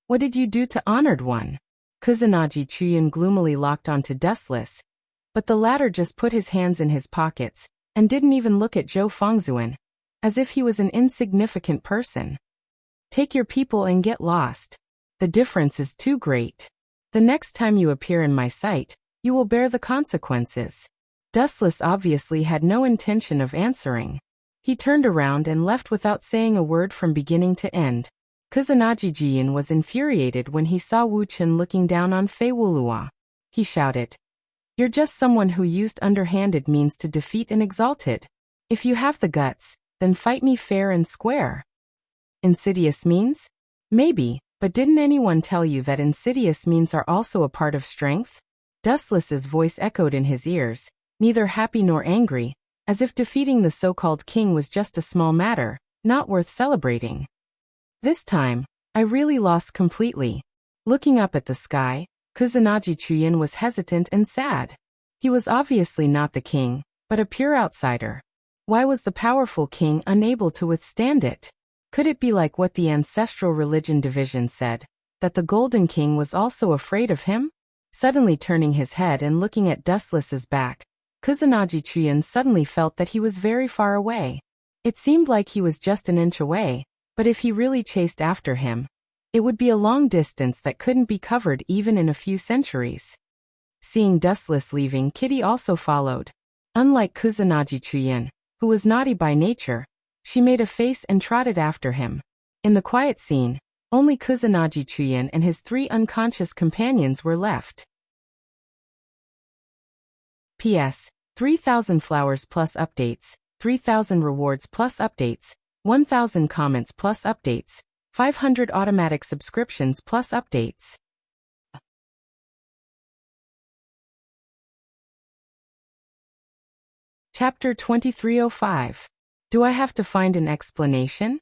What did you do to Honored One? Kusanagi Chuyin gloomily locked onto Dustless, but the latter just put his hands in his pockets and didn't even look at Zhou Fengzuan, as if he was an insignificant person. Take your people and get lost. The difference is too great. The next time you appear in my sight, you will bear the consequences. Dustless obviously had no intention of answering. He turned around and left without saying a word from beginning to end. Kusanagi Jiyin was infuriated when he saw Wu Chen looking down on Fei Wulua. He shouted, "You're just someone who used underhanded means to defeat an exalted. If you have the guts, then fight me fair and square." Insidious means? Maybe, but didn't anyone tell you that insidious means are also a part of strength? Dustless's voice echoed in his ears, neither happy nor angry, as if defeating the so-called king was just a small matter, not worth celebrating. This time, I really lost completely. Looking up at the sky, Kusanagi Chuyin was hesitant and sad. He was obviously not the king, but a pure outsider. Why was the powerful king unable to withstand it? Could it be like what the ancestral religion division said, that the Golden King was also afraid of him? Suddenly turning his head and looking at Dustless's back, Kusanagi Chuyin suddenly felt that he was very far away. It seemed like he was just an inch away, but if he really chased after him, it would be a long distance that couldn't be covered even in a few centuries. Seeing Dustless leaving, Kitty also followed. Unlike Kusanagi Chuyin, who was naughty by nature, she made a face and trotted after him. In the quiet scene, only Kusanagi Chuyin and his 3 unconscious companions were left. P.S. 3,000 flowers plus updates, 3,000 rewards plus updates, 1,000 comments plus updates, 500 automatic subscriptions plus updates. Chapter 2305. Do I have to find an explanation?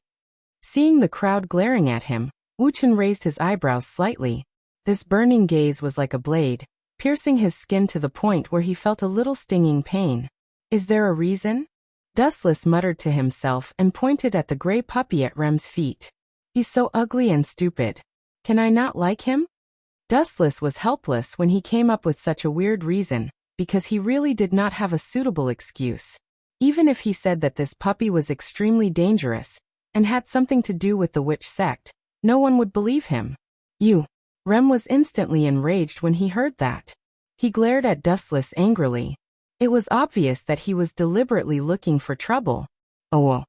Seeing the crowd glaring at him, Wuchen raised his eyebrows slightly. This burning gaze was like a blade, piercing his skin to the point where he felt a little stinging pain. Is there a reason? Dustless muttered to himself and pointed at the gray puppy at Rem's feet. He's so ugly and stupid. Can I not like him? Dustless was helpless when he came up with such a weird reason, because he really did not have a suitable excuse. Even if he said that this puppy was extremely dangerous, and had something to do with the witch sect, no one would believe him. Rem was instantly enraged when he heard that. He glared at Dustless angrily. It was obvious that he was deliberately looking for trouble. Aww.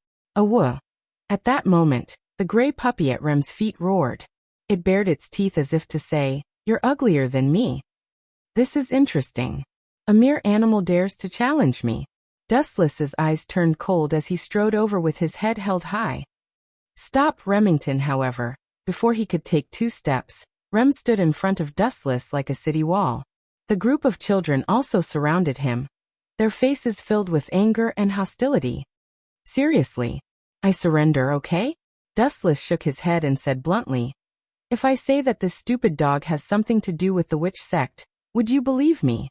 At that moment, the gray puppy at Rem's feet roared. It bared its teeth as if to say, "You're uglier than me. This is interesting. A mere animal dares to challenge me." Dustless's eyes turned cold as he strode over with his head held high. Stop Remington, however. Before he could take 2 steps, Rem stood in front of Dustless like a city wall. The group of children also surrounded him, their faces filled with anger and hostility. Seriously? I surrender, okay? Dustless shook his head and said bluntly, "If I say that this stupid dog has something to do with the witch sect, would you believe me?"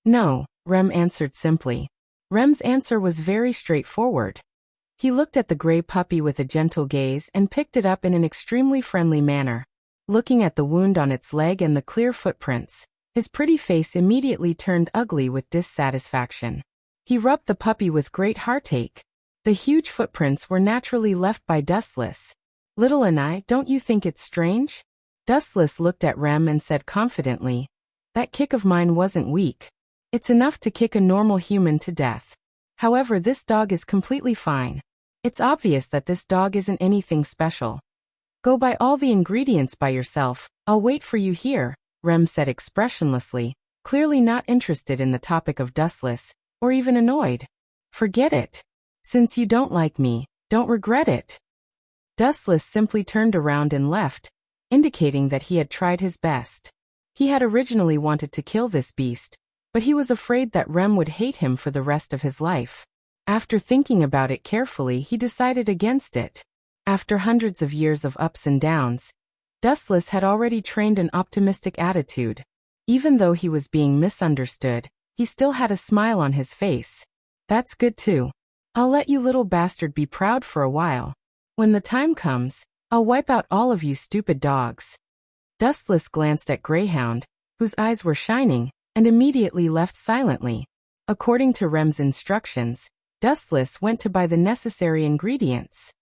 No, Rem answered simply. Rem's answer was very straightforward. He looked at the gray puppy with a gentle gaze and picked it up in an extremely friendly manner. Looking at the wound on its leg and the clear footprints, his pretty face immediately turned ugly with dissatisfaction. He rubbed the puppy with great heartache. The huge footprints were naturally left by Dustless. "Little and I, don't you think it's strange?" Dustless looked at Rem and said confidently, "That kick of mine wasn't weak. It's enough to kick a normal human to death. However, this dog is completely fine. It's obvious that this dog isn't anything special. Go buy all the ingredients by yourself, I'll wait for you here," Rem said expressionlessly, clearly not interested in the topic of Dustless, or even annoyed. "Forget it. Since you don't like me, don't regret it." Dustless simply turned around and left, indicating that he had tried his best. He had originally wanted to kill this beast, but he was afraid that Rem would hate him for the rest of his life. After thinking about it carefully, he decided against it. After hundreds of years of ups and downs, Dustless had already trained an optimistic attitude. Even though he was being misunderstood, he still had a smile on his face. "That's good too. I'll let you little bastard be proud for a while. When the time comes, I'll wipe out all of you stupid dogs." Dustless glanced at Greyhound, whose eyes were shining, and immediately left silently. According to Rem's instructions, Dustless went to buy the necessary ingredients.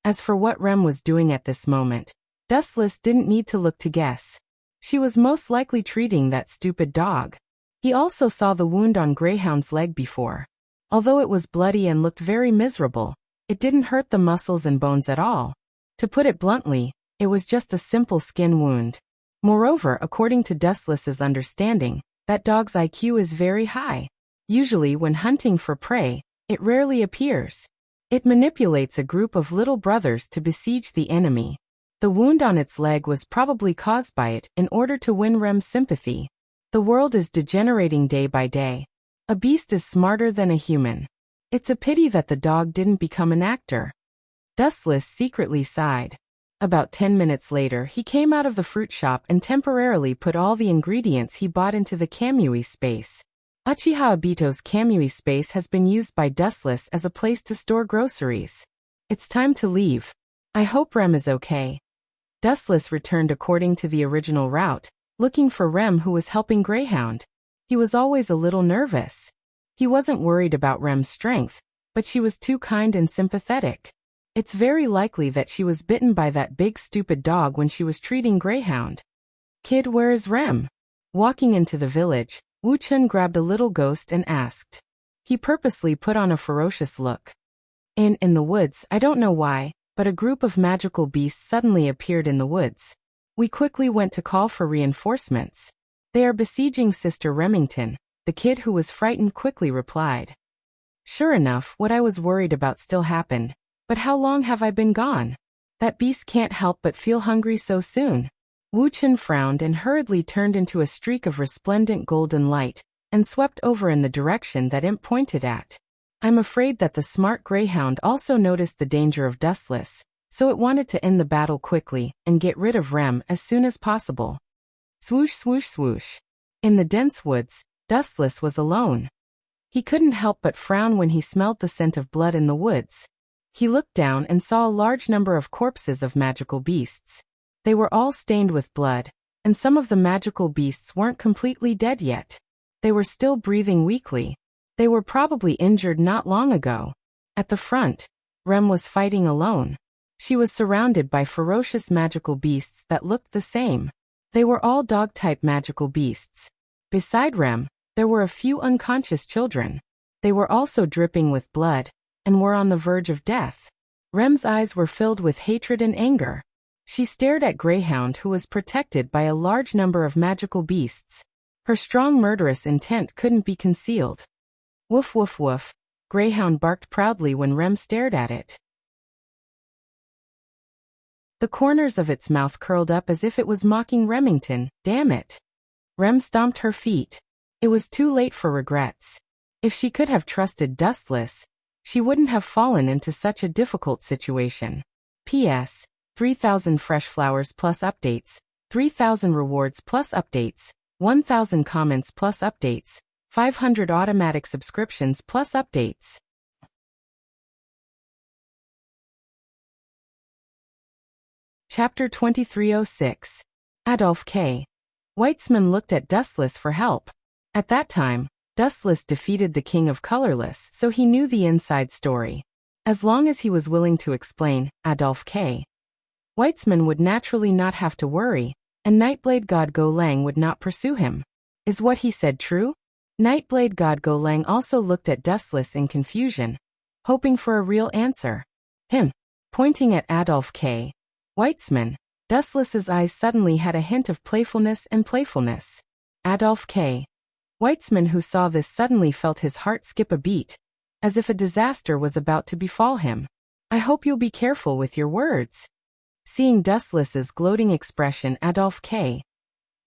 As for what Rem was doing at this moment, Dustless didn't need to look to guess. She was most likely treating that stupid dog. He also saw the wound on Greyhound's leg before. Although it was bloody and looked very miserable, it didn't hurt the muscles and bones at all. To put it bluntly, it was just a simple skin wound. Moreover, according to Dustless's understanding, that dog's IQ is very high. Usually when hunting for prey, it rarely appears. It manipulates a group of little brothers to besiege the enemy. The wound on its leg was probably caused by it in order to win Rem's sympathy. The world is degenerating day by day. A beast is smarter than a human. It's a pity that the dog didn't become an actor. Dustless secretly sighed. About 10 minutes later, he came out of the fruit shop and temporarily put all the ingredients he bought into the Kamui space. Uchiha Obito's Kamui space has been used by Dustless as a place to store groceries. It's time to leave. I hope Rem is okay. Dustless returned according to the original route, looking for Rem, who was helping Greyhound. He was always a little nervous. He wasn't worried about Rem's strength, but she was too kind and sympathetic. It's very likely that she was bitten by that big stupid dog when she was treating Greyhound. Kid, where is Rem? Walking into the village, Wu Chun grabbed a little ghost and asked. He purposely put on a ferocious look. In the woods, I don't know why, but a group of magical beasts suddenly appeared in the woods. We quickly went to call for reinforcements. They are besieging Sister Remington, the kid who was frightened quickly replied. Sure enough, what I was worried about still happened, but how long have I been gone? That beast can't help but feel hungry so soon. Wu Chun frowned and hurriedly turned into a streak of resplendent golden light, and swept over in the direction that Imp pointed at. I'm afraid that the smart Greyhound also noticed the danger of Dustless, so it wanted to end the battle quickly and get rid of Rem as soon as possible. Swoosh swoosh swoosh. In the dense woods, Dustless was alone. He couldn't help but frown when he smelled the scent of blood in the woods. He looked down and saw a large number of corpses of magical beasts. They were all stained with blood, and some of the magical beasts weren't completely dead yet. They were still breathing weakly. They were probably injured not long ago. At the front, Rem was fighting alone. She was surrounded by ferocious magical beasts that looked the same. They were all dog-type magical beasts. Beside Rem, there were a few unconscious children. They were also dripping with blood, and were on the verge of death. Rem's eyes were filled with hatred and anger. She stared at Greyhound, who was protected by a large number of magical beasts. Her strong murderous intent couldn't be concealed. Woof woof woof, Greyhound barked proudly when Rem stared at it. The corners of its mouth curled up as if it was mocking Remington. Damn it. Rem stomped her feet. It was too late for regrets. If she could have trusted Dustless, she wouldn't have fallen into such a difficult situation. P.S. 3,000 fresh flowers plus updates, 3,000 rewards plus updates, 1,000 comments plus updates, 500 automatic subscriptions plus updates. Chapter 2306. Adolf K. Weitzman looked at Dustless for help. At that time, Dustless defeated the King of Colorless, so he knew the inside story. As long as he was willing to explain, Adolf K. Weitzman would naturally not have to worry, and Nightblade God Go Lang would not pursue him. Is what he said true? Nightblade God Go Lang also looked at Dustless in confusion, hoping for a real answer. Pointing at Adolf K. Weitzman, Dustless's eyes suddenly had a hint of playfulness. Adolf K. Weitzman, who saw this, suddenly felt his heart skip a beat, as if a disaster was about to befall him. I hope you'll be careful with your words. Seeing Dustless's gloating expression, Adolf K.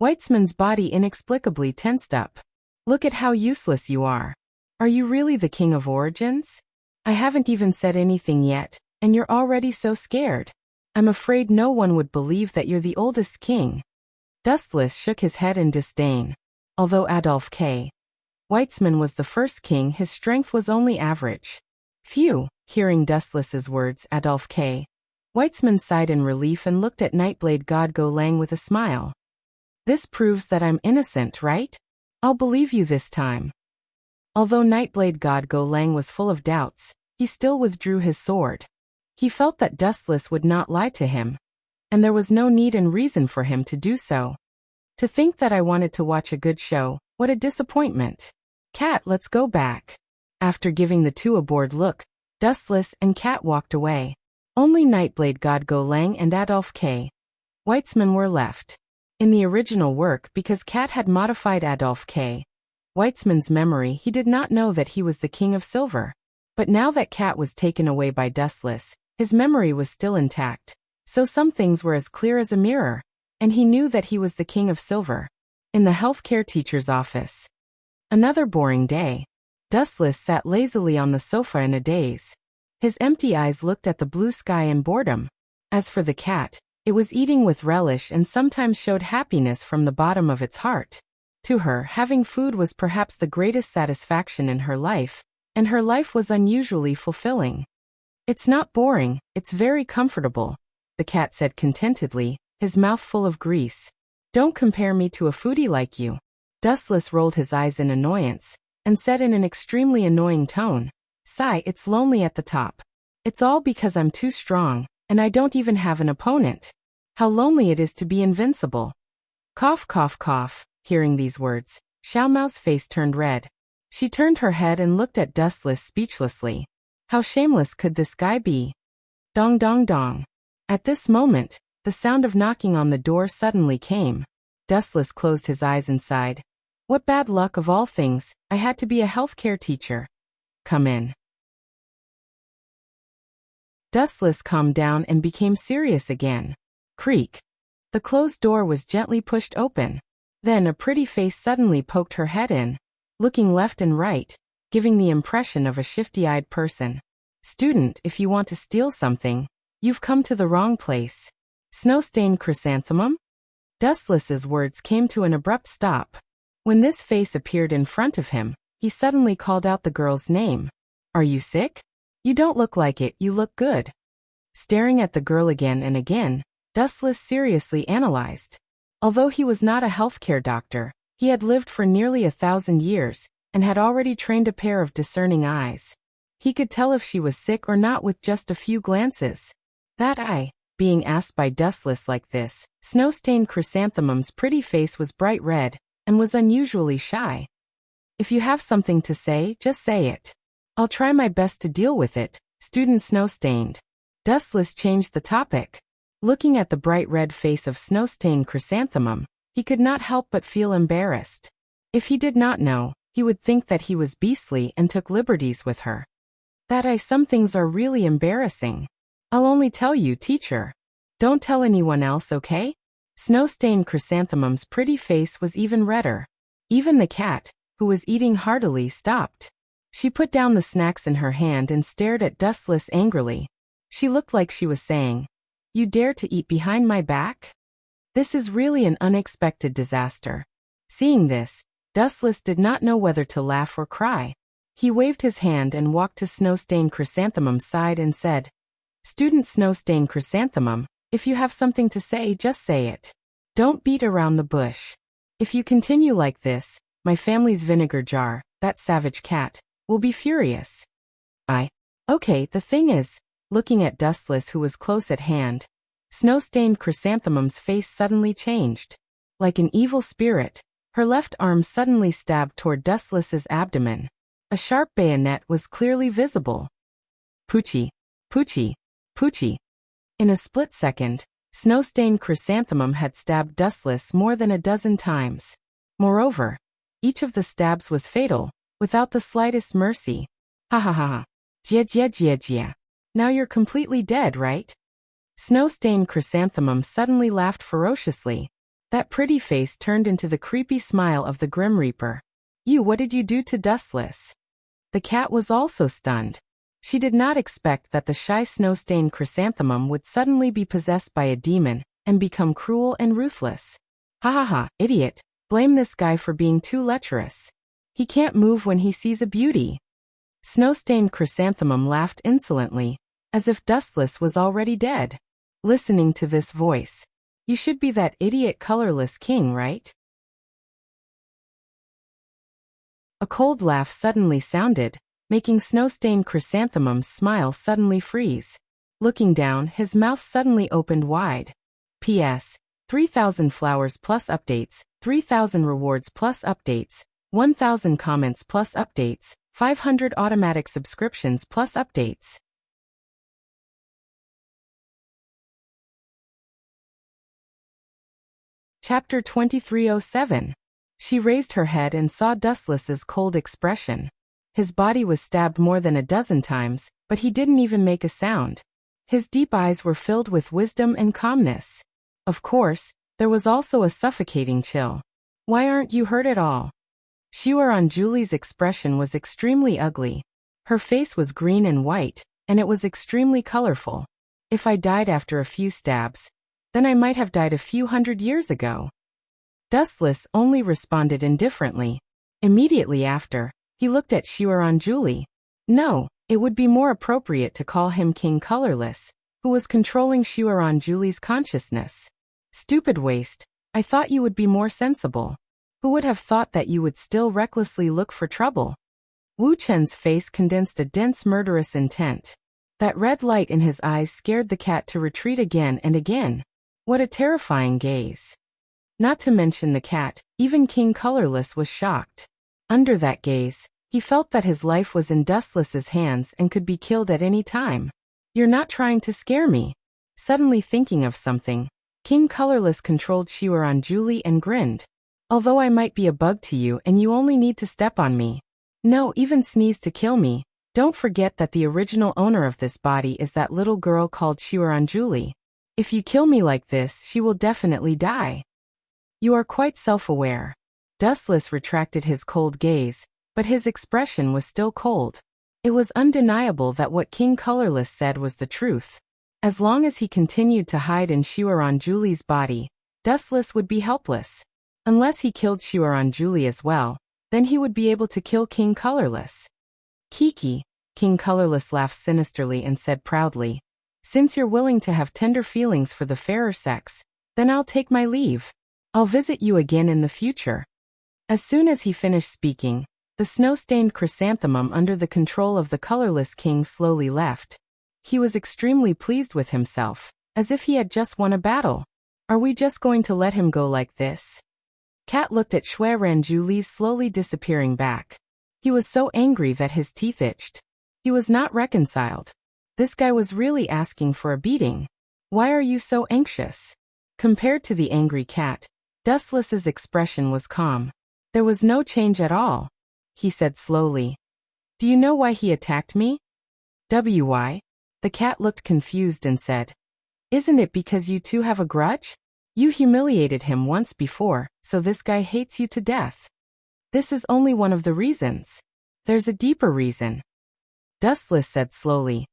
Weitzman's body inexplicably tensed up. Look at how useless you are. Are you really the King of Origins? I haven't even said anything yet, and you're already so scared. I'm afraid no one would believe that you're the oldest king. Dustless shook his head in disdain. Although Adolf K. Weitzman was the first king, his strength was only average. Phew, hearing Dustless's words, Adolf K. Weitzman sighed in relief and looked at Nightblade God Go Lang with a smile. This proves that I'm innocent, right? I'll believe you this time. Although Nightblade God Go Lang was full of doubts, he still withdrew his sword. He felt that Dustless would not lie to him, and there was no need and reason for him to do so. To think that I wanted to watch a good show, what a disappointment. Cat, let's go back. After giving the two a bored look, Dustless and Cat walked away. Only Nightblade God Go Lang and Adolf K. Weitzman were left. In the original work, because Cat had modified Adolf K. Weitzman's memory, he did not know that he was the King of Silver. But now that Cat was taken away by Dustless, his memory was still intact, so some things were as clear as a mirror, and he knew that he was the King of Silver. In the healthcare teacher's office. Another boring day. Dustless sat lazily on the sofa in a daze. His empty eyes looked at the blue sky in boredom. As for the cat, it was eating with relish and sometimes showed happiness from the bottom of its heart. To her, having food was perhaps the greatest satisfaction in her life, and her life was unusually fulfilling. "It's not boring, it's very comfortable," the cat said contentedly, his mouth full of grease. "Don't compare me to a foodie like you." Dustless rolled his eyes in annoyance, and said in an extremely annoying tone, "Sigh, it's lonely at the top. It's all because I'm too strong, and I don't even have an opponent. How lonely it is to be invincible." Cough, cough, cough. Hearing these words, Xiao Mao's face turned red. She turned her head and looked at Dustless speechlessly. How shameless could this guy be? Dong dong dong. At this moment, the sound of knocking on the door suddenly came. Dustless closed his eyes and sighed. What bad luck of all things, I had to be a healthcare teacher. Come in. Dustless calmed down and became serious again. Creak. The closed door was gently pushed open. Then a pretty face suddenly poked her head in, looking left and right, giving the impression of a shifty-eyed person. "Student, if you want to steal something, you've come to the wrong place." "Snow-stained chrysanthemum?" Dustless's words came to an abrupt stop. When this face appeared in front of him, he suddenly called out the girl's name. "Are you sick? You don't look like it, you look good." Staring at the girl again and again, Dustless seriously analyzed. Although he was not a healthcare doctor, he had lived for nearly 1,000 years, and had already trained a pair of discerning eyes. He could tell if she was sick or not with just a few glances. That eye, being asked by Dustless like this, Snow-stained chrysanthemum's pretty face was bright red, and was unusually shy. "If you have something to say, just say it. I'll try my best to deal with it, student Snow-stained." Dustless changed the topic. Looking at the bright red face of Snow-stained chrysanthemum, he could not help but feel embarrassed. If he did not know, he would think that he was beastly and took liberties with her. Some things are really embarrassing. I'll only tell you, teacher. Don't tell anyone else, okay? Snow-stained chrysanthemum's pretty face was even redder. Even the cat, who was eating heartily, stopped. She put down the snacks in her hand and stared at Dustless angrily. She looked like she was saying, "You dare to eat behind my back? This is really an unexpected disaster." Seeing this, Dustless did not know whether to laugh or cry. He waved his hand and walked to Snow-stained chrysanthemum's side and said, "Student Snow-stained chrysanthemum, if you have something to say, just say it. Don't beat around the bush. If you continue like this, my family's vinegar jar, that savage cat, will be furious." Okay, the thing is," looking at Dustless who was close at hand, Snow-stained chrysanthemum's face suddenly changed. Like an evil spirit, her left arm suddenly stabbed toward Dustless's abdomen. A sharp bayonet was clearly visible. Poochie, poochie, poochie. In a split second, Snow-stained chrysanthemum had stabbed Dustless more than a dozen times. Moreover, each of the stabs was fatal, without the slightest mercy. Ha ha ha ha. Jia jia jia jia. Now you're completely dead, right? Snow-stained chrysanthemum suddenly laughed ferociously. That pretty face turned into the creepy smile of the Grim Reaper. What did you do to Dustless?" The cat was also stunned. She did not expect that the shy Snow-stained chrysanthemum would suddenly be possessed by a demon, and become cruel and ruthless. Ha ha ha, idiot, blame this guy for being too lecherous. He can't move when he sees a beauty. Snow-stained chrysanthemum laughed insolently, as if Dustless was already dead. Listening to this voice, "You should be that idiot colorless king, right?" A cold laugh suddenly sounded, making Snow-stained chrysanthemum's smile suddenly freeze. Looking down, his mouth suddenly opened wide. P.S. 3,000 flowers plus updates, 3,000 rewards plus updates, 1,000 comments plus updates, 500 automatic subscriptions plus updates. Chapter 2307. She raised her head and saw Dustless's cold expression. His body was stabbed more than a dozen times, but he didn't even make a sound. His deep eyes were filled with wisdom and calmness. Of course, there was also a suffocating chill. "Why aren't you hurt at all?" Xiuran Julie's expression was extremely ugly. Her face was green and white, and it was extremely colorful. If I died after a few stabs, then I might have died a few hundred years ago. Dustless only responded indifferently. Immediately after, he looked at Xiuran Julie. No, it would be more appropriate to call him King Colorless, who was controlling Xiuran Julie's consciousness. Stupid waste, I thought you would be more sensible. Who would have thought that you would still recklessly look for trouble? Wu Chen's face condensed a dense murderous intent. That red light in his eyes scared the cat to retreat again and again. What a terrifying gaze. Not to mention the cat, even King Colorless was shocked. Under that gaze, he felt that his life was in Dustless's hands and could be killed at any time. You're not trying to scare me. Suddenly thinking of something, King Colorless controlled Xiuran Julie and grinned. Although I might be a bug to you and you only need to step on me. No, even sneeze to kill me. Don't forget that the original owner of this body is that little girl called Xiuran Julie. If you kill me like this, she will definitely die. You are quite self-aware. Dustless retracted his cold gaze, but his expression was still cold. It was undeniable that what King Colorless said was the truth. As long as he continued to hide in Xiuran Julie's body, Dustless would be helpless. Unless he killed Xiuran Julie as well, then he would be able to kill King Colorless. Kiki, King Colorless laughed sinisterly and said proudly, since you're willing to have tender feelings for the fairer sex, then I'll take my leave. I'll visit you again in the future. As soon as he finished speaking, the snow-stained chrysanthemum under the control of the colorless king slowly left. He was extremely pleased with himself, as if he had just won a battle. Are we just going to let him go like this? Cat looked at Shui Ranjuli's slowly disappearing back. He was so angry that his teeth itched. He was not reconciled. This guy was really asking for a beating. Why are you so anxious? Compared to the angry cat, Dustless's expression was calm. There was no change at all. He said slowly. Do you know why he attacked me? Why? The cat looked confused and said. Isn't it because you two have a grudge? You humiliated him once before, so this guy hates you to death. This is only one of the reasons. There's a deeper reason. Dustless said slowly.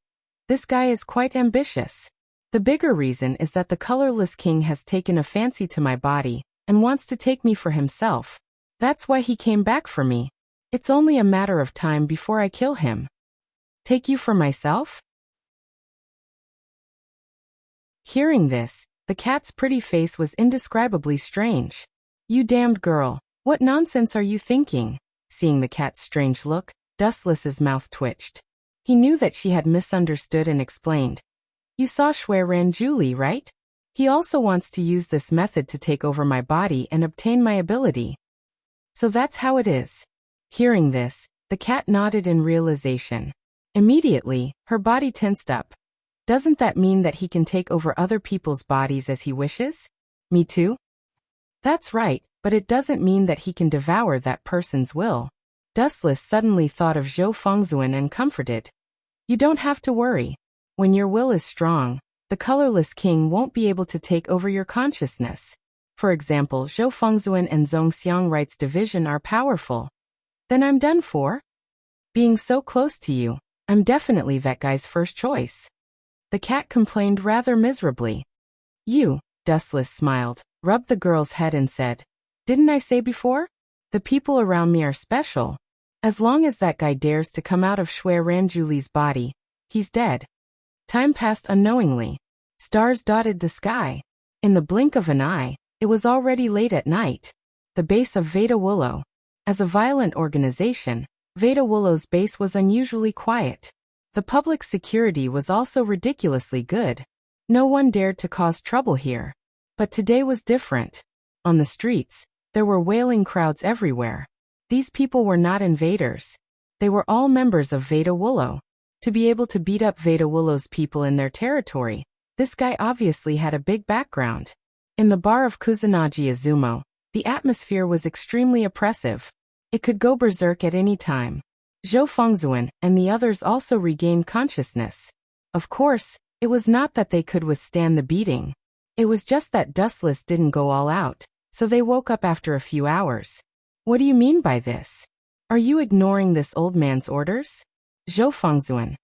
This guy is quite ambitious. The bigger reason is that the colorless king has taken a fancy to my body and wants to take me for himself. That's why he came back for me. It's only a matter of time before I kill him. Take you for myself? Hearing this, the cat's pretty face was indescribably strange. You damned girl, what nonsense are you thinking? Seeing the cat's strange look, Dustless's mouth twitched. He knew that she had misunderstood and explained. You saw Shui Ranjuli, right? He also wants to use this method to take over my body and obtain my ability. So that's how it is. Hearing this, the cat nodded in realization. Immediately, her body tensed up. Doesn't that mean that he can take over other people's bodies as he wishes? Me too? That's right, but it doesn't mean that he can devour that person's will. Dustless suddenly thought of Zhou Fengzuan and comforted. You don't have to worry. When your will is strong, the colorless king won't be able to take over your consciousness. For example, Zhou Fengzuan and Zhongxiang Right's division are powerful. Then I'm done for? Being so close to you, I'm definitely that guy's first choice. The cat complained rather miserably. You, Dustless smiled, rubbed the girl's head and said, didn't I say before? The people around me are special. As long as that guy dares to come out of Shui Ranjuli's body, he's dead. Time passed unknowingly. Stars dotted the sky. In the blink of an eye, it was already late at night. The base of Veda Willow. As a violent organization, Veda Willow's base was unusually quiet. The public security was also ridiculously good. No one dared to cause trouble here. But today was different. On the streets, there were wailing crowds everywhere. These people were not invaders. They were all members of Veda Willow. To be able to beat up Veda Willow's people in their territory, this guy obviously had a big background. In the bar of Kusanagi Izumo, the atmosphere was extremely oppressive. It could go berserk at any time. Zhou Fengzuan and the others also regained consciousness. Of course, it was not that they could withstand the beating. It was just that Dustless didn't go all out, so they woke up after a few hours. What do you mean by this? Are you ignoring this old man's orders? Zhou Fengzuan.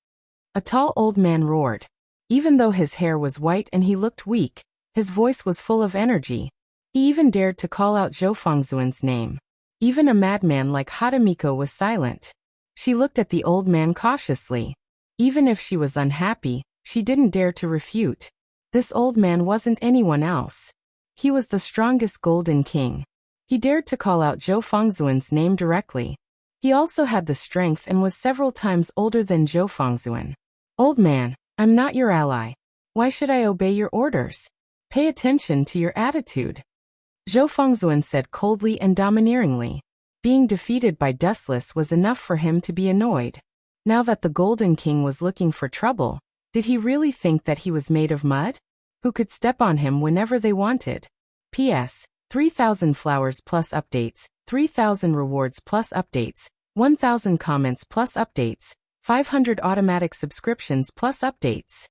A tall old man roared. Even though his hair was white and he looked weak, his voice was full of energy. He even dared to call out Zhou Fengzuan's name. Even a madman like Hadamiko was silent. She looked at the old man cautiously. Even if she was unhappy, she didn't dare to refute. This old man wasn't anyone else. He was the strongest Golden King. He dared to call out Zhou Fengzuan's name directly. He also had the strength and was several times older than Zhou Fengzuan. Old man, I'm not your ally. Why should I obey your orders? Pay attention to your attitude. Zhou Fengzuan said coldly and domineeringly. Being defeated by Dustless was enough for him to be annoyed. Now that the Golden King was looking for trouble, did he really think that he was made of mud? Who could step on him whenever they wanted? P.S. 3,000 flowers plus updates, 3,000 rewards plus updates, 1,000 comments plus updates, 500 automatic subscriptions plus updates.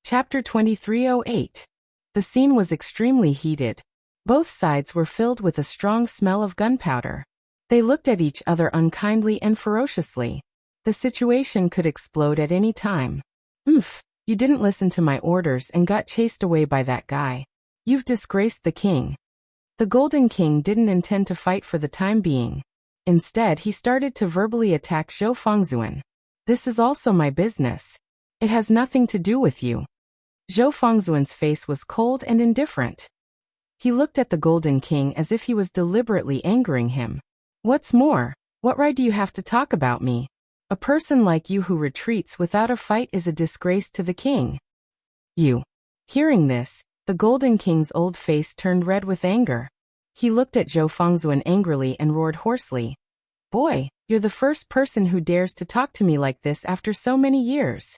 Chapter 2308. The scene was extremely heated. Both sides were filled with a strong smell of gunpowder. They looked at each other unkindly and ferociously. The situation could explode at any time. You didn't listen to my orders and got chased away by that guy. You've disgraced the king. The Golden King didn't intend to fight for the time being. Instead, he started to verbally attack Zhou Fengzuan. This is also my business. It has nothing to do with you. Zhou Fengzuan's face was cold and indifferent. He looked at the Golden King as if he was deliberately angering him. What's more, what right do you have to talk about me? A person like you who retreats without a fight is a disgrace to the king. You. Hearing this, the Golden King's old face turned red with anger. He looked at Zhou Fengzuan angrily and roared hoarsely. Boy, you're the first person who dares to talk to me like this after so many years.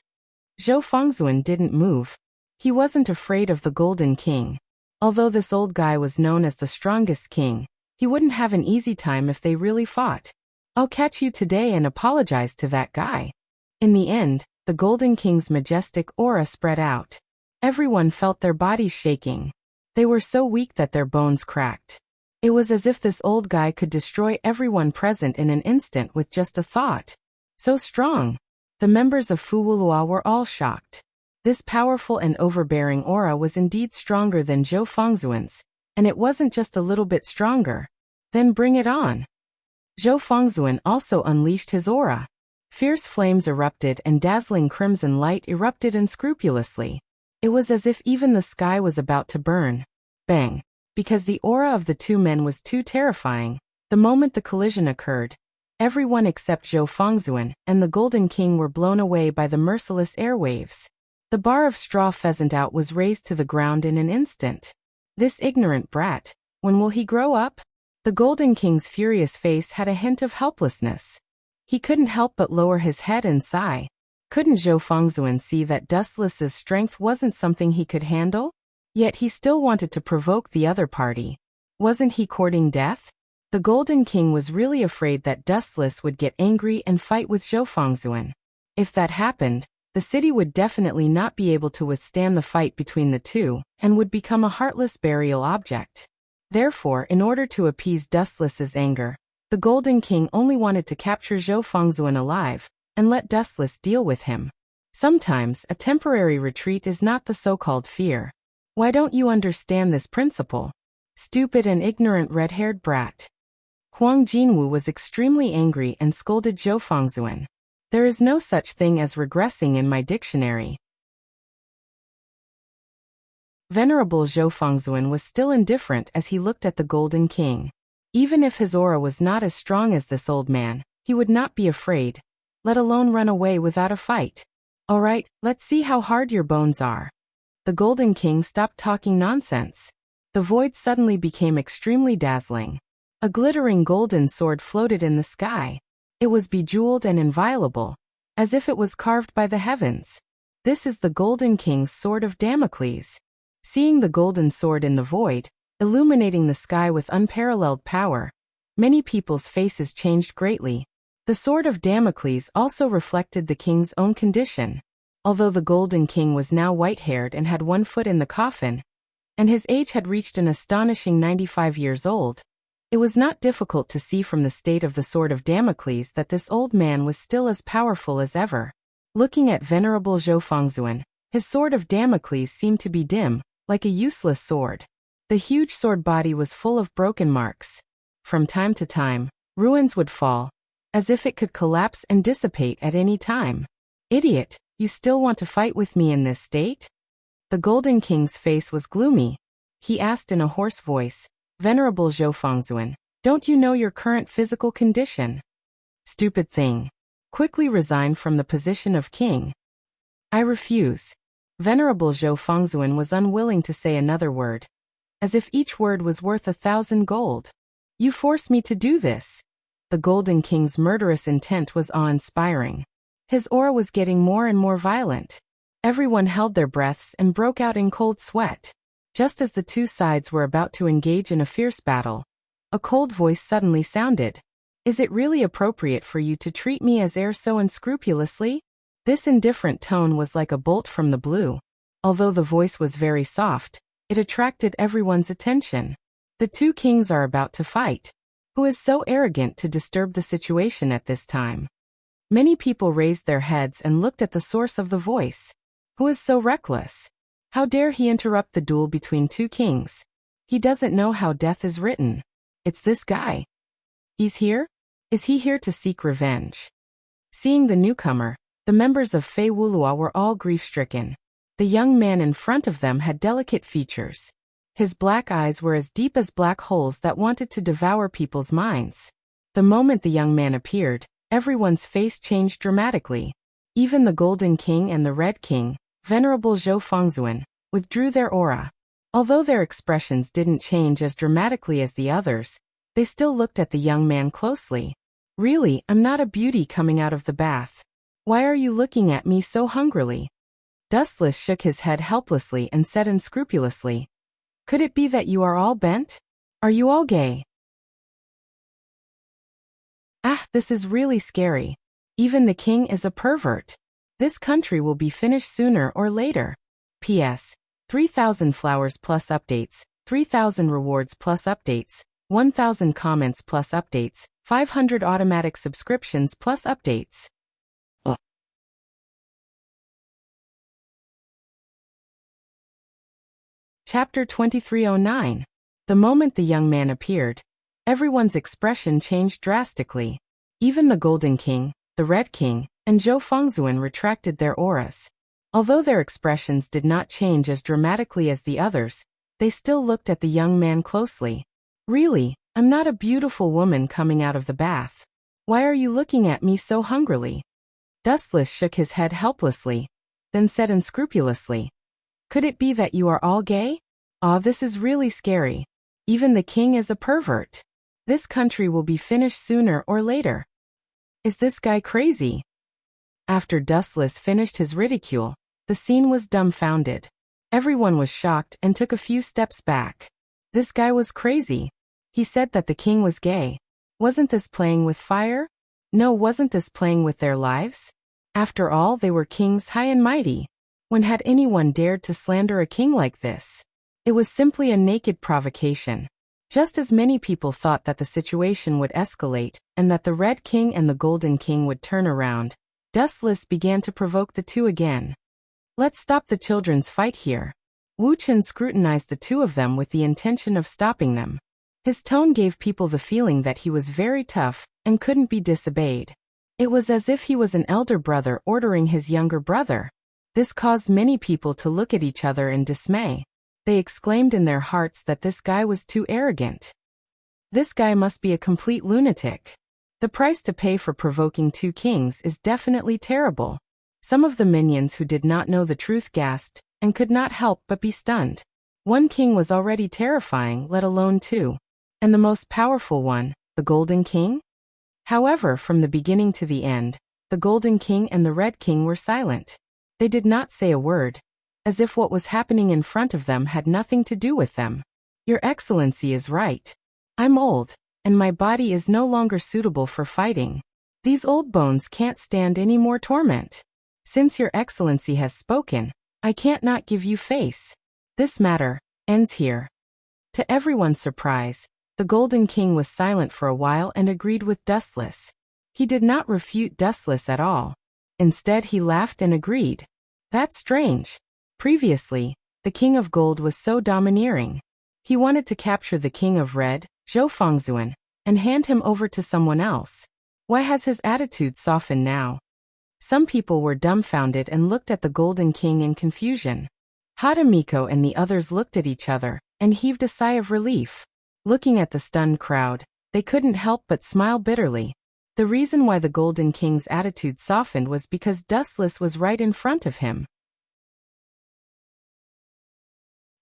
Zhou Fengzuan didn't move. He wasn't afraid of the Golden King. Although this old guy was known as the strongest king, he wouldn't have an easy time if they really fought. I'll catch you today and apologize to that guy. In the end, the Golden King's majestic aura spread out. Everyone felt their bodies shaking. They were so weak that their bones cracked. It was as if this old guy could destroy everyone present in an instant with just a thought. So strong. The members of Fuwulua were all shocked. This powerful and overbearing aura was indeed stronger than Zhou Fengzuan's, and it wasn't just a little bit stronger. Then bring it on. Zhou Fengzuan also unleashed his aura. Fierce flames erupted and dazzling crimson light erupted unscrupulously. It was as if even the sky was about to burn. Bang! Because the aura of the two men was too terrifying, the moment the collision occurred, everyone except Zhou Fengzuan and the Golden King were blown away by the merciless airwaves. The bar of straw pheasant out was razed to the ground in an instant. This ignorant brat, when will he grow up? The Golden King's furious face had a hint of helplessness. He couldn't help but lower his head and sigh. Couldn't Zhou Fengzuan see that Dustless's strength wasn't something he could handle? Yet he still wanted to provoke the other party. Wasn't he courting death? The Golden King was really afraid that Dustless would get angry and fight with Zhou Fengzuan. If that happened, the city would definitely not be able to withstand the fight between the two, and would become a heartless burial object. Therefore, in order to appease Dustless's anger, the Golden King only wanted to capture Zhou Fengzuan alive, and let Dustless deal with him. Sometimes, a temporary retreat is not the so-called fear. Why don't you understand this principle? Stupid and ignorant red-haired brat. Huang Jinwu was extremely angry and scolded Zhou Fengzuan. There is no such thing as regressing in my dictionary. Venerable Zhou Fengzuan was still indifferent as he looked at the Golden King. Even if his aura was not as strong as this old man, he would not be afraid, let alone run away without a fight. All right, let's see how hard your bones are. The Golden King stopped talking nonsense. The void suddenly became extremely dazzling. A glittering golden sword floated in the sky. It was bejeweled and inviolable, as if it was carved by the heavens. This is the Golden King's sword of Damocles. Seeing the golden sword in the void, illuminating the sky with unparalleled power, many people's faces changed greatly. The sword of Damocles also reflected the king's own condition. Although the Golden King was now white-haired and had one foot in the coffin, and his age had reached an astonishing 95 years old, it was not difficult to see from the state of the sword of Damocles that this old man was still as powerful as ever. Looking at Venerable Zhou Fengzuan, his sword of Damocles seemed to be dim, like a useless sword. The huge sword body was full of broken marks. From time to time, ruins would fall, as if it could collapse and dissipate at any time. Idiot, you still want to fight with me in this state? The Golden King's face was gloomy. He asked in a hoarse voice, Venerable Zhou Fengzuan, don't you know your current physical condition? Stupid thing. Quickly resign from the position of king. I refuse. Venerable Zhou Fengzuan was unwilling to say another word, as if each word was worth 1,000 gold. You force me to do this. The Golden King's murderous intent was awe-inspiring. His aura was getting more and more violent. Everyone held their breaths and broke out in cold sweat. Just as the two sides were about to engage in a fierce battle, a cold voice suddenly sounded. Is it really appropriate for you to treat me as heir so unscrupulously? This indifferent tone was like a bolt from the blue. Although the voice was very soft, it attracted everyone's attention. The two kings are about to fight. Who is so arrogant to disturb the situation at this time? Many people raised their heads and looked at the source of the voice. Who is so reckless? How dare he interrupt the duel between two kings? He doesn't know how death is written. It's this guy. He's here? Is he here to seek revenge? Seeing the newcomer, the members of Fei Wulua were all grief-stricken. The young man in front of them had delicate features. His black eyes were as deep as black holes that wanted to devour people's minds. The moment the young man appeared, everyone's face changed dramatically. Even the Golden King and the Red King, Venerable Zhou Fengzuan, withdrew their aura. Although their expressions didn't change as dramatically as the others, they still looked at the young man closely. Really, I'm not a beauty coming out of the bath. Why are you looking at me so hungrily? Dustless shook his head helplessly and said unscrupulously, Could it be that you are all bent? Are you all gay? Ah, this is really scary. Even the king is a pervert. This country will be finished sooner or later. P.S. 3,000 flowers plus updates, 3,000 rewards plus updates, 1,000 comments plus updates, 500 automatic subscriptions plus updates. Chapter 2309. The moment the young man appeared, everyone's expression changed drastically. Even the Golden King, the Red King, and Zhou Fengzuan retracted their auras. Although their expressions did not change as dramatically as the others, they still looked at the young man closely. Really, I'm not a beautiful woman coming out of the bath. Why are you looking at me so hungrily? Dustless shook his head helplessly, then said unscrupulously, Could it be that you are all gay? Ah, this is really scary. Even the king is a pervert. This country will be finished sooner or later. Is this guy crazy? After Dustless finished his ridicule, the scene was dumbfounded. Everyone was shocked and took a few steps back. This guy was crazy. He said that the king was gay. Wasn't this playing with fire? No, wasn't this playing with their lives? After all, they were kings high and mighty. When had anyone dared to slander a king like this? It was simply a naked provocation. Just as many people thought that the situation would escalate and that the Red King and the Golden King would turn around, Dustless began to provoke the two again. Let's stop the children's fight here. Wu Chen scrutinized the two of them with the intention of stopping them. His tone gave people the feeling that he was very tough and couldn't be disobeyed. It was as if he was an elder brother ordering his younger brother. This caused many people to look at each other in dismay. They exclaimed in their hearts that this guy was too arrogant. This guy must be a complete lunatic. The price to pay for provoking two kings is definitely terrible. Some of the minions who did not know the truth gasped and could not help but be stunned. One king was already terrifying, let alone two. And the most powerful one, the Golden King? However, from the beginning to the end, the Golden King and the Red King were silent. They did not say a word, as if what was happening in front of them had nothing to do with them. Your Excellency is right. I'm old, and my body is no longer suitable for fighting. These old bones can't stand any more torment. Since your excellency has spoken, I can't not give you face. This matter ends here. To everyone's surprise, the Golden King was silent for a while and agreed with Dustless. He did not refute Dustless at all. Instead, he laughed and agreed. That's strange. Previously, the King of Gold was so domineering. He wanted to capture the King of Red, Zhou Fengzuan, and hand him over to someone else. Why has his attitude softened now? Some people were dumbfounded and looked at the Golden King in confusion. Hatamiko and the others looked at each other and heaved a sigh of relief. Looking at the stunned crowd, they couldn't help but smile bitterly. The reason why the Golden King's attitude softened was because Dustless was right in front of him.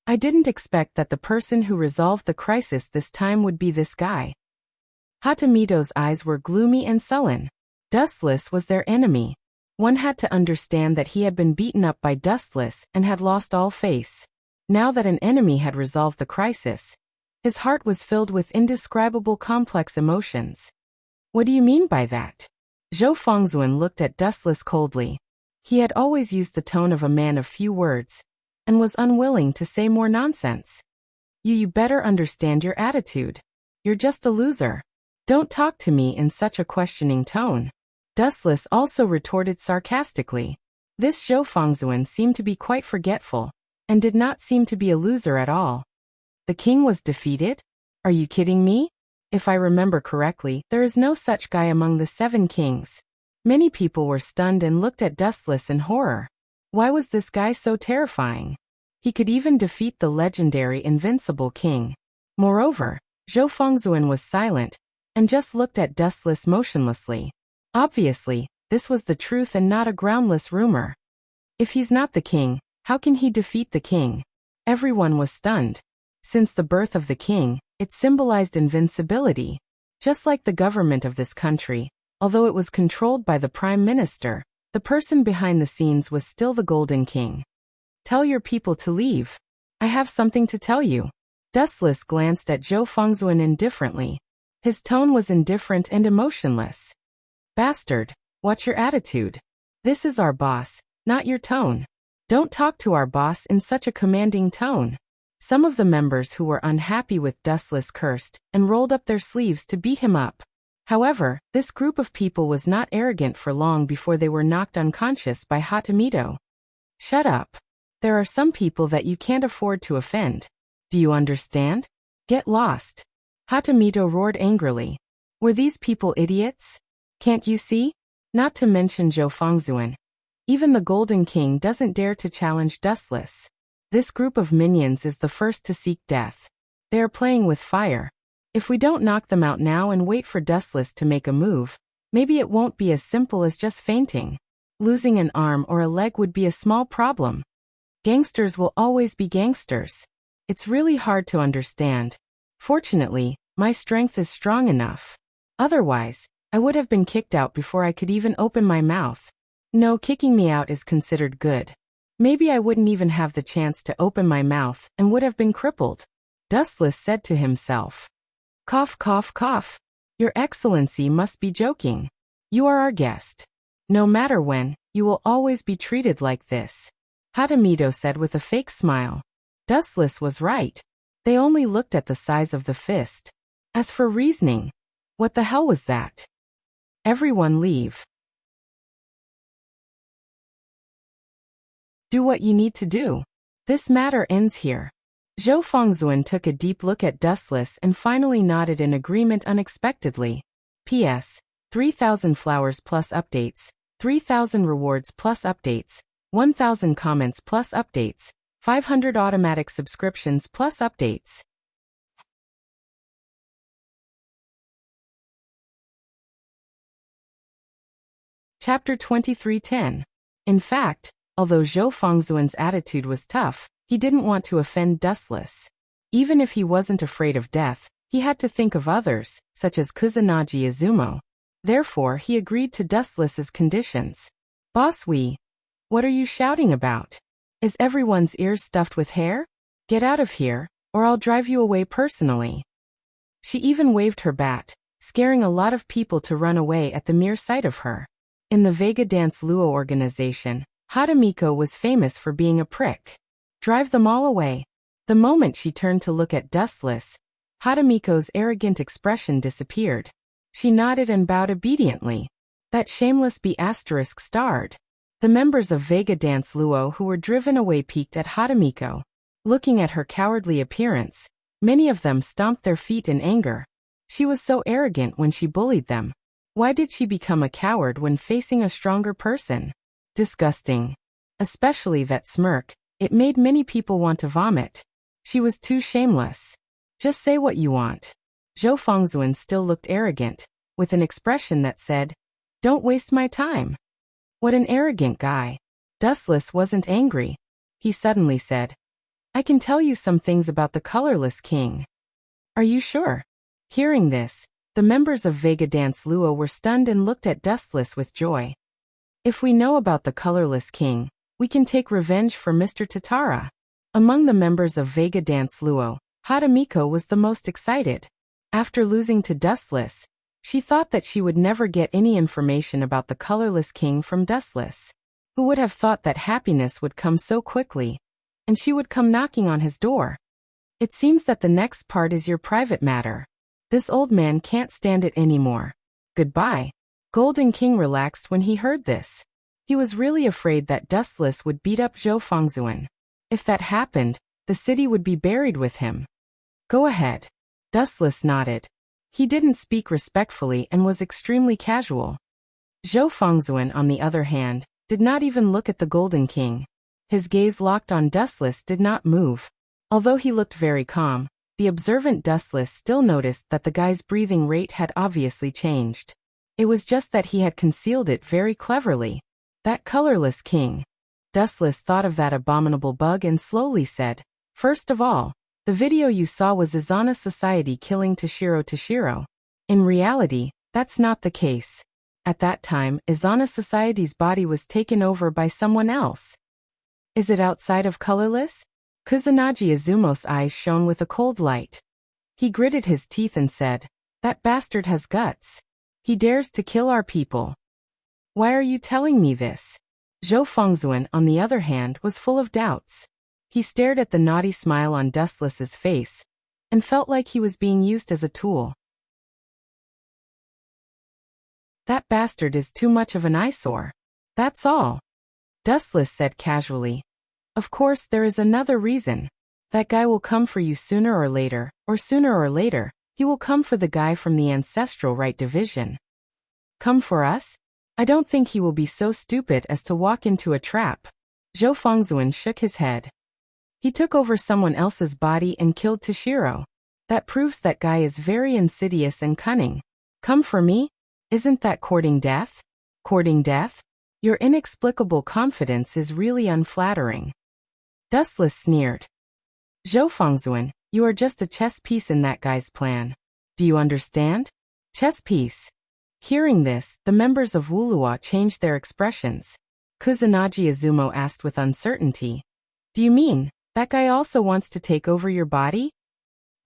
I didn't expect that the person who resolved the crisis this time would be this guy. Hatamito's eyes were gloomy and sullen. Dustless was their enemy. One had to understand that he had been beaten up by Dustless and had lost all face. Now that an enemy had resolved the crisis, his heart was filled with indescribable complex emotions. What do you mean by that? Zhou Fengzuan looked at Dustless coldly. He had always used the tone of a man of few words, and was unwilling to say more nonsense. You better understand your attitude. You're just a loser. Don't talk to me in such a questioning tone. Dustless also retorted sarcastically. This Zhou Fengzuan seemed to be quite forgetful, and did not seem to be a loser at all. The king was defeated? Are you kidding me? If I remember correctly, there is no such guy among the 7 kings. Many people were stunned and looked at Dustless in horror. Why was this guy so terrifying? He could even defeat the legendary invincible king. Moreover, Zhou Fengzuan was silent, and just looked at Dustless motionlessly. Obviously, this was the truth and not a groundless rumor. If he's not the king, how can he defeat the king? Everyone was stunned. Since the birth of the king, it symbolized invincibility. Just like the government of this country, although it was controlled by the prime minister, the person behind the scenes was still the Golden King. Tell your people to leave. I have something to tell you. Dustless glanced at Zhou Fengzuan indifferently. His tone was indifferent and emotionless. Bastard, watch your attitude. This is our boss, not your tone. Don't talk to our boss in such a commanding tone. Some of the members who were unhappy with Dustless cursed and rolled up their sleeves to beat him up. However, this group of people was not arrogant for long before they were knocked unconscious by Hatamito. Shut up. There are some people that you can't afford to offend. Do you understand? Get lost. Hatamito roared angrily. Were these people idiots? Can't you see? Not to mention Zhou Fengzuan. Even the Golden King doesn't dare to challenge Dustless. This group of minions is the first to seek death. They are playing with fire. If we don't knock them out now and wait for Dustless to make a move, maybe it won't be as simple as just fainting. Losing an arm or a leg would be a small problem. Gangsters will always be gangsters. It's really hard to understand. Fortunately, my strength is strong enough. Otherwise, I would have been kicked out before I could even open my mouth. No, kicking me out is considered good. Maybe I wouldn't even have the chance to open my mouth and would have been crippled. Dustless said to himself. Cough, cough, cough. Your Excellency must be joking. You are our guest. No matter when, you will always be treated like this. Hatamito said with a fake smile. Dustless was right. They only looked at the size of the fist. As for reasoning, what the hell was that? Everyone leave. Do what you need to do. This matter ends here. Zhou Fengzuan took a deep look at Dustless and finally nodded in agreement unexpectedly. P.S. 3,000 flowers plus updates, 3,000 rewards plus updates, 1,000 comments plus updates, 500 automatic subscriptions plus updates. Chapter 23:10. In fact, although Zhou Fengzuan's attitude was tough, he didn't want to offend Dustless. Even if he wasn't afraid of death, he had to think of others, such as Kusanagi Izumo. Therefore, he agreed to Dustless's conditions. Boss what are you shouting about? Is everyone's ears stuffed with hair? Get out of here, or I'll drive you away personally. She even waved her bat, scaring a lot of people to run away at the mere sight of her. In the Vega Dance Luo organization, Hadamiko was famous for being a prick. Drive them all away. The moment she turned to look at Dustless, Hadamiko's arrogant expression disappeared. She nodded and bowed obediently. That shameless B** starred. The members of Vega Dance Luo who were driven away peeked at Hadamiko. Looking at her cowardly appearance, many of them stomped their feet in anger. She was so arrogant when she bullied them. Why did she become a coward when facing a stronger person? Disgusting. Especially that smirk, it made many people want to vomit. She was too shameless. Just say what you want. Zhou Fengzuan still looked arrogant, with an expression that said, "Don't waste my time." What an arrogant guy. Dustless wasn't angry. He suddenly said, "I can tell you some things about the colorless king." "Are you sure?" Hearing this, the members of Vega Dance Luo were stunned and looked at Dustless with joy. "If we know about the colorless king, we can take revenge for Mr. Tatara." Among the members of Vega Dance Luo, Hadamiko was the most excited. After losing to Dustless, she thought that she would never get any information about the colorless king from Dustless. Who would have thought that happiness would come so quickly, and she would come knocking on his door? It seems that the next part is your private matter. This old man can't stand it anymore. Goodbye. Golden King relaxed when he heard this. He was really afraid that Dustless would beat up Zhou Fengzuan. If that happened, the city would be buried with him. Go ahead. Dustless nodded. He didn't speak respectfully and was extremely casual. Zhou Fengzuan, on the other hand, did not even look at the Golden King. His gaze locked on Dustless did not move. Although he looked very calm, the observant Dustless still noticed that the guy's breathing rate had obviously changed. It was just that he had concealed it very cleverly. That colorless king. Dustless thought of that abominable bug and slowly said, "First of all, the video you saw was Izana Society killing Toshiro. In reality, that's not the case. At that time, Izana Society's body was taken over by someone else." "Is it outside of colorless?" Kusanagi Izumo's eyes shone with a cold light. He gritted his teeth and said, "That bastard has guts. He dares to kill our people." "Why are you telling me this?" Zhou Fengzuan, on the other hand, was full of doubts. He stared at the naughty smile on Dustless's face, and felt like he was being used as a tool. "That bastard is too much of an eyesore. That's all," Dustless said casually. "Of course there is another reason. That guy will come for you sooner or later, he will come for the guy from the Ancestral Right Division." "Come for us? I don't think he will be so stupid as to walk into a trap." Zhou Fengzuan shook his head. "He took over someone else's body and killed Toshiro. That proves that guy is very insidious and cunning. Come for me? Isn't that courting death? Courting death? Your inexplicable confidence is really unflattering." Dustless sneered. "Zhou Fengzuan, you are just a chess piece in that guy's plan. Do you understand? Chess piece." Hearing this, the members of Wulua changed their expressions. Kusanagi Izumo asked with uncertainty, "Do you mean, that guy also wants to take over your body?"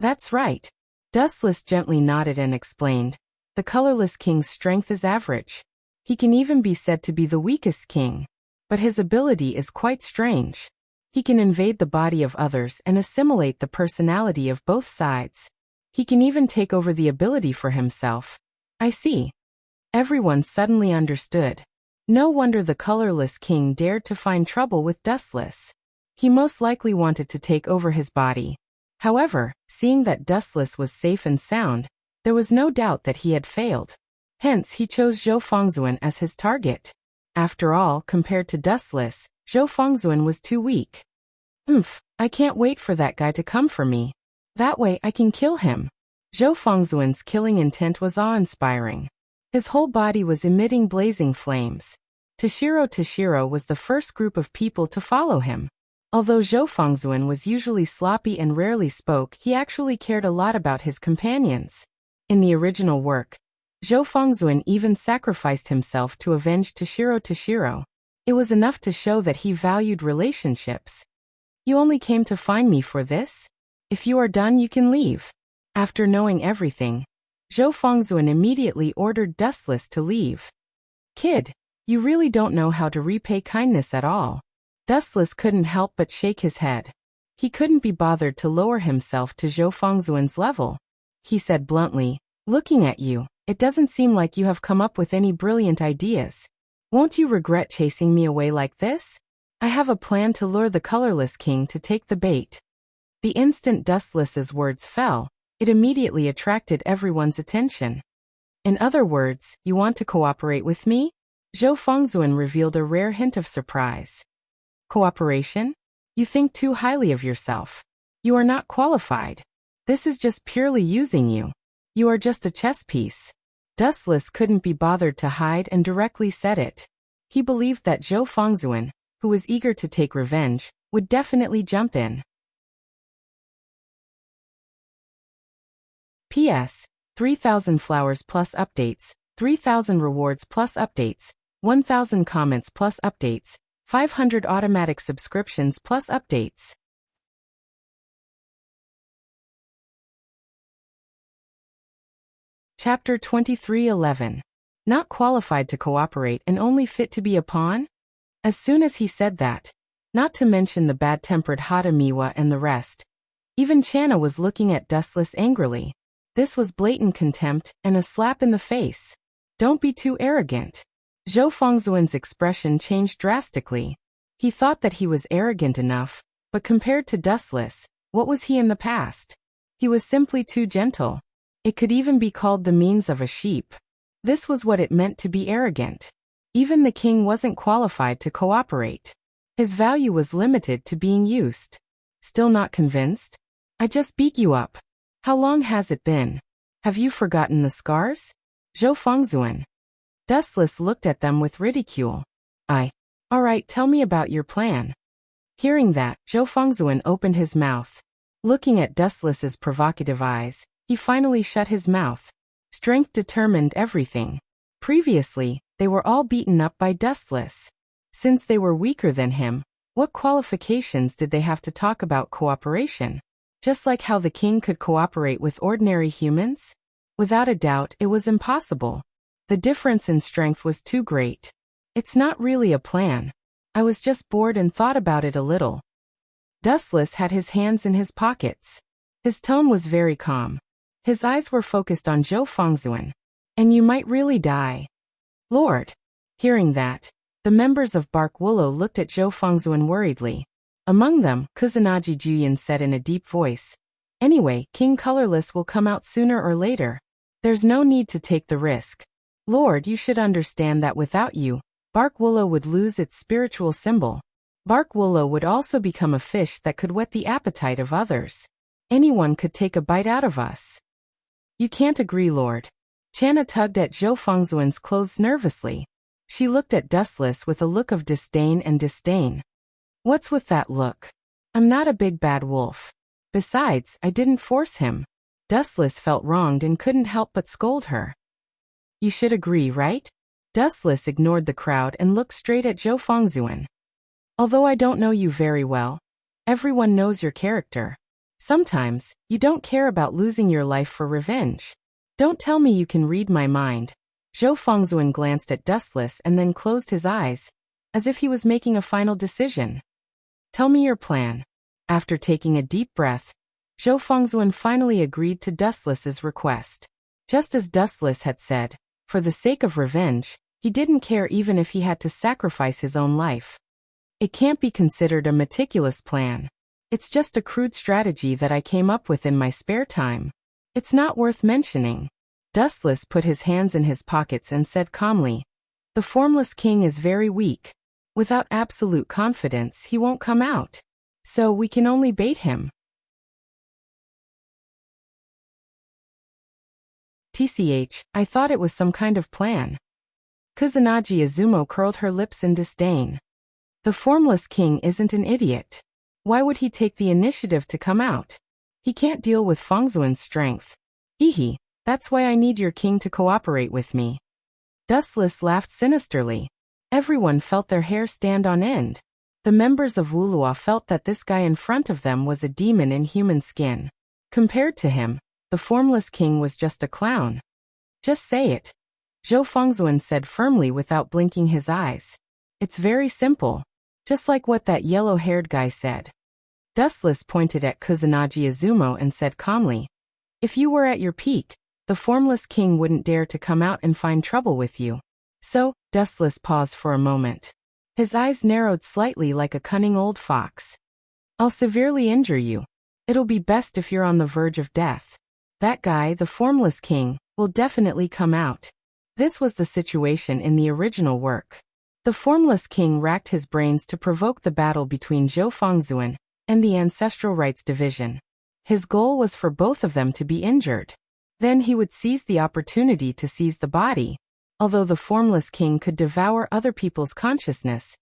"That's right." Dustless gently nodded and explained, "The colorless king's strength is average. He can even be said to be the weakest king. But his ability is quite strange. He can invade the body of others and assimilate the personality of both sides. He can even take over the ability for himself." "I see." Everyone suddenly understood. No wonder the colorless king dared to find trouble with Dustless. He most likely wanted to take over his body. However, seeing that Dustless was safe and sound, there was no doubt that he had failed. Hence he chose Zhou Fengzuan as his target. After all, compared to Dustless, Zhou Fengzuan was too weak. I can't wait for that guy to come for me. That way I can kill him." Zhou Fengzuan's killing intent was awe-inspiring. His whole body was emitting blazing flames. Toshiro was the first group of people to follow him. Although Zhou Fengzuan was usually sloppy and rarely spoke, he actually cared a lot about his companions. In the original work, Zhou Fengzuan even sacrificed himself to avenge Toshiro. It was enough to show that he valued relationships. "You only came to find me for this? If you are done, you can leave." After knowing everything, Zhou Fengzuan immediately ordered Dustless to leave. "Kid, You really don't know how to repay kindness at all. Dustless couldn't help but shake his head. He couldn't be bothered to lower himself to Zhou Fengzuan's level. He said bluntly, "Looking at you, it doesn't seem like you have come up with any brilliant ideas. Won't you regret chasing me away like this? I have a plan to lure the colorless king to take the bait." The instant Dustless's words fell, it immediately attracted everyone's attention. "In other words, you want to cooperate with me?" Zhou Fengzuan revealed a rare hint of surprise. "Cooperation? You think too highly of yourself. You are not qualified. This is just purely using you. You are just a chess piece." Dustless couldn't be bothered to hide and directly said it. He believed that Zhou Fengzuan, who was eager to take revenge, would definitely jump in. P.S. 3,000 flowers plus updates, 3,000 rewards plus updates, 1,000 comments plus updates, 500 automatic subscriptions plus updates. Chapter 23:11. Not qualified to cooperate and only fit to be a pawn? As soon as he said that, not to mention the bad-tempered Hada Miwa and the rest, even Channa was looking at Dustless angrily. This was blatant contempt and a slap in the face. "Don't be too arrogant." Zhou Fengzuan's expression changed drastically. He thought that he was arrogant enough, but compared to Dustless, what was he in the past? He was simply too gentle. It could even be called the means of a sheep. This was what it meant to be arrogant. Even the king wasn't qualified to cooperate. His value was limited to being used. Still not convinced? "I just beat you up. How long has it been? Have you forgotten the scars?" Zhou Fengzuan. Dustless looked at them with ridicule. All right, tell me about your plan." Hearing that, Zhou Fengzuan opened his mouth. Looking at Dustless's provocative eyes, he finally shut his mouth. Strength determined everything. Previously, they were all beaten up by Dustless. Since they were weaker than him, what qualifications did they have to talk about cooperation? Just like how the king could cooperate with ordinary humans? Without a doubt, it was impossible. The difference in strength was too great. "It's not really a plan. I was just bored and thought about it a little." Dustless had his hands in his pockets. His tone was very calm. His eyes were focused on Zhou Fengzuan. "And you might really die." "Lord." Hearing that, the members of Bark Willow looked at Zhou Fengzuan worriedly. Among them, Kusanagi Juyin said in a deep voice, "Anyway, King Colorless will come out sooner or later. There's no need to take the risk. Lord, you should understand that without you, Bark Willow would lose its spiritual symbol. Bark Willow would also become a fish that could whet the appetite of others. Anyone could take a bite out of us." "You can't agree, Lord." Channa tugged at Zhou Fengzuan's clothes nervously. She looked at Dustless with a look of disdain and disdain. "What's with that look? I'm not a big bad wolf. Besides, I didn't force him." Dustless felt wronged and couldn't help but scold her. "You should agree, right?" Dustless ignored the crowd and looked straight at Zhou Fengzuan. "Although I don't know you very well, everyone knows your character. Sometimes, you don't care about losing your life for revenge. Don't tell me you can read my mind." Zhou Fengzuan glanced at Dustless and then closed his eyes, as if he was making a final decision. "Tell me your plan." After taking a deep breath, Zhou Fengzuan finally agreed to Dustless's request. Just as Dustless had said, for the sake of revenge, he didn't care even if he had to sacrifice his own life. It can't be considered a meticulous plan. It's just a crude strategy that I came up with in my spare time. It's not worth mentioning. Dustless put his hands in his pockets and said calmly, "The formless king is very weak. Without absolute confidence, he won't come out. So we can only bait him." "TCH, I thought it was some kind of plan." Kusanagi Izumo curled her lips in disdain. "The formless king isn't an idiot. Why would he take the initiative to come out? He can't deal with Fengzuan's strength. Hehe, that's why I need your king to cooperate with me." Dustless laughed sinisterly. Everyone felt their hair stand on end. The members of Wulua felt that this guy in front of them was a demon in human skin. Compared to him, the formless king was just a clown. Just say it. Zhou Fengzuan said firmly without blinking his eyes. It's very simple. Just like what that yellow-haired guy said. Dustless pointed at Kusanagi Izumo and said calmly, if you were at your peak, the formless king wouldn't dare to come out and find trouble with you. So, Dustless paused for a moment. His eyes narrowed slightly like a cunning old fox. I'll severely injure you. It'll be best if you're on the verge of death. That guy, the formless king, will definitely come out. This was the situation in the original work. The formless king racked his brains to provoke the battle between Zhou Fengzuan and the Ancestral Rites Division. His goal was for both of them to be injured. Then he would seize the opportunity to seize the body. Although the formless king could devour other people's consciousness,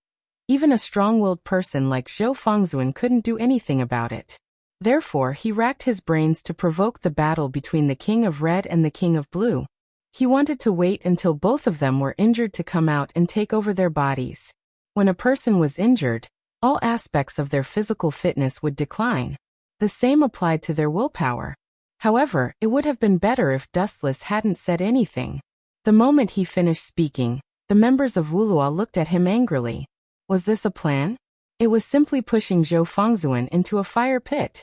even a strong-willed person like Zhou Fengzuan couldn't do anything about it. Therefore, he racked his brains to provoke the battle between the King of Red and the King of Blue. He wanted to wait until both of them were injured to come out and take over their bodies. When a person was injured, all aspects of their physical fitness would decline. The same applied to their willpower. However, it would have been better if Dustless hadn't said anything. The moment he finished speaking, the members of Wulua looked at him angrily. Was this a plan? It was simply pushing Zhou Fengzuan into a fire pit.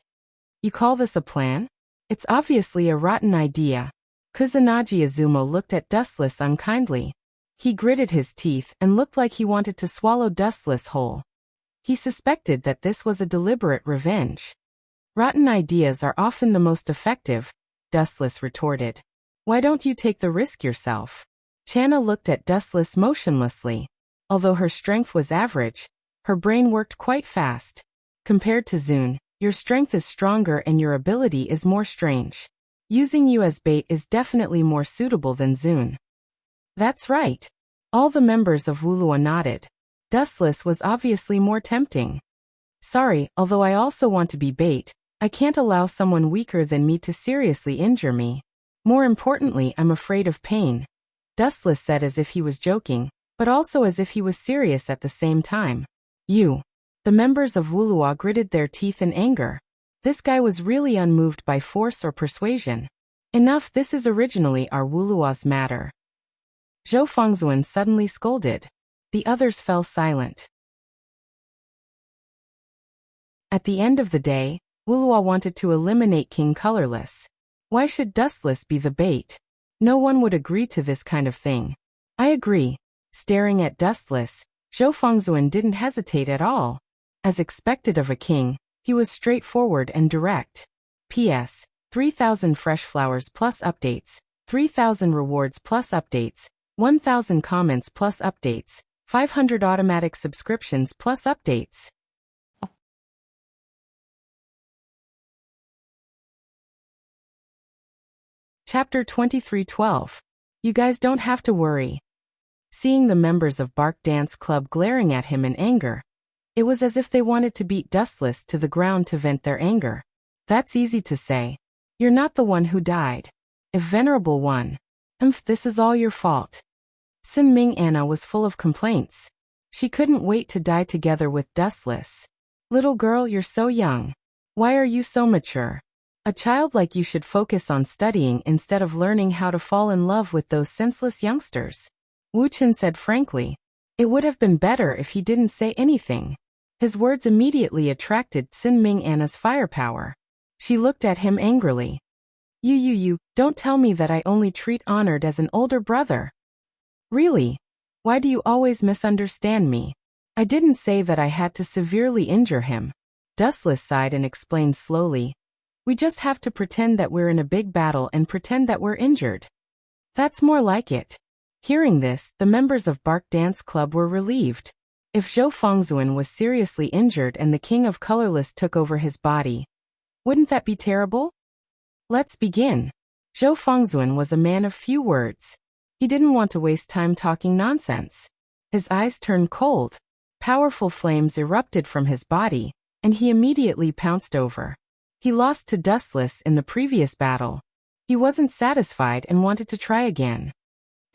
You call this a plan? It's obviously a rotten idea. Kusanagi Izumo looked at Dustless unkindly. He gritted his teeth and looked like he wanted to swallow Dustless whole. He suspected that this was a deliberate revenge. Rotten ideas are often the most effective, Dustless retorted. Why don't you take the risk yourself? Channa looked at Dustless motionlessly. Although her strength was average, her brain worked quite fast. Compared to Zun, your strength is stronger and your ability is more strange. Using you as bait is definitely more suitable than Zun. That's right. All the members of Wulua nodded. Dustless was obviously more tempting. Sorry, although I also want to be bait, I can't allow someone weaker than me to seriously injure me. More importantly, I'm afraid of pain. Dustless said as if he was joking, but also as if he was serious at the same time. You. The members of Wulua gritted their teeth in anger. This guy was really unmoved by force or persuasion. Enough, this is originally our Wulua's matter. Zhou Fengzuan suddenly scolded. The others fell silent. At the end of the day, Wulua wanted to eliminate King Colorless. Why should Dustless be the bait? No one would agree to this kind of thing. I agree. Staring at Dustless, Zhou Fengzuan didn't hesitate at all. As expected of a king, he was straightforward and direct. P.S. 3,000 fresh flowers plus updates, 3,000 rewards plus updates, 1,000 comments plus updates, 500 automatic subscriptions plus updates. Chapter 23:12. You guys don't have to worry. Seeing the members of Bark Dance Club glaring at him in anger, it was as if they wanted to beat Dustless to the ground to vent their anger. That's easy to say. You're not the one who died. If Venerable One. This is all your fault. Sin Ming Anna was full of complaints. She couldn't wait to die together with Dustless. Little girl, you're so young. Why are you so mature? A child like you should focus on studying instead of learning how to fall in love with those senseless youngsters. Wu Chen said frankly. It would have been better if he didn't say anything. His words immediately attracted Sin Ming Anna's firepower. She looked at him angrily. You, don't tell me that I only treat Honored as an older brother. Really? Why do you always misunderstand me? I didn't say that I had to severely injure him. Dustless sighed and explained slowly. We just have to pretend that we're in a big battle and pretend that we're injured. That's more like it. Hearing this, the members of Bark Dance Club were relieved. If Zhou Fengzuan was seriously injured and the King of Colorless took over his body, wouldn't that be terrible? Let's begin. Zhou Fengzuan was a man of few words. He didn't want to waste time talking nonsense. His eyes turned cold. Powerful flames erupted from his body, and he immediately pounced over. He lost to Dustless in the previous battle. He wasn't satisfied and wanted to try again.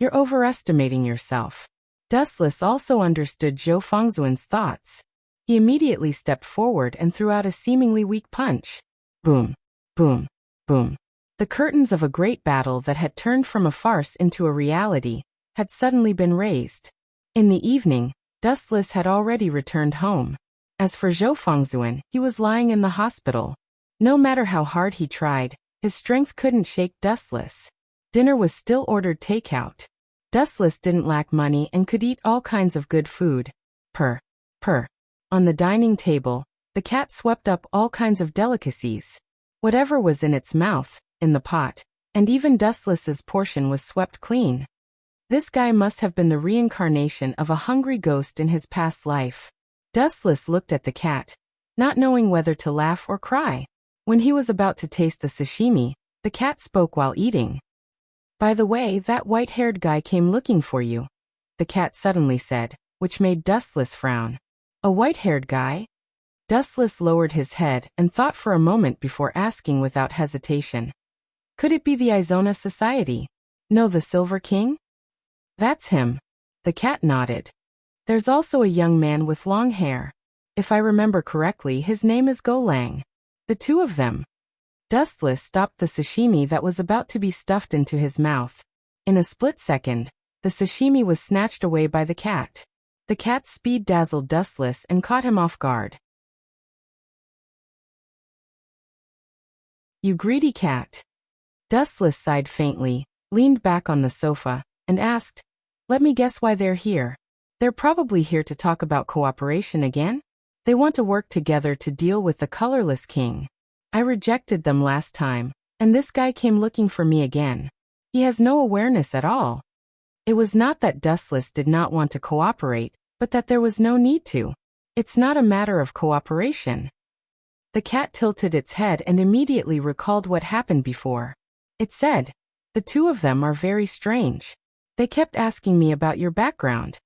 You're overestimating yourself. Dustless also understood Zhou Fengzuan's thoughts. He immediately stepped forward and threw out a seemingly weak punch. Boom, boom, boom. The curtains of a great battle that had turned from a farce into a reality had suddenly been raised. In the evening, Dustless had already returned home. As for Zhou Fengzuan, he was lying in the hospital. No matter how hard he tried, his strength couldn't shake Dustless. Dinner was still ordered takeout. Dustless didn't lack money and could eat all kinds of good food. Purr. On the dining table, the cat swept up all kinds of delicacies. Whatever was in its mouth, in the pot, and even Dustless's portion was swept clean. This guy must have been the reincarnation of a hungry ghost in his past life. Dustless looked at the cat, not knowing whether to laugh or cry. When he was about to taste the sashimi, the cat spoke while eating. "By the way, that white-haired guy came looking for you," the cat suddenly said, which made Dustless frown. "A white-haired guy?" Dustless lowered his head and thought for a moment before asking without hesitation. "Could it be the Izona Society? No, the Silver King?" "That's him." The cat nodded. "There's also a young man with long hair. If I remember correctly, his name is Golang. The two of them." Dustless stopped the sashimi that was about to be stuffed into his mouth. In a split second, the sashimi was snatched away by the cat. The cat's speed dazzled Dustless and caught him off guard. "You greedy cat." Dustless sighed faintly, leaned back on the sofa, and asked, "Let me guess why they're here. They're probably here to talk about cooperation again? They want to work together to deal with the colorless king. I rejected them last time, and this guy came looking for me again. He has no awareness at all." It was not that Dustless did not want to cooperate, but that there was no need to. It's not a matter of cooperation. The cat tilted its head and immediately recalled what happened before. It said, "The two of them are very strange. They kept asking me about your background."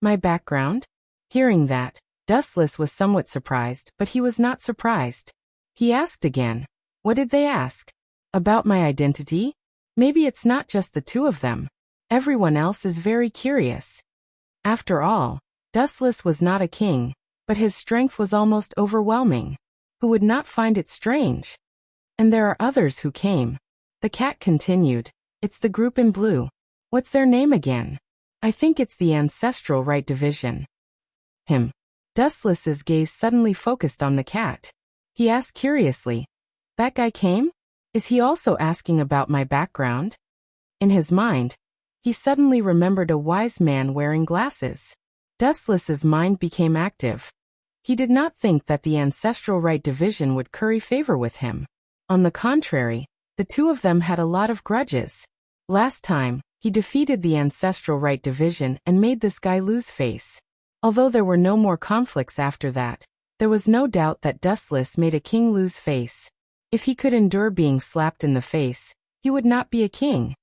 "My background?" Hearing that, Dustless was somewhat surprised, but he was not surprised. He asked again, "What did they ask? About my identity? Maybe it's not just the two of them. Everyone else is very curious." After all, Dustless was not a king, but his strength was almost overwhelming. Who would not find it strange? "And there are others who came." The cat continued, "It's the group in blue. What's their name again? I think it's the Ancestral Right Division." "Him." Dustless's gaze suddenly focused on the cat. He asked curiously, "That guy came? Is he also asking about my background?" In his mind, he suddenly remembered a wise man wearing glasses. Dustless's mind became active. He did not think that the Ancestral Right Division would curry favor with him. On the contrary, the two of them had a lot of grudges. Last time, he defeated the Ancestral Right Division and made this guy lose face. Although there were no more conflicts after that, there was no doubt that Dustless made a king lose face. If he could endure being slapped in the face, he would not be a king.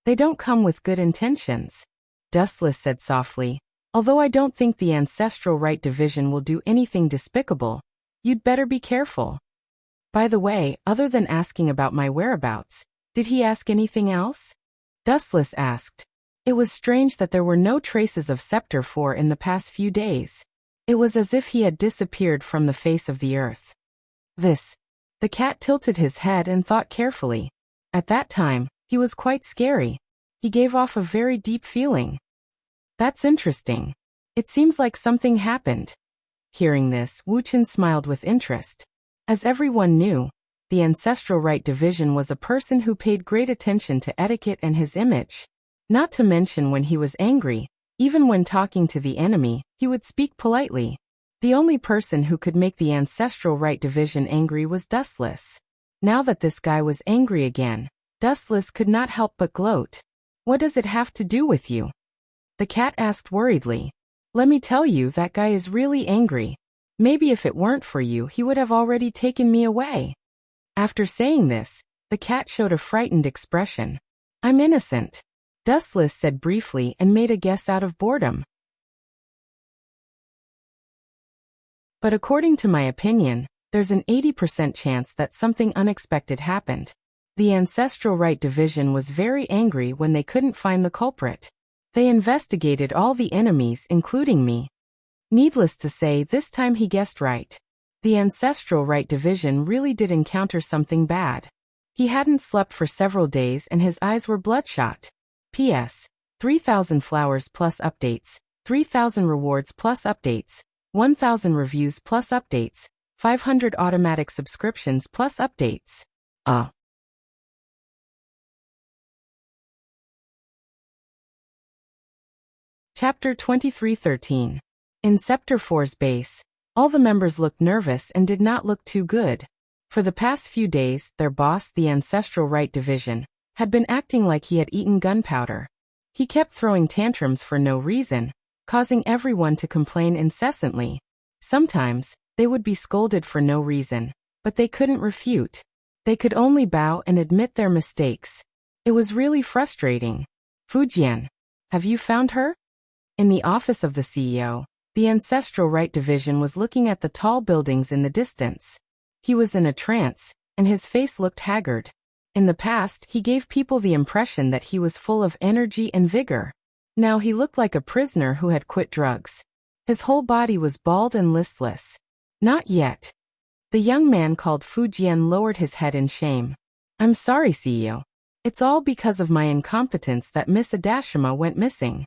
"They don't come with good intentions," Dustless said softly. "Although I don't think the Ancestral Right Division will do anything despicable, you'd better be careful." "By the way, other than asking about my whereabouts, did he ask anything else?" Dustless asked. It was strange that there were no traces of Scepter 4 in the past few days. It was as if he had disappeared from the face of the earth. The cat tilted his head and thought carefully. At that time, he was quite scary. He gave off a very deep feeling. "That's interesting. It seems like something happened." Hearing this, Wuchen smiled with interest. As everyone knew, the Ancestral Right Division was a person who paid great attention to etiquette and his image. Not to mention when he was angry, even when talking to the enemy, he would speak politely. The only person who could make the Ancestral Right Division angry was Dustless. Now that this guy was angry again, Dustless could not help but gloat. "What does it have to do with you?" The cat asked worriedly. "Let me tell you, that guy is really angry. Maybe if it weren't for you, he would have already taken me away." After saying this, the cat showed a frightened expression. "I'm innocent," Dustless said briefly and made a guess out of boredom. "But according to my opinion, there's an 80% chance that something unexpected happened. The Ancestral Right Division was very angry when they couldn't find the culprit. They investigated all the enemies, including me. Needless to say, this time he guessed right. The Ancestral Right Division really did encounter something bad. He hadn't slept for several days and his eyes were bloodshot. P.S. 3,000 flowers plus updates, 3,000 rewards plus updates, 1,000 reviews plus updates, 500 automatic subscriptions plus updates. Chapter 23:13. In Scepter 4's base, all the members looked nervous and did not look too good. For the past few days, their boss, the Ancestral Right Division, had been acting like he had eaten gunpowder. He kept throwing tantrums for no reason, causing everyone to complain incessantly. Sometimes, they would be scolded for no reason, but they couldn't refute. They could only bow and admit their mistakes. It was really frustrating. Fujian, have you found her? In the office of the CEO, the Ancestral Right Division was looking at the tall buildings in the distance. He was in a trance, and his face looked haggard. In the past, he gave people the impression that he was full of energy and vigor. Now he looked like a prisoner who had quit drugs. His whole body was bald and listless. Not yet. The young man called Fujian lowered his head in shame. I'm sorry, CEO. It's all because of my incompetence that Miss Adashima went missing.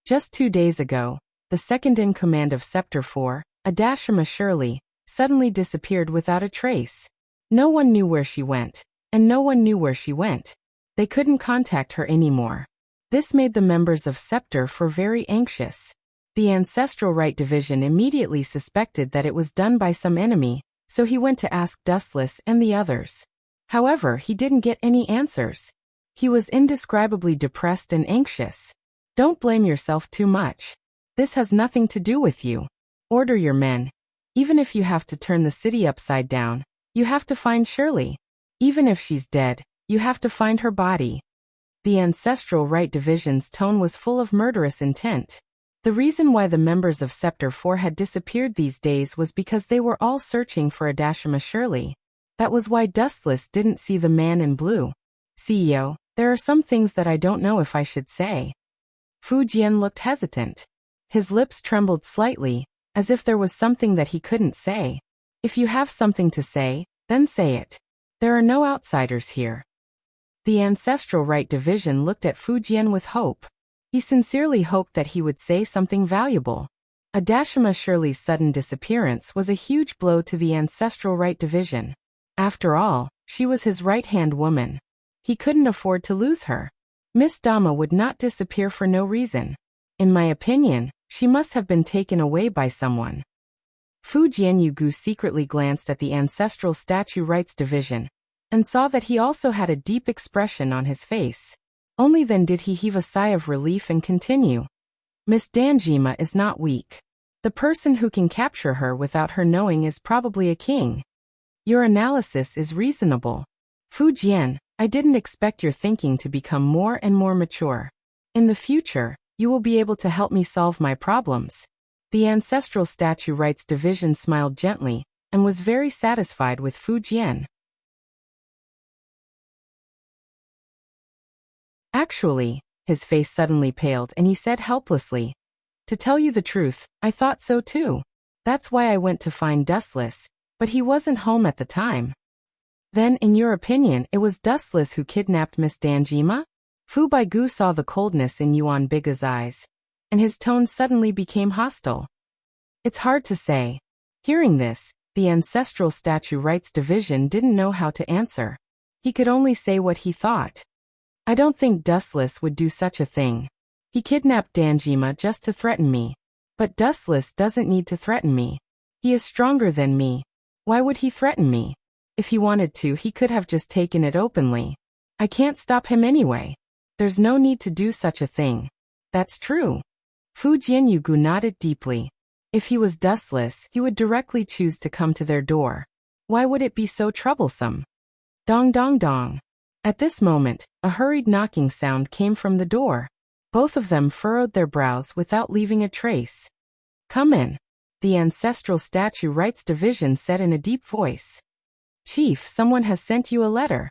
Just 2 days ago, the second in command of Scepter 4, Adashima Shirley, suddenly disappeared without a trace. No one knew where she went, and no one knew where she went. They couldn't contact her anymore. This made the members of Scepter 4 very anxious. The Ancestral Right Division immediately suspected that it was done by some enemy, so he went to ask Dustless and the others. However, he didn't get any answers. He was indescribably depressed and anxious. Don't blame yourself too much. This has nothing to do with you. Order your men. Even if you have to turn the city upside down, you have to find Shirley. Even if she's dead, you have to find her body. The Ancestral Right Division's tone was full of murderous intent. The reason why the members of Scepter 4 had disappeared these days was because they were all searching for Adashima Shirley. That was why Dustless didn't see the man in blue. CEO, there are some things that I don't know if I should say. Fujian looked hesitant. His lips trembled slightly, as if there was something that he couldn't say. If you have something to say, then say it. There are no outsiders here. The Ancestral Right Division looked at Fujian with hope. He sincerely hoped that he would say something valuable. Adashima Shirley's sudden disappearance was a huge blow to the Ancestral Right Division. After all, she was his right-hand woman. He couldn't afford to lose her. Miss Dama would not disappear for no reason. In my opinion, she must have been taken away by someone. Fujian Yugu secretly glanced at the Ancestral Statue Rights Division, and saw that he also had a deep expression on his face. Only then did he heave a sigh of relief and continue. Miss Danjima is not weak. The person who can capture her without her knowing is probably a king. Your analysis is reasonable. Fujian, I didn't expect your thinking to become more and more mature. In the future, you will be able to help me solve my problems. The Ancestral Statue Rights Division smiled gently, and was very satisfied with Fujian. Actually, his face suddenly paled and he said helplessly, to tell you the truth, I thought so too. That's why I went to find Dustless, but he wasn't home at the time. Then, in your opinion, it was Dustless who kidnapped Miss Danjima? Fu Baigu saw the coldness in Yuan Biga's eyes, and his tone suddenly became hostile. It's hard to say. Hearing this, the Ancestral Statue Rights Division didn't know how to answer. He could only say what he thought. I don't think Dustless would do such a thing. He kidnapped Danjima just to threaten me. But Dustless doesn't need to threaten me. He is stronger than me. Why would he threaten me? If he wanted to, he could have just taken it openly. I can't stop him anyway. There's no need to do such a thing. That's true. Fujian Yugu nodded deeply. If he was Dustless, he would directly choose to come to their door. Why would it be so troublesome? Dong dong dong. At this moment, a hurried knocking sound came from the door. Both of them furrowed their brows without leaving a trace. Come in. The Ancestral Statue Rights Division said in a deep voice. Chief, someone has sent you a letter.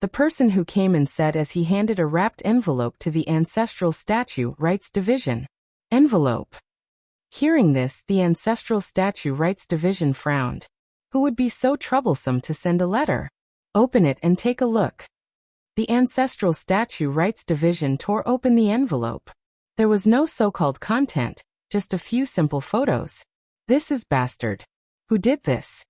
The person who came in said as he handed a wrapped envelope to the Ancestral Statue Rights Division. Envelope. Hearing this, the Ancestral Statue Rights Division frowned. Who would be so troublesome to send a letter? Open it and take a look. The Ancestral Statue Rights Division tore open the envelope. There was no so-called content, just a few simple photos. This is bastard. Who did this?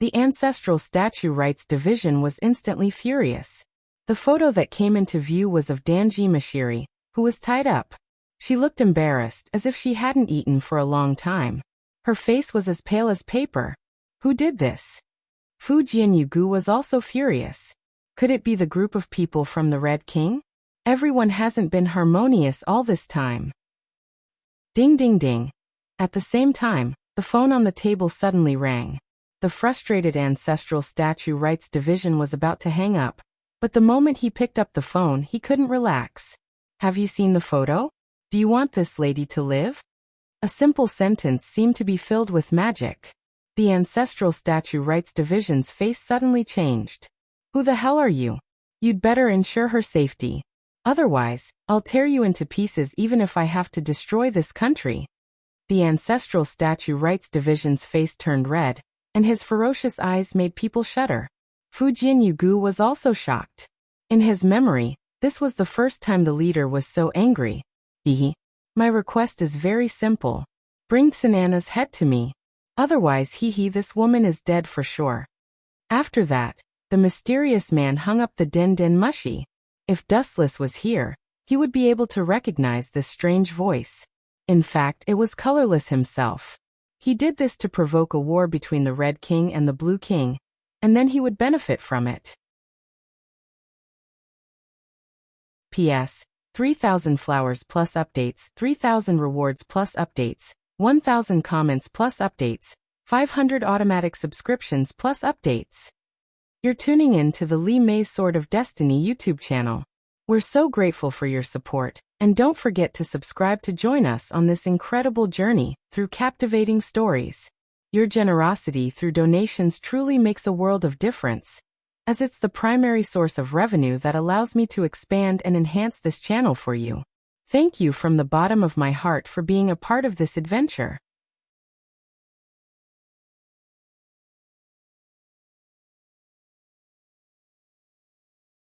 The Ancestral Statue Rights Division was instantly furious. The photo that came into view was of Danji Mashiri, who was tied up. She looked embarrassed, as if she hadn't eaten for a long time. Her face was as pale as paper. Who did this? Fu Jianyugu was also furious. Could it be the group of people from the Red King? Everyone hasn't been harmonious all this time. Ding ding ding. At the same time, the phone on the table suddenly rang. The frustrated Ancestral Statue Rights Division was about to hang up, but the moment he picked up the phone, he couldn't relax. Have you seen the photo? Do you want this lady to live? A simple sentence seemed to be filled with magic. The Ancestral Statue Rights Division's face suddenly changed. Who the hell are you? You'd better ensure her safety. Otherwise, I'll tear you into pieces even if I have to destroy this country. The Ancestral Statue Rights Division's face turned red, and his ferocious eyes made people shudder. Fu Jianyugu was also shocked. In his memory, this was the first time the leader was so angry. My request is very simple. Bring Sanana's head to me. Otherwise, this woman is dead for sure. After that, the mysterious man hung up the Den Den Mushi. If Dustless was here, he would be able to recognize this strange voice. In fact, it was Colorless himself. He did this to provoke a war between the Red King and the Blue King, and then he would benefit from it. P.S. 3,000 flowers plus updates, 3,000 rewards plus updates, 1,000 comments plus updates, 500 automatic subscriptions plus updates. You're tuning in to the Li Mei's Sword of Destiny YouTube channel. We're so grateful for your support, and don't forget to subscribe to join us on this incredible journey through captivating stories. Your generosity through donations truly makes a world of difference, as it's the primary source of revenue that allows me to expand and enhance this channel for you. Thank you from the bottom of my heart for being a part of this adventure.